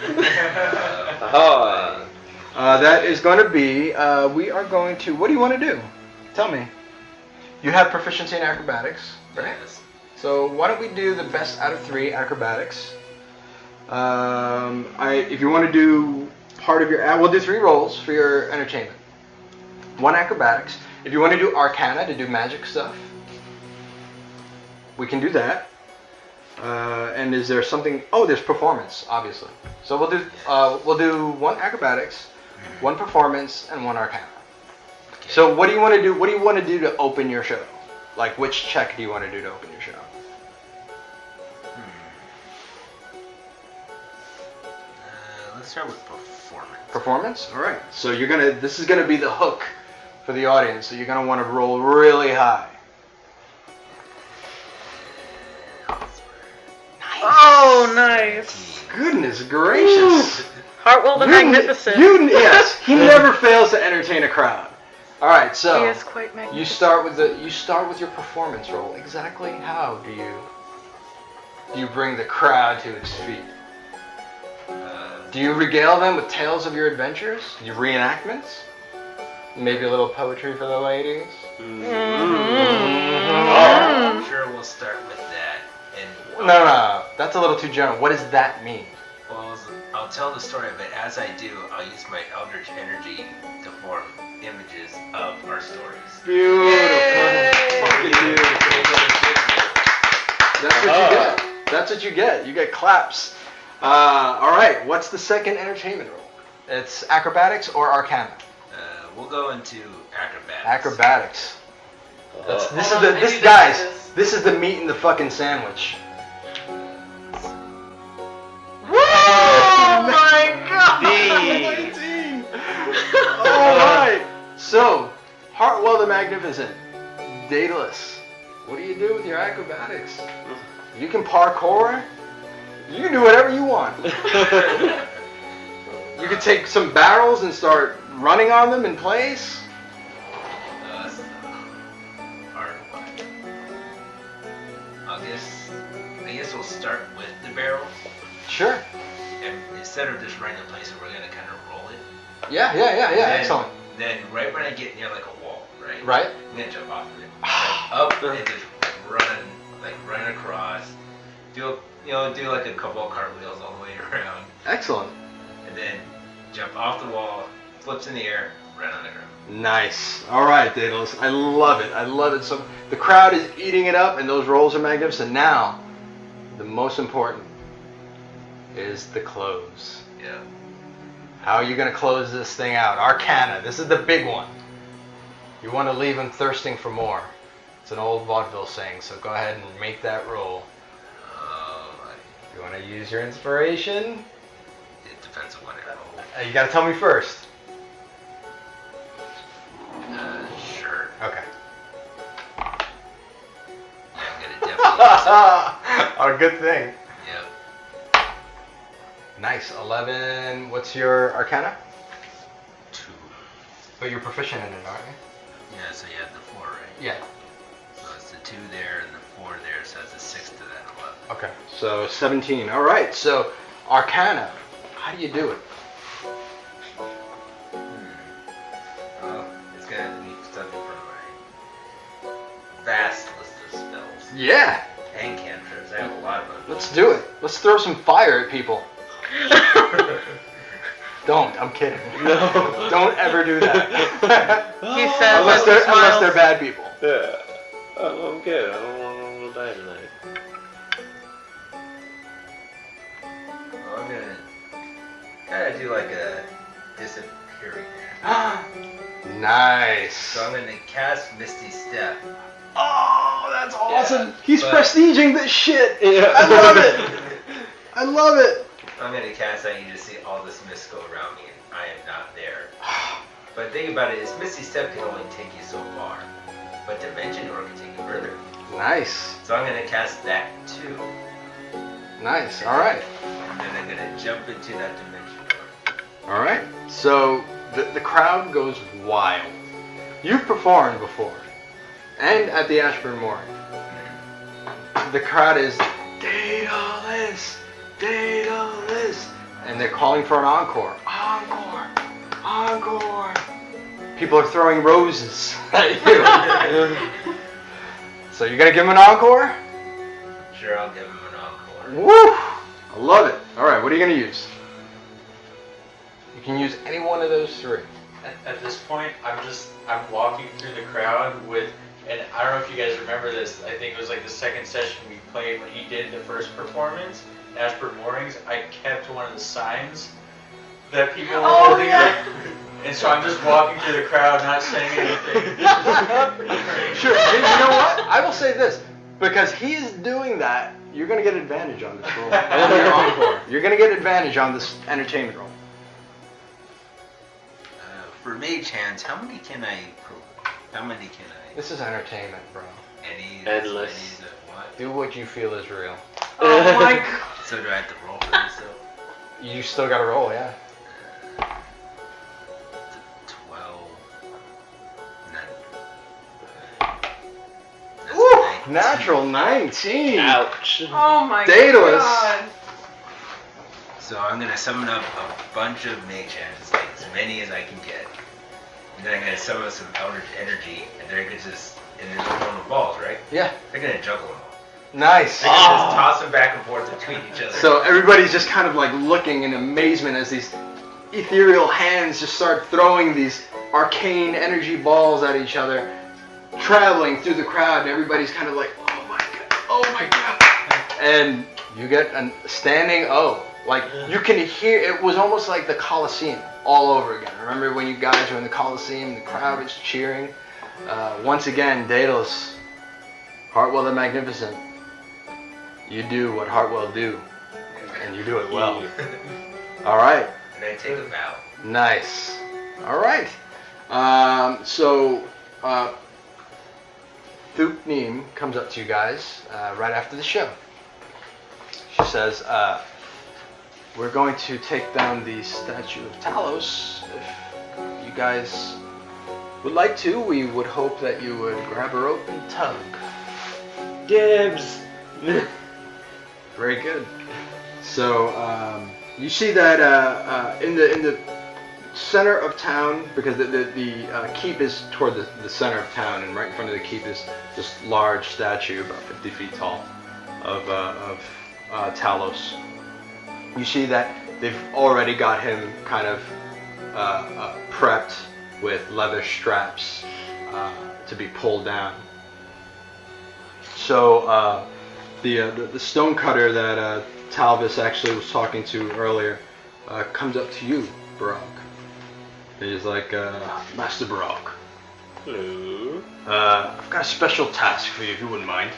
That is going to be, we are going to, what do you want to do? Tell me. You have proficiency in acrobatics, right? Yes. So why don't we do the best out of 3 acrobatics? If you want to do part of your, we'll do 3 rolls for your entertainment. 1 acrobatics. If you want to do arcana to do magic stuff, we can do that. And is there something? Oh, there's performance, obviously. So we'll do 1 acrobatics, 1 performance, and 1 arcana. Okay. So what do you want to do? What do you want to do to open your show? Like, which check do you want to do to open your show? Let's start with performance. Performance? All right. So this is gonna be the hook for the audience. So you're gonna want to roll really high. Oh, nice. Goodness gracious. Heartwell the Magnificent. Yes, he never fails to entertain a crowd. All right, so He is quite magnificent. you start with your performance roll. Exactly how do you bring the crowd to its feet? Do you regale them with tales of your adventures? Your reenactments? Maybe a little poetry for the ladies? I'm sure we'll start with that. And No, that's a little too general. What does that mean? well, I'll tell the story, but as I do, I'll use my eldritch energy to form images of our stories. Beautiful. Fucking beautiful. That's what you get. That's what you get. You get claps. All right. What's the second entertainment role? It's acrobatics or arcana. We'll go into acrobatics. Acrobatics. This is the meat in the fucking sandwich. Oh my god! 19. All right. So, Heartwell the Magnificent, Daedalus, what do you do with your acrobatics? You can parkour. You can do whatever you want. You can take some barrels and start running on them in place. That's the hard one. I guess we'll start with the barrel. Sure. And instead of just running the place, we're gonna kind of roll it. Yeah. Excellent. Then right when I get near like a wall, right? Right. I'm gonna jump off of it. Up and just run across. Do like a couple of cartwheels all the way around. Excellent. And then jump off the wall, flips in the air, right on the ground. Nice. All right, Daedalus. I love it. So the crowd is eating it up, and those rolls are magnificent. Now, the most important is the close. Yeah. How are you going to close this thing out? Arcana. This is the big one. You want to leave them thirsting for more. It's an old vaudeville saying, so go ahead and make that roll. You want to use your inspiration? It depends on what I roll. You got to tell me first. Sure. Okay. I'm gonna definitely use it. Oh, good thing. Yep. Nice. 11. What's your arcana? 2. But you're proficient in it, aren't you? Yeah, so you have the 4, right? Yeah. So it's the 2 there and the 4 there, so it's a 6 to that 11. Okay, so 17. All right, so Arcana, how do you do it? Well, it's gonna have to be something from my vast list of spells Yeah, and cantrips. I have a lot of them. let's do it. Let's throw some fire at people. Don't, I'm kidding. No. Don't ever do that. He says unless as he they're smiles. bad people. Yeah. Oh, I'm good. I don't want to die tonight. Well, I'm gonna kind of do like a disappearing action. Nice. So I'm gonna cast Misty Step. Oh, that's awesome. He's but- prestiging this shit. Yeah. I love it. I love it. I'm gonna cast that, and you just see all this mist go around me, and I am not there. But the thing about it is, Misty Step can only take you so far, but Dimension Door can take you further. Nice. So I'm gonna cast that too, Nice. All right. and then I'm gonna jump into that Dimension Door. All right. So the crowd goes wild. You've performed before, and at the Ashburn Mooring. The crowd is Daedalus, Daedalus, and they're calling for an encore. Encore, encore. People are throwing roses at you. So you're gonna give him an encore? Sure, I'll give him an encore. Woo! I love it. All right. What are you gonna use? You can use any one of those 3. At this point, I'm walking through the crowd with, and I don't know if you guys remember this. I think it was like the second session we played when he did the first performance, Ashford Moorings. I kept one of the signs that people were holding up, and so I'm just walking through the crowd, not saying anything. Sure. You know what? I will say this. Because he's doing that, you're going to get advantage on this roll. On your encore. You're going to get advantage on this entertainment roll. For mage hands, how many can I? This is entertainment, bro. Any? Endless. Any that what? Do what you feel is real. Oh my god. So do I have to roll for this though? You still got to roll, yeah. 12. That's Woo! 19. Natural 19. Ouch. Oh my Daedalus. god. So I'm gonna summon up a bunch of mage hands, like as many as I can get. And then I'm gonna summon up some outer energy, and they're gonna just, and there's one with balls, right? Yeah. They're gonna juggle them all. Nice. They're gonna just toss them back and forth between each other. So everybody's just kind of like looking in amazement as these ethereal hands just start throwing these arcane energy balls at each other, traveling through the crowd, and everybody's kind of like, oh my god, oh my god. And you get a standing O. Like, you can hear, it was almost like the Colosseum all over again. Remember when you guys were in the Colosseum, the crowd is cheering? Once again, Daedalus, Hartwell the Magnificent, you do what Hartwell do, and you do it well. All right. And I take a bow. Nice. All right. Thupneem comes up to you guys right after the show. She says, we're going to take down the statue of Talos. If you guys would like to, we would hope that you would grab a rope and tug. Gibbs. Very good. So you see that in the center of town, because the keep is toward the center of town, and right in front of the keep is this large statue, about 50 feet tall, of Talos. You see that they've already got him kind of prepped with leather straps to be pulled down. So the stonecutter that Talvis actually was talking to earlier comes up to you, Barag. He's like, Master Barag, Hello. I've got a special task for you, if you wouldn't mind.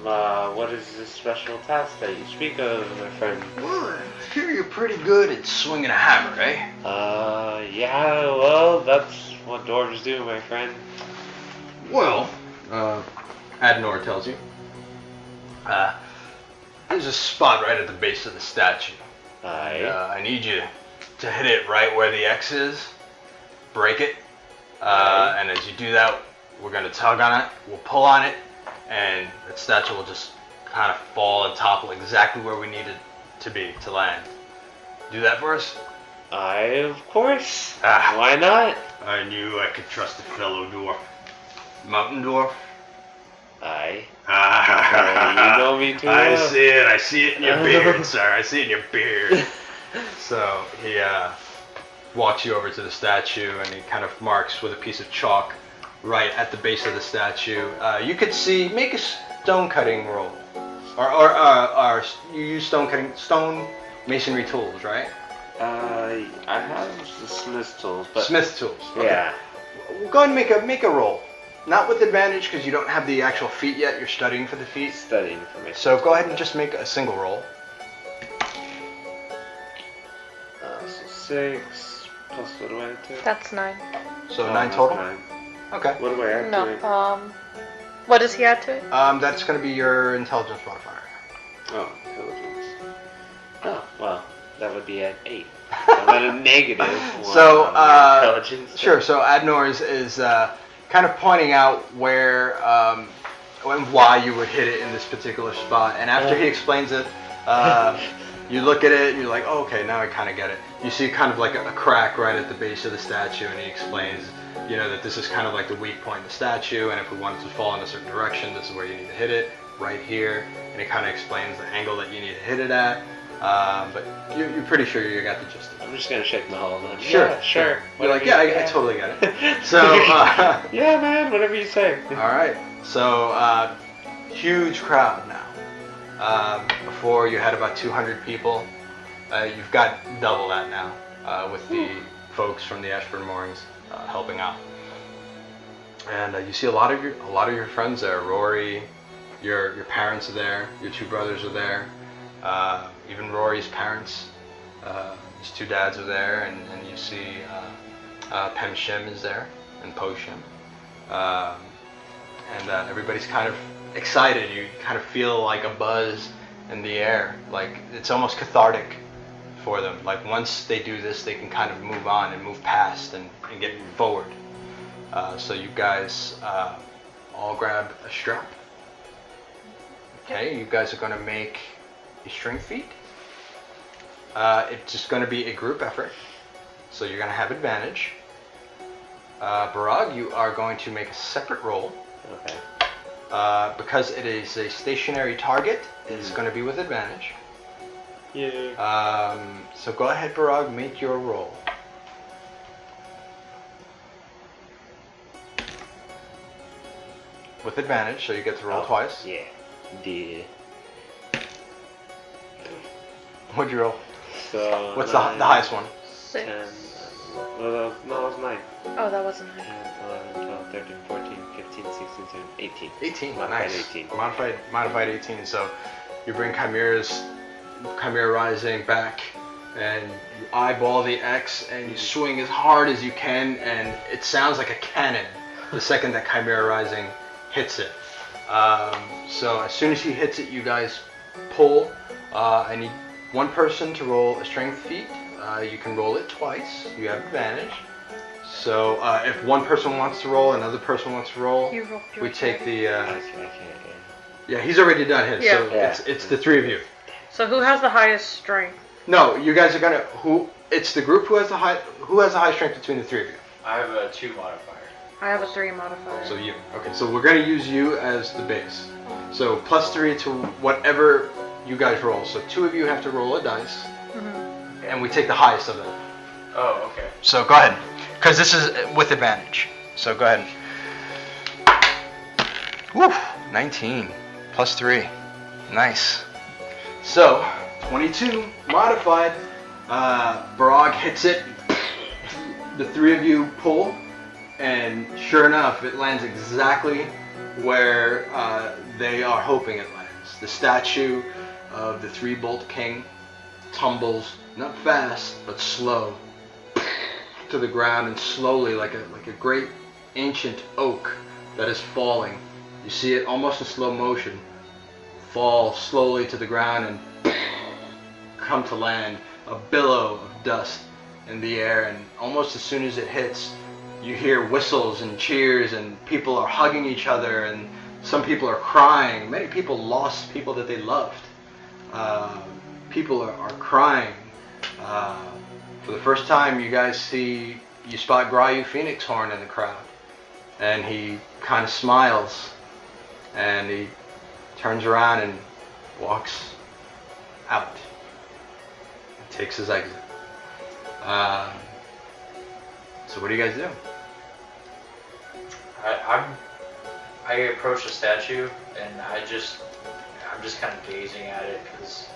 What is this special task that you speak of, my friend? Well, I hear you're pretty good at swinging a hammer, eh? Yeah, well, that's what dwarves do, my friend. Well, Adnor tells you, there's a spot right at the base of the statue. Aye. I need you to hit it right where the X is, break it. And as you do that, we're going to tug on it. We'll pull on it, and the statue will just kind of fall and topple exactly where we need it to be to land. Do that for us? Of course. Ah. Why not? I knew I could trust a fellow dwarf. Mountain dwarf? Aye. Ah, you know me too I well. see it. I see it in your beard, sir. I see it in your beard. So he walks you over to the statue, and he kind of marks with a piece of chalk right at the base of the statue. You could see, make a stone cutting roll, or you use stone masonry tools, right? I have the Smith tools, but Smith tools. Okay. yeah. Go ahead and make a roll. Not with advantage because you don't have the actual feat yet. You're studying for the feat. Studying for my. So go ahead and just make a single roll. So 6 plus what do I add to it? That's 9. So Oh, 9 that's total. 9. Okay. What do I add to it? No. What does he add to it? That's going to be your intelligence modifier. Oh, intelligence. Oh, well, that would be at 8. I'm at a negative 1 So, on my intelligence. Sure. So Adnor is kind of pointing out where and why you would hit it in this particular spot. And after he explains it, you look at it and you're like, oh, okay, now I kind of get it. You see kind of like a crack right at the base of the statue, and he explains, that this is kind of like the weak point in the statue, and if we want it to fall in a certain direction, this is where you need to hit it, right here. And he kind of explains the angle that you need to hit it at. But you're pretty sure you got the gist of it. I'm just gonna shake my whole head. Sure, Yeah, sure. You're like, yeah, I totally get it. So, yeah, man, whatever you say. all right. So, huge crowd now. Before you had about 200 people. You've got double that now with the folks from the Ashburn Moorings helping out. And you see a lot of your friends there. Rory, your parents are there. Your 2 brothers are there. Even Rory's parents. His 2 dads are there, and you see Pem Shim is there, and Po Shim. And everybody's kind of excited. You kind of feel like a buzz in the air. Like it's almost cathartic for them. Like once they do this, they can kind of move on and move past and get forward. So you guys all grab a strap. Okay, you guys are going to make a strength feat. It's just going to be a group effort. So you're going to have advantage. Barag, you are going to make a separate roll. Okay. Because it is a stationary target, it's going to be with advantage. Yay. So go ahead, Barag, make your roll. With advantage, so you get to roll twice. Yeah. D. What'd you roll? So. What's the highest one? 6. 10. No, that was 9. Oh, that wasn't 9. 10, 11, 12, 13, 14, 15, 16, 17, 18. 18. Modified Nice. 18. Modified 18. So you bring Chimera Rising back, and you eyeball the X, and you swing as hard as you can, and it sounds like a cannon the second that Chimera Rising hits it. So as soon as he hits it, you guys pull. I need one person to roll a strength feat. You can roll it twice. You have advantage. So if one person wants to roll, another person wants to roll, You roll we take the. I can't. Yeah, he's already done his. So Yeah. it's the 3 of you. So who has the highest strength? No, you guys are gonna. It's the group who has the high strength between the 3 of you. I have a 2 modifier. I have a 3 modifier. So you. Okay, so we're gonna use you as the base. So +3 to whatever you guys roll. So 2 of you have to roll a dice, and we take the highest of them. Oh, okay. So go ahead, because this is with advantage. So go ahead. Woo, 19 +3, nice. So 22 modified. Barag hits it. The 3 of you pull, and sure enough, it lands exactly where they are hoping it lands. The statue of the 3-bolt king tumbles, not fast, but slow, to the ground, and slowly, like a great ancient oak that is falling. You see it almost in slow motion, fall slowly to the ground and come to land, a billow of dust in the air, and almost as soon as it hits, you hear whistles and cheers, and people are hugging each other, and some people are crying. Many people lost people that they loved. People are crying. For the first time, you spot Grayu Phoenix Horn in the crowd, and he kind of smiles, and he turns around and walks out. Takes his exit. So what do you guys do? I approach the statue and I'm just kind of gazing at it because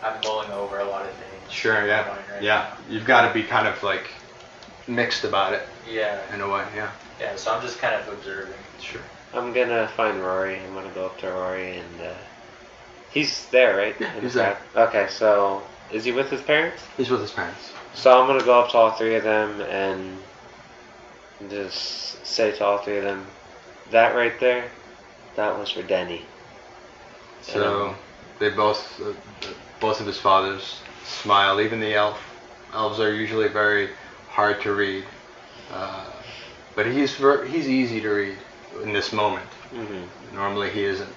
I'm mulling over a lot of things. Sure, yeah, Right yeah. now. You've got to be kind of like mixed about it Yeah. in a way, yeah. Yeah. So I'm just kind of observing. Sure. I'm gonna find Rory. I'm gonna go up to Rory and he's there, right? Yeah, In he's the there. back? Okay, so is he with his parents? He's with his parents. So I'm gonna go up to all three of them and just say to all three of them, that right there, that was for Denny. So they both of his fathers smile. Even the elves are usually very hard to read, but he's easy to read in this moment. Mm-hmm. Normally he isn't.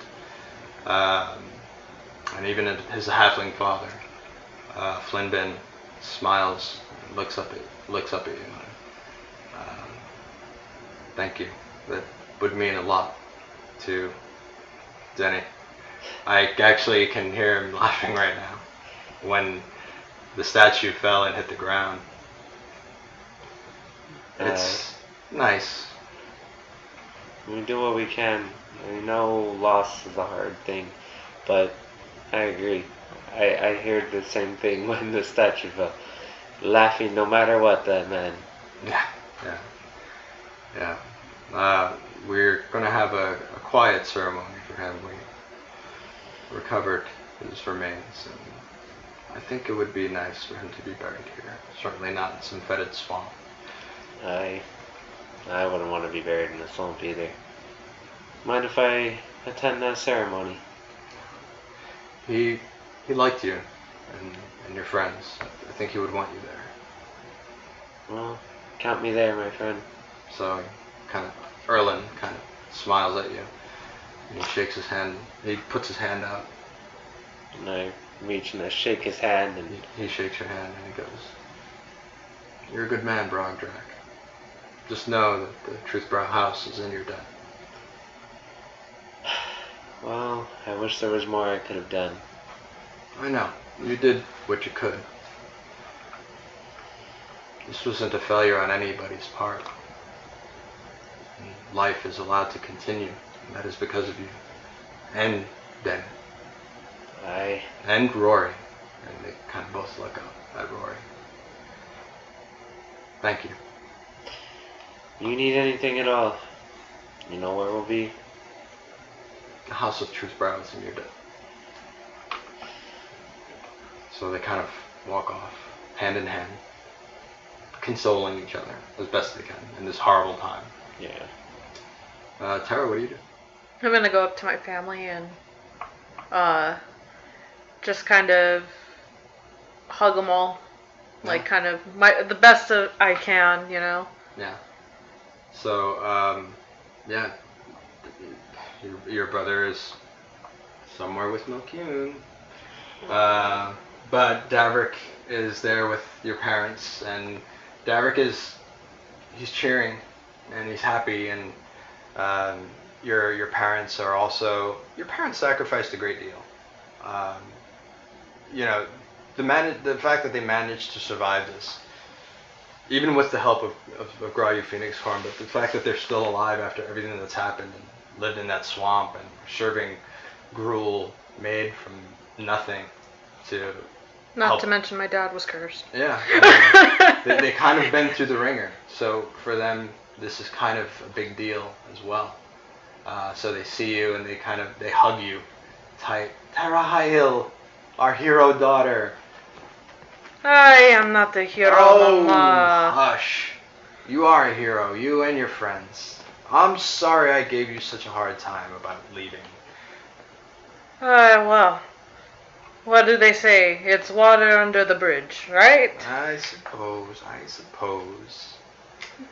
And even his halfling father, Flinbin, smiles and looks up at you. Thank you. That would mean a lot to Denny. I actually can hear him laughing right now when the statue fell and hit the ground. It's nice. We do what we can. I know loss is a hard thing, but I agree. I heard the same thing when the statue fell. Laughing no matter what, that man. Yeah. We're going to have a quiet ceremony for him. We recovered his remains, and I think it would be nice for him to be buried here. Certainly not in some fetid swamp. I wouldn't want to be buried in a swamp either. Mind if I attend that ceremony? He liked you and your friends. I think he would want you there. Well, count me there, my friend. So Erlen kind of smiles at you, and he shakes his hand. He puts his hand out. And I reach and I shake his hand, and He shakes your hand and he goes, "You're a good man, Barag. Just know that the Truthbrow house is in your debt." well, I wish there was more I could have done. I know. You did what you could. This wasn't a failure on anybody's part. And life is allowed to continue, and that is because of you. And Den. And Rory. And they kind of both look up at Rory. Thank you. You need anything at all, you know where we'll be. The House of Truthbrow is in your debt. So they kind of walk off, hand in hand, consoling each other as best they can in this horrible time. Yeah. Terra, what do you do? I'm gonna go up to my family and just kind of hug them all, like kind of the best that I can, you know. Yeah. So, your brother is somewhere with Milkyun. But Davrik is there with your parents, and Davrik he's cheering, and he's happy, and your parents are also, your parents sacrificed a great deal. The fact that they managed to survive this, even with the help of Grayu Phoenix Horn, but the fact that they're still alive after everything that's happened and lived in that swamp and serving gruel made from nothing to Not help. to mention my dad was cursed. Yeah, I mean, they kind of been through the ringer, so for them this is kind of a big deal as well. So they see you and they hug you tight. Terra Hail, our hero daughter. I am not the hero, Mama. Hush. You are a hero, you and your friends. I'm sorry I gave you such a hard time about leaving. Well, what do they say? It's water under the bridge, right? I suppose.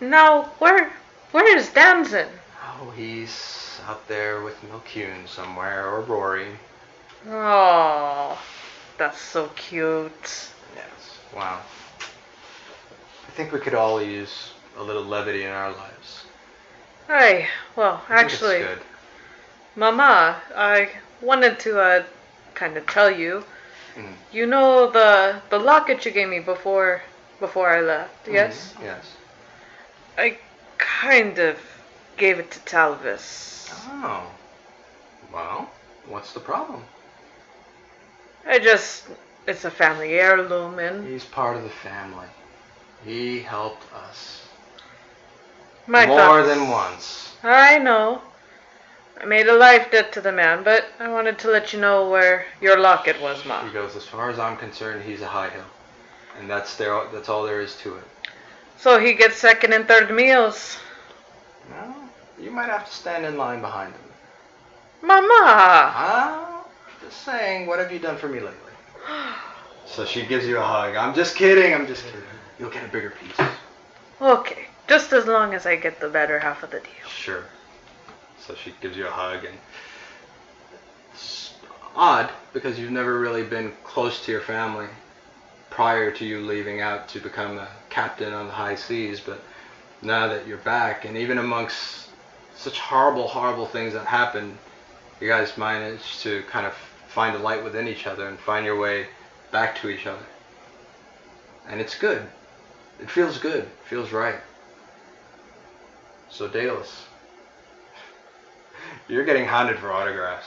Now, where is Damson? Oh, he's out there with Milcune somewhere, or Rory. Oh, that's so cute. Yes. Wow. I think we could all use a little levity in our lives. Hey, well, I think actually, it's good. Mama, I wanted to kind of tell you. Mm. You know the locket you gave me before I left, yes? Yes. I kind of gave it to Talvis. Oh. Well, what's the problem? It's a family heirloom, and He's part of the family. He helped us. my More thoughts. than once. I know. I made a life debt to the man, but I wanted to let you know where your locket was, Ma. He goes, as far as I'm concerned, he's a high hill. And that's all there is to it. So he gets second and third meals. No, you might have to stand in line behind him. Mama! Ah, just saying, what have you done for me lately? So she gives you a hug. I'm just kidding. You'll get a bigger piece. Okay, just as long as I get the better half of the deal. Sure. So she gives you a hug, and it's odd because you've never really been close to your family prior to you leaving out to become a captain on the high seas, but now that you're back, and even amongst such horrible things that happened, you guys managed to kind of find a light within each other and find your way back to each other. And it's good. It feels good. It feels right. So Daedalus, you're getting hounded for autographs.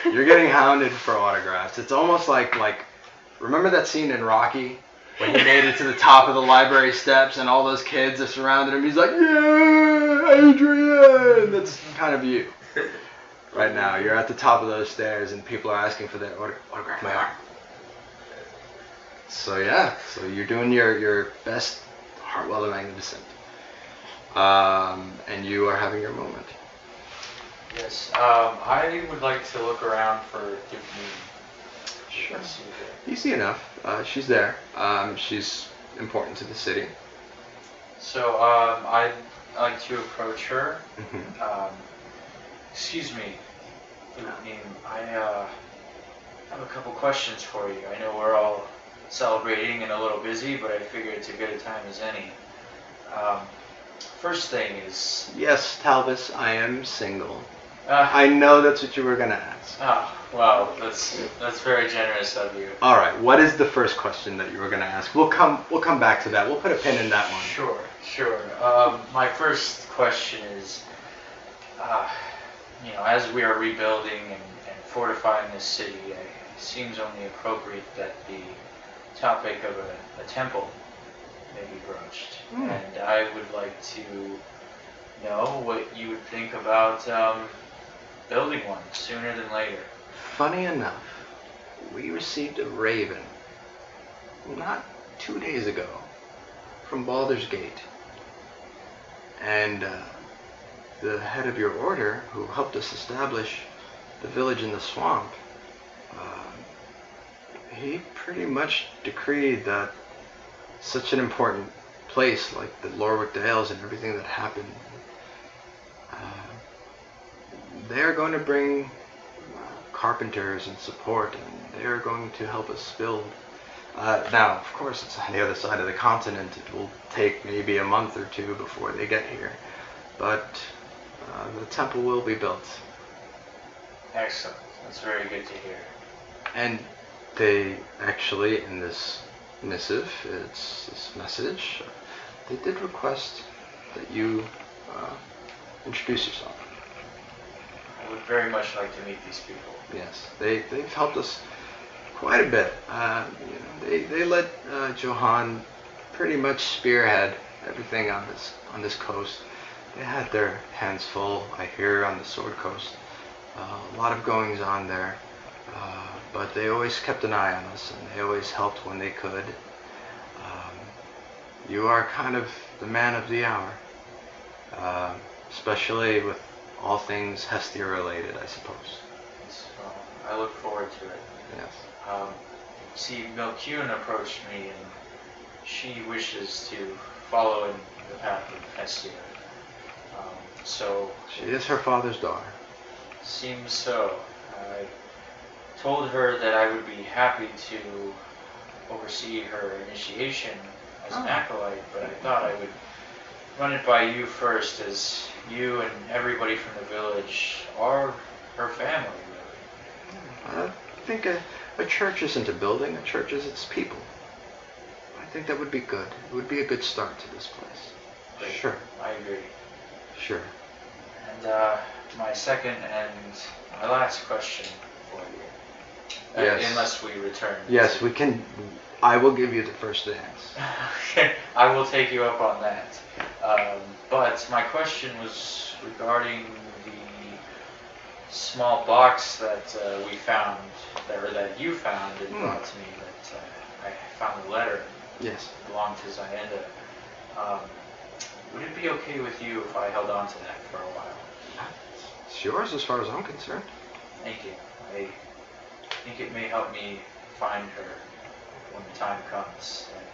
You're getting hounded for autographs. It's almost like remember that scene in Rocky when he made it to the top of the library steps and all those kids are surrounded him. He's like, yeah, Adrian. That's kind of you right now. You're at the top of those stairs and people are asking for their autograph my arm. So yeah, so you're doing your best, Hartwell the Magnificent. And you are having your moment. Yes. I would like to look around for Duke Moon. Sure. Let's see there. Easy enough. She's there. She's important to the city. So I'd like to approach her. Mm-hmm. Excuse me, Duke, I have a couple questions for you. I know we're all celebrating and a little busy, but I figure it's a good a time as any. First thing is... Yes, Talvis, I am single. Uh, I know that's what you were gonna ask. Well, that's very generous of you. All right. What is the first question that you were gonna ask? We'll come back to that. We'll put a pin in that one. Sure. My first question is, as we are rebuilding and fortifying this city, it seems only appropriate that the topic of a temple may be broached. And I would like to know what you would think about building one sooner than later. Funny enough, we received a raven not 2 days ago from Baldur's Gate. And the head of your order, who helped us establish the village in the swamp, he pretty much decreed that such an important place like the Lorwick Dales and everything that happened, they are going to bring carpenters and support, and they are going to help us build. Now, of course, it's on the other side of the continent. It will take maybe a month or two before they get here, but the temple will be built. Excellent. That's very good to hear. And they actually, in this missive, it's this message, they did request that you introduce yourself. I would very much like to meet these people. Yes, they've helped us quite a bit. They let Johan pretty much spearhead everything on this coast. They had their hands full, I hear, on the Sword Coast. A lot of goings on there, but they always kept an eye on us, and they always helped when they could. You are kind of the man of the hour, especially with all things Hestia related, I suppose. So I look forward to it. Yes. See, Milcune approached me, and she wishes to follow in the path of Hestia. So She is her father's daughter. seems so. I told her that I would be happy to oversee her initiation as an acolyte, but I thought I would run it by you first, as you and everybody from the village are her family, really. I think a church isn't a building. A church is its people. I think that would be good. It would be a good start to this place. Great. Sure. I agree. Sure. And my second and my last question for you. Yes. Unless we return. Yes, we can. I will give you the first dance. Okay, I will take you up on that. But my question was regarding the small box that we found, or that you found and brought to me. That I found the letter. Yes. It belonged to Zayenda. Would it be okay with you if I held on to that for a while? It's yours as far as I'm concerned. Thank you. I think it may help me find her when the time comes and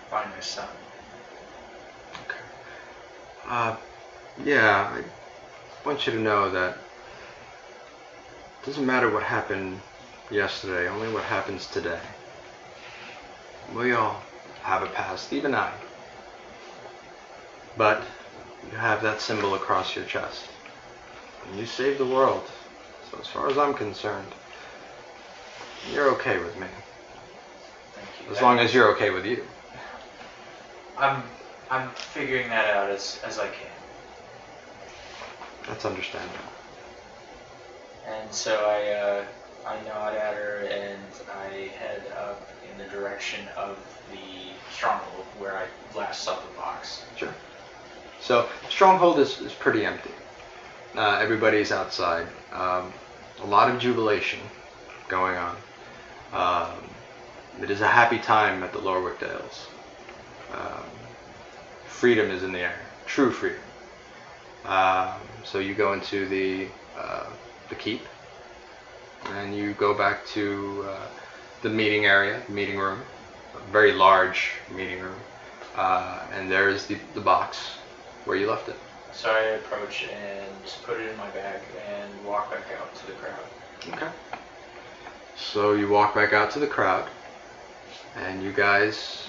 find my son. Okay. Yeah, I want you to know that it doesn't matter what happened yesterday, only what happens today. We all have a past, even I. But you have that symbol across your chest. And you saved the world. So as far as I'm concerned, you're okay with me. Thank you. As long as you're okay with you. I'm figuring that out as I can. That's understandable. And so I nod at her and I head up in the direction of the stronghold where I last saw the box. Sure. So Stronghold is pretty empty. Everybody's outside. A lot of jubilation going on. It is a happy time at the Lorwick Dales. Freedom is in the air. True freedom. So you go into the keep, and you go back to the meeting area, meeting room, a very large meeting room, and there is the box where you left it. So I approach and put it in my bag and walk back out to the crowd. Okay. So you walk back out to the crowd, and you guys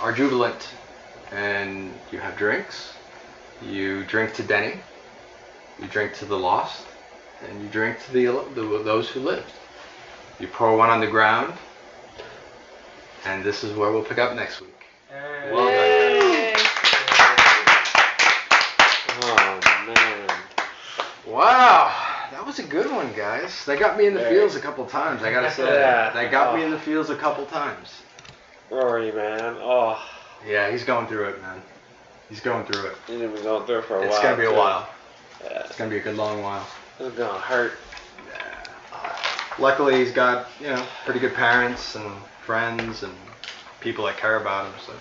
are jubilant, and you have drinks. You drink to Denny, you drink to the lost, and you drink to those who lived. You pour one on the ground, and this is where we'll pick up next week. Well done. Oh man. Wow, that was a good one, guys. They got me in the feels a couple times, I gotta say. Yeah. They got me in the feels a couple times. Rory, man. Oh, Yeah, he's going through it, man. He's going through it. he's been going through it for a while. It's gonna be a too. while. Yeah. It's gonna be a good long while. It's gonna hurt. Luckily, he's got pretty good parents and friends and people that care about him. So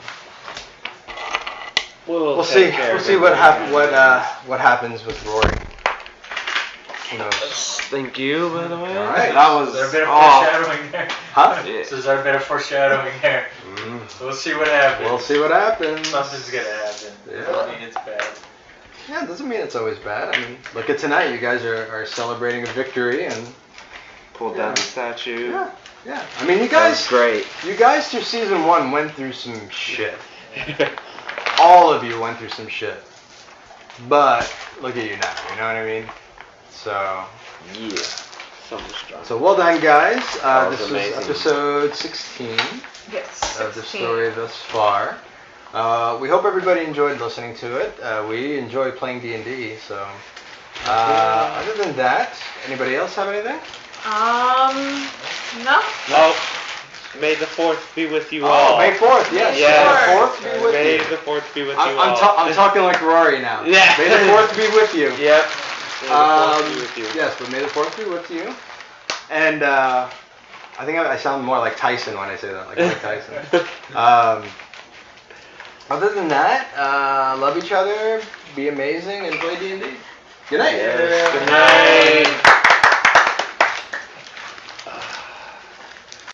we'll see. We'll see what happens with Rory. Who knows? Thank you, by the way. All right. That was. Is there a bit of foreshadowing there? Huh? Yeah. So is there a bit of foreshadowing there? So we'll see what happens. We'll see what happens. Something's gonna happen. Yeah. I mean, it's bad. Yeah, it doesn't mean it's always bad. I mean, look at tonight. You guys are celebrating a victory and. Pulled down the statue. Yeah, yeah. I mean, you That was guys, great. you guys through season 1 went through some shit. All of you went through some shit. But look at you now. You know what I mean? So. Yeah. Something strong. So well done, guys. That was This amazing. was episode 16 Yes. of the story thus far. We hope everybody enjoyed listening to it. We enjoy playing D&D. So. Other than that, anybody else have anything? No. Oh, May the 4th be with you Oh, all. May 4th, yes. Yes. May the 4th be with May you. the 4th be with you I'm all. talking like Rory now. Yeah. May the 4th be with you. Yep. May the 4th be with you. Yes, but may the 4th be with you. And I think I sound more like Tyson when I say that, like Mike Tyson. Other than that, love each other, be amazing, and play D&D. Good night. Yes. Good night.